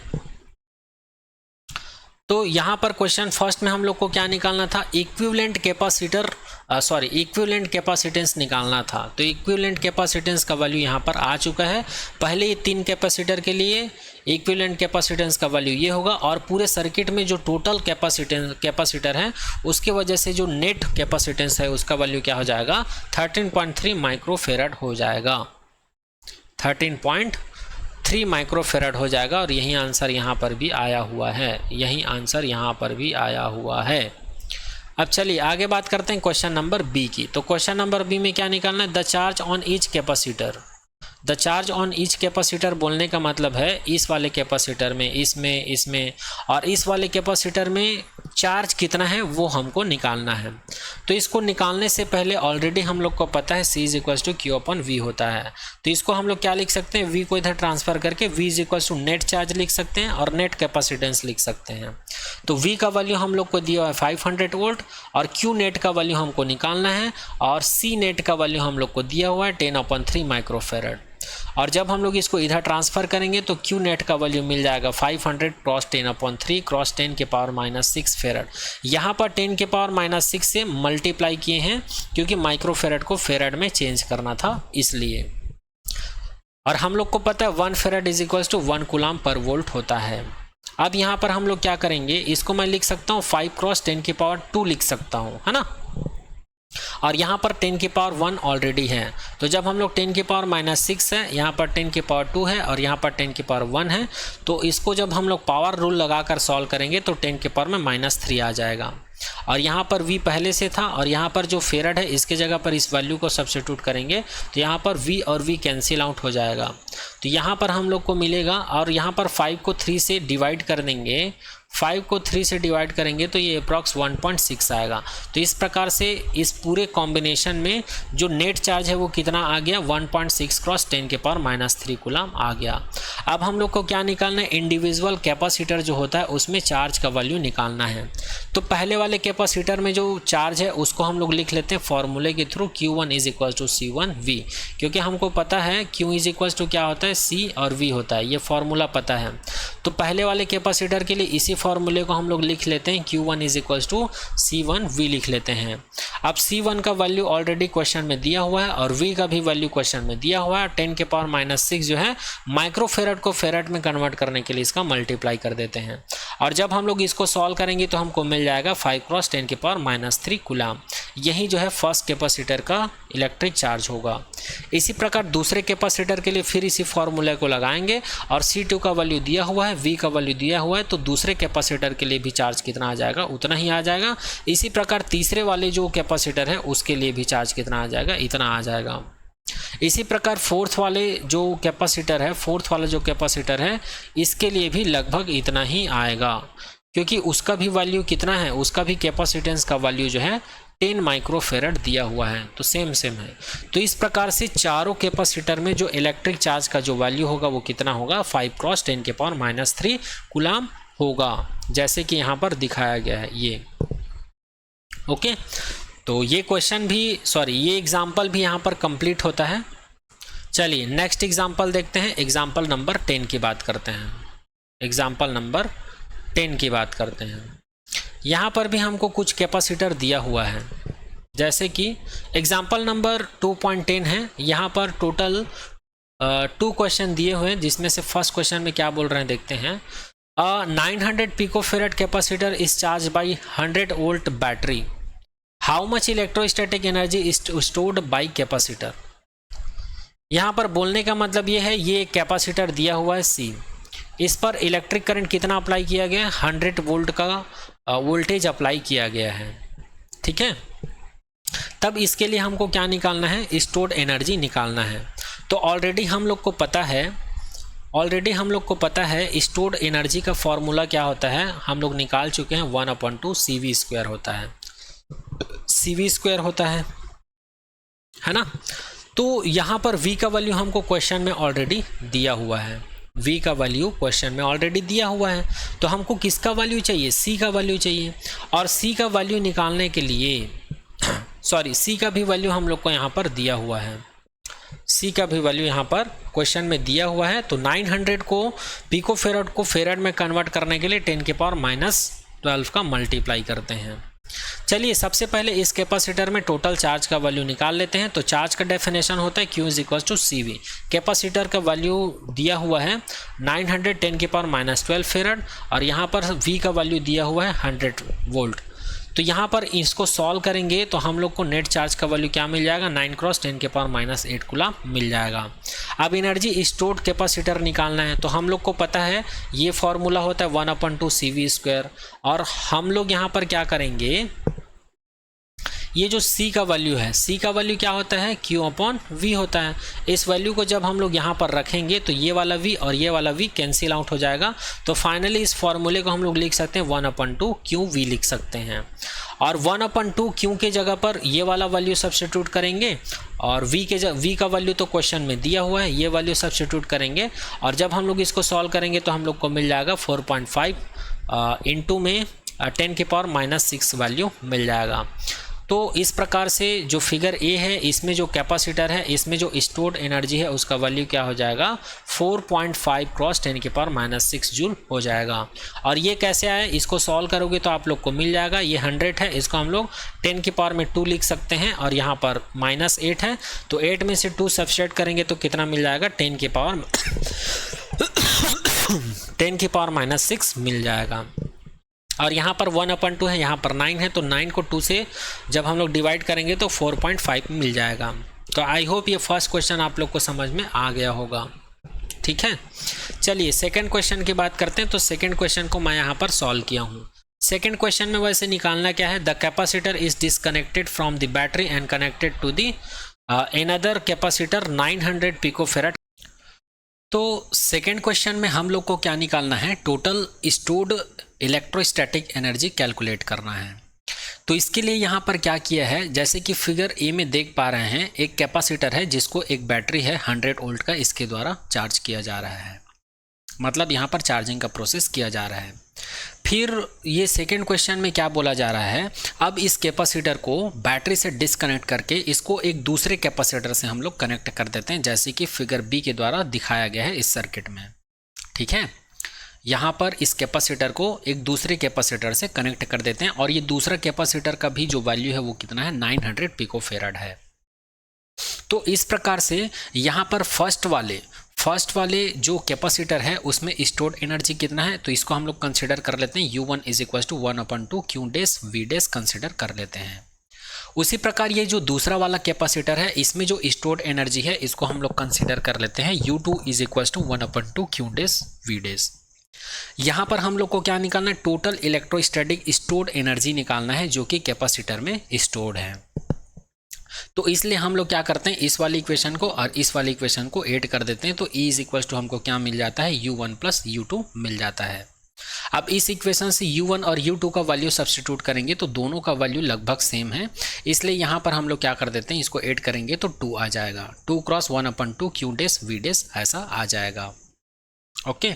तो यहाँ पर क्वेश्चन फर्स्ट में हम लोग को क्या निकालना था, इक्विवेलेंट कैपेसिटर इक्विवेलेंट कैपेसिटेंस निकालना था। तो इक्विवेलेंट कैपेसिटेंस का वैल्यू यहाँ पर आ चुका है। पहले ये 3 कैपेसिटर के लिए इक्विवेलेंट कैपेसिटेंस का वैल्यू ये होगा और पूरे सर्किट में जो टोटल कैपेसिटर है उसके वजह से जो नेट कैपेसिटेंस है उसका वैल्यू क्या हो जाएगा 13.3 माइक्रोफेरेड हो जाएगा, 13.3 माइक्रोफेरेड हो जाएगा। और यही आंसर यहाँ पर भी आया हुआ है, यही आंसर यहाँ पर भी आया हुआ है। अब चलिए आगे बात करते हैं क्वेश्चन नंबर बी की। तो क्वेश्चन नंबर बी में क्या निकालना है, the charge on each capacitor. The charge on each capacitor बोलने का मतलब है इस वाले कैपेसिटर में, इसमें और इस वाले कैपेसिटर में चार्ज कितना है वो हमको निकालना है। तो इसको निकालने से पहले ऑलरेडी हम लोग को पता है C is equal to Q/V होता है। तो इसको हम लोग क्या लिख सकते हैं, V को इधर ट्रांसफर करके V is equal to net charge लिख सकते हैं और नेट कैपेसिटेंस लिख सकते हैं। तो V का वैल्यू हम लोग को दिया है 500 वोल्ट और Q नेट का वैल्यू हमको निकालना है और C नेट का वैल्यू हम लोग को दिया हुआ है 10/3 माइक्रोफेरेड। और जब हम लोग इसको इधर ट्रांसफ़र करेंगे तो Q नेट का वैल्यू मिल जाएगा 500 क्रॉस 10/3 क्रॉस 10 के पावर -6 फेरेड। यहाँ पर 10 के पावर -6 से मल्टीप्लाई किए हैं क्योंकि माइक्रोफेरेड को फेरेड में चेंज करना था इसलिए। और हम लोग को पता है 1 farad is equal to 1 coulomb per volt होता है। अब यहाँ पर हम लोग क्या करेंगे, इसको मैं लिख सकता हूँ 5 क्रॉस 10 की पावर 2 लिख सकता हूँ, है ना। और यहाँ पर 10 की पावर 1 ऑलरेडी है, तो जब हम लोग 10 की पावर -6 है, यहाँ पर 10 की पावर 2 है और यहाँ पर 10 की पावर 1 है, तो इसको जब हम लोग पावर रूल लगाकर सॉल्व करेंगे तो 10 के पावर में -3 आ जाएगा। और यहाँ पर V पहले से था और यहाँ पर जो फेरेड है इसके जगह पर इस वैल्यू को सब्स्टिट्यूट करेंगे तो यहाँ पर V और V कैंसिल आउट हो जाएगा। तो यहाँ पर हम लोग को मिलेगा और यहाँ पर 5 को 3 से डिवाइड कर देंगे 5 को 3 से डिवाइड करेंगे तो ये अप्रॉक्स 1.6 आएगा। तो इस प्रकार से इस पूरे कॉम्बिनेशन में जो नेट चार्ज है वो कितना आ गया, 1.6 क्रॉस 10⁻³ कूलम आ गया। अब हम लोग को क्या निकालना है, इंडिविजुअल कैपेसिटर जो होता है उसमें चार्ज का वैल्यू निकालना है। तो पहले वाले कैपेसिटर में जो चार्ज है उसको हम लोग लिख लेते हैं फॉर्मूले के थ्रू, Q1 = C1V, क्योंकि हमको पता है Q = क्या होता है, C और V होता है, ये फॉर्मूला पता है। तो पहले वाले कैपेसिटर के लिए इसी फॉर्मूले को हम लोग लिख लेते हैं, Q1 = C1V लिख लेते हैं। अब C1 का वैल्यू ऑलरेडी क्वेश्चन में दिया हुआ है और V का भी वैल्यू क्वेश्चन में दिया हुआ है। 10⁻⁻6 जो है माइक्रोफेरेड को फेरेड में कन्वर्ट करने के लिए इसका मल्टीप्लाई कर देते हैं, और जब हम लोग इसको सॉल्व करेंगे तो हमको मिल जाएगा 5 क्रॉस 10⁻³ कूलम। यही जो है फर्स्ट कैपेसिटर का इलेक्ट्रिक चार्ज होगा। इसी प्रकार दूसरे कैपेसिटर के लिए फिर इसी फॉर्मूले को लगाएंगे और C2 का वैल्यू दिया हुआ है, V का वैल्यू दिया हुआ है, तो दूसरे कैपेसिटर के लिए भी चार्ज कितना आ जाएगा, उतना ही आ जाएगा। इसी प्रकार तीसरे वाले जो कैपेसिटर है उसके लिए भी चार्ज कितना आ जाएगा, इतना आ जाएगा। इसी प्रकार फोर्थ वाले जो कैपेसिटर है, फोर्थ वाला जो कैपेसिटर है इसके लिए भी लगभग इतना ही आएगा, क्योंकि उसका भी वैल्यू कितना है, उसका भी कैपेसिटेंस का वैल्यू जो है 10 माइक्रोफेरेड दिया हुआ है, तो सेम है। तो इस प्रकार से चारों कैपेसिटर में जो इलेक्ट्रिक चार्ज का जो वैल्यू होगा वो कितना होगा, 5 क्रॉस 10⁻³ कूलम होगा, जैसे कि यहाँ पर दिखाया गया है ये। ओके, तो ये क्वेश्चन भी ये एग्जाम्पल भी यहाँ पर कंप्लीट होता है। चलिए नेक्स्ट एग्जाम्पल देखते हैं। एग्जाम्पल नंबर 10 की बात करते हैं। एग्जाम्पल नंबर 10 की बात करते हैं। यहाँ पर भी हमको कुछ कैपेसिटर दिया हुआ है, जैसे कि एग्जाम्पल नंबर 2.10 है। यहाँ पर टोटल 2 क्वेश्चन दिए हुए हैं, जिसमें से फर्स्ट क्वेश्चन में क्या बोल रहे हैं देखते हैं। 900 picofarad capacitor is charge by 100 volt battery, how much electrostatic energy is stored by capacitor. यहाँ पर बोलने का मतलब ये है, ये कैपेसिटर दिया हुआ है C, इस पर इलेक्ट्रिक करंट कितना अप्लाई किया गया है, 100 वोल्ट का वोल्टेज अप्लाई किया गया है, ठीक है। तब इसके लिए हमको क्या निकालना है, स्टोर्ड एनर्जी निकालना है। तो ऑलरेडी हम लोग को पता है स्टोर्ड एनर्जी का फॉर्मूला क्या होता है, हम लोग निकाल चुके हैं, 1/2 CV² होता है, CV² होता है ना। तो यहाँ पर V का वैल्यू हमको क्वेश्चन में ऑलरेडी दिया हुआ है, V का वैल्यू क्वेश्चन में ऑलरेडी दिया हुआ है। तो हमको किसका वैल्यू चाहिए, C का वैल्यू चाहिए, और C का वैल्यू निकालने के लिए C का भी वैल्यू हम लोग को यहाँ पर दिया हुआ है, C का भी वैल्यू यहाँ पर क्वेश्चन में दिया हुआ है। तो 900 को पिकोफेरेड को फेरेड में कन्वर्ट करने के लिए 10⁻12 का मल्टीप्लाई करते हैं। चलिए सबसे पहले इस कैपेसिटर में टोटल चार्ज का वैल्यू निकाल लेते हैं। तो चार्ज का डेफिनेशन होता है Q = CV। कैपेसिटर का वैल्यू दिया हुआ है 900 10⁻12 फेरेड, और यहाँ पर V का वैल्यू दिया हुआ है 100 वोल्ट। तो यहाँ पर इसको सॉल्व करेंगे तो हम लोग को नेट चार्ज का वैल्यू क्या मिल जाएगा, 9 क्रॉस 10⁻8 कूलम मिल जाएगा। अब एनर्जी स्टोर्ड कैपेसिटर निकालना है, तो हम लोग को पता है ये फॉर्मूला होता है 1/2 CV², और हम लोग यहाँ पर क्या करेंगे, ये जो C का वैल्यू है, C का वैल्यू क्या होता है, Q/V होता है। इस वैल्यू को जब हम लोग यहाँ पर रखेंगे तो ये वाला V और ये वाला V कैंसिल आउट हो जाएगा। तो फाइनली इस फॉर्मूले को हम लोग लिख सकते हैं 1/2 QV लिख सकते हैं, और 1/2 Q के जगह पर ये वाला वैल्यू सब्स्टिट्यूट करेंगे, और V का वैल्यू तो क्वेश्चन में दिया हुआ है, ये वैल्यू सब्स्टिट्यूट करेंगे, और जब हम लोग इसको सॉल्व करेंगे तो हम लोग को मिल जाएगा 4.5 इंटू में 10⁻6 वैल्यू मिल जाएगा। तो इस प्रकार से जो फिगर A है, इसमें जो कैपेसिटर है, इसमें जो स्टोर्ड एनर्जी है उसका वैल्यू क्या हो जाएगा, 4.5 क्रॉस 10⁻6 जूल हो जाएगा। और ये कैसे आया, इसको सॉल्व करोगे तो आप लोग को मिल जाएगा, ये 100 है, इसको हम लोग 10⁻2 लिख सकते हैं, और यहाँ पर -8 है, तो 8 में से 2 सब्सट्रैक्ट करेंगे तो कितना मिल जाएगा, 10⁻6 मिल जाएगा। और यहाँ पर 1/2 है, यहाँ पर 9 है, तो 9 को 2 से जब हम लोग डिवाइड करेंगे तो 4.5 मिल जाएगा। तो आई होप ये फर्स्ट क्वेश्चन आप लोग को समझ में आ गया होगा, ठीक है। चलिए सेकंड क्वेश्चन की बात करते हैं। तो सेकंड क्वेश्चन को मैं यहाँ पर सॉल्व किया हूँ। सेकंड क्वेश्चन में वैसे निकालना क्या है, the capacitor is disconnected from the battery and connected to the another capacitor 900 picofarad तो सेकेंड क्वेश्चन में हम लोग को क्या निकालना है, total stored electrostatic energy calculate करना है। तो इसके लिए यहाँ पर क्या किया है, जैसे कि फिगर ए में देख पा रहे हैं, एक कैपेसिटर है जिसको एक बैटरी है 100 वोल्ट का, इसके द्वारा चार्ज किया जा रहा है, मतलब यहाँ पर चार्जिंग का प्रोसेस किया जा रहा है। फिर ये सेकेंड क्वेश्चन में क्या बोला जा रहा है, अब इस कैपेसिटर को बैटरी से डिस्कनेक्ट करके इसको एक दूसरे कैपेसिटर से हम लोग कनेक्ट कर देते हैं, जैसे कि फिगर बी के द्वारा दिखाया गया है इस सर्किट में। ठीक है, यहाँ पर इस कैपेसिटर को एक दूसरे कैपेसिटर से कनेक्ट कर देते हैं और ये दूसरा कैपेसिटर का भी जो वैल्यू है वो कितना है, 900 पिकोफेराड है। तो इस प्रकार से यहाँ पर फर्स्ट वाले जो कैपेसिटर है उसमें स्टोर्ड एनर्जी कितना है, तो इसको हम लोग कंसिडर कर लेते हैं U1 is equal to 1/2 Q dash V dash consider कर लेते हैं। उसी प्रकार ये जो दूसरा वाला कैपेसिटर है इसमें जो स्टोर्ड एनर्जी है इसको हम लोग कंसिडर कर लेते हैं U2 is equal to 1/2 Q dash V dash. यहाँ पर हम लोग को क्या निकालना है, टोटल इलेक्ट्रोस्टैटिक स्टोर्ड एनर्जी निकालना है जो कि कैपेसिटर में स्टोर्ड है। तो इसलिए हम लोग क्या करते हैं, इस वाली इक्वेशन को और इस वाली इक्वेशन को ऐड कर देते हैं, तो E इज इक्वल टू हमको क्या मिल जाता है, U1 प्लस U2 मिल जाता है। अब इस इक्वेशन से U1 और U2 का वैल्यू सब्स्टिट्यूट करेंगे तो दोनों का वैल्यू लगभग सेम है, इसलिए यहाँ पर हम लोग क्या कर देते हैं, इसको ऐड करेंगे तो 2 आ जाएगा, 2 cross 1/2 Q dash V dash ऐसा आ जाएगा। ओके,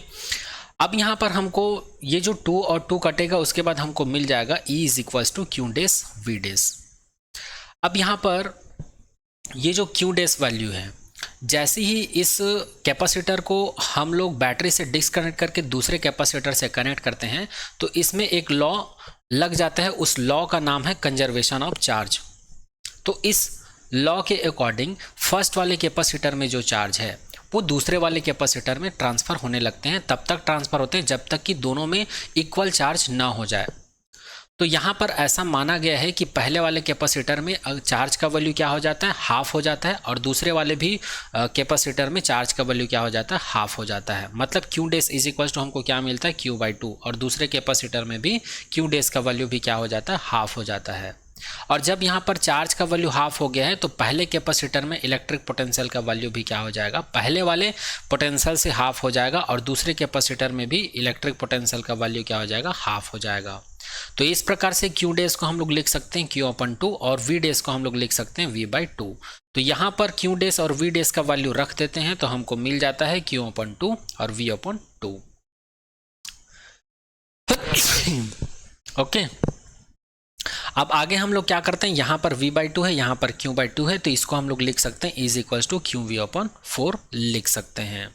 अब यहाँ पर हमको ये जो 2 और 2 कटेगा उसके बाद हमको मिल जाएगा E is equal to Q dash V dash. अब यहाँ पर ये जो Q डैश वैल्यू है, जैसे ही इस कैपेसिटर को हम लोग बैटरी से डिस्कनेक्ट करके दूसरे कैपेसिटर से कनेक्ट करते हैं तो इसमें एक लॉ लग जाता है, उस लॉ का नाम है कंजर्वेशन ऑफ चार्ज। तो इस लॉ के अकॉर्डिंग फर्स्ट वाले कैपेसिटर में जो चार्ज है वो दूसरे वाले कैपेसिटर में ट्रांसफ़र होने लगते हैं, तब तक ट्रांसफ़र होते हैं जब तक कि दोनों में इक्वल चार्ज ना हो जाए। तो यहाँ पर ऐसा माना गया है कि पहले वाले कैपेसिटर में चार्ज का वैल्यू क्या हो जाता है, हाफ हो जाता है, और दूसरे वाले भी कैपेसिटर में चार्ज का वैल्यू क्या हो जाता है, हाफ हो जाता है। मतलब Q dash is equal to हमको क्या मिलता है, Q/2, और दूसरे कैपेसिटर में भी Q डैश का वैल्यू भी क्या हो जाता है, हाफ हो जाता है। और जब यहाँ पर चार्ज का वैल्यू हाफ हो गया है तो पहले कैपेसिटर में इलेक्ट्रिक पोटेंशियल का वैल्यू भी क्या हो जाएगा, पहले वाले पोटेंशियल से हाफ हो जाएगा, और दूसरे कैपेसिटर में भी इलेक्ट्रिक पोटेंशियल का वैल्यू क्या हो जाएगा, हाफ हो जाएगा। तो इस प्रकार से Q डैश को हम लोग लिख सकते हैं Q/2 और V डैश को हम लोग लिख सकते हैं V/2। तो यहाँ पर Q डैश और V डैश का वैल्यू रख देते हैं तो हमको मिल जाता है Q/2 और V/2। ओके, अब आगे हम लोग क्या करते हैं, यहाँ पर V/2 है, यहाँ पर Q/2 है, तो इसको हम लोग लिख सकते हैं इज इक्वल टू QV/4 लिख सकते हैं।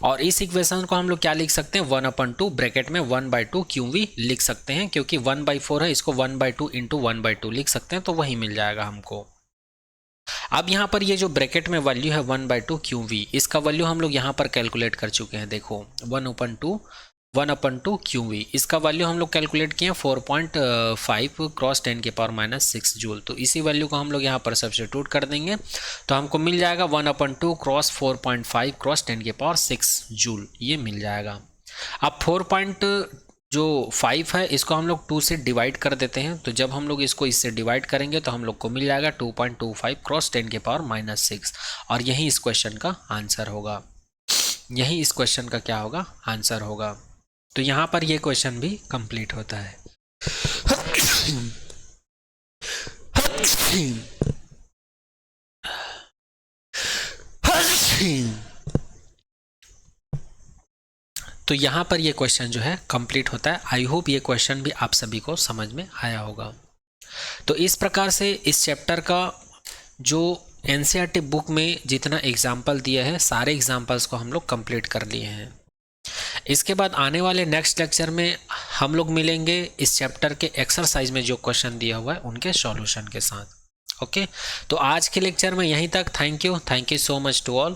और इस इक्वेशन को हम लोग क्या लिख सकते हैं, 1/2 ब्रैकेट में 1/2 QV लिख सकते हैं, क्योंकि 1/4 है, इसको 1/2 इंटू 1/2 लिख सकते हैं, तो वही मिल जाएगा हमको। अब यहाँ पर ये जो ब्रैकेट में वैल्यू है 1/2 QV, इसका वैल्यू हम लोग यहाँ पर कैलकुलेट कर चुके हैं। देखो 1/2 QV, इसका वैल्यू हम लोग कैलकुलेट किए 4.5 क्रॉस 10⁻⁻6 जूल। तो इसी वैल्यू को हम लोग यहाँ पर सब्स्टिट्यूट कर देंगे तो हमको मिल जाएगा 1/2 क्रॉस 4.5 क्रॉस 10⁻6 जूल, ये मिल जाएगा। अब 4.5 है इसको हम लोग 2 से डिवाइड कर देते हैं, तो जब हम लोग इसको इससे डिवाइड करेंगे तो हम लोग को मिल जाएगा 2.25 क्रॉस 10⁻⁻6, और यही इस क्वेश्चन का आंसर होगा, यही इस क्वेश्चन का क्या होगा, आंसर होगा। तो यहाँ पर ये क्वेश्चन भी कंप्लीट होता है। तो यहाँ पर ये क्वेश्चन जो है कंप्लीट होता है। आई होप ये क्वेश्चन भी आप सभी को समझ में आया होगा। तो इस प्रकार से इस चैप्टर का जो NCERT बुक में जितना एग्जाम्पल दिया है सारे एग्जाम्पल्स को हम लोग कंप्लीट कर लिए हैं। इसके बाद आने वाले नेक्स्ट लेक्चर में हम लोग मिलेंगे इस चैप्टर के एक्सरसाइज में जो क्वेश्चन दिया हुआ है उनके सॉल्यूशन के साथ। ओके, तो आज के लेक्चर में यहीं तक। Thank you so much to all.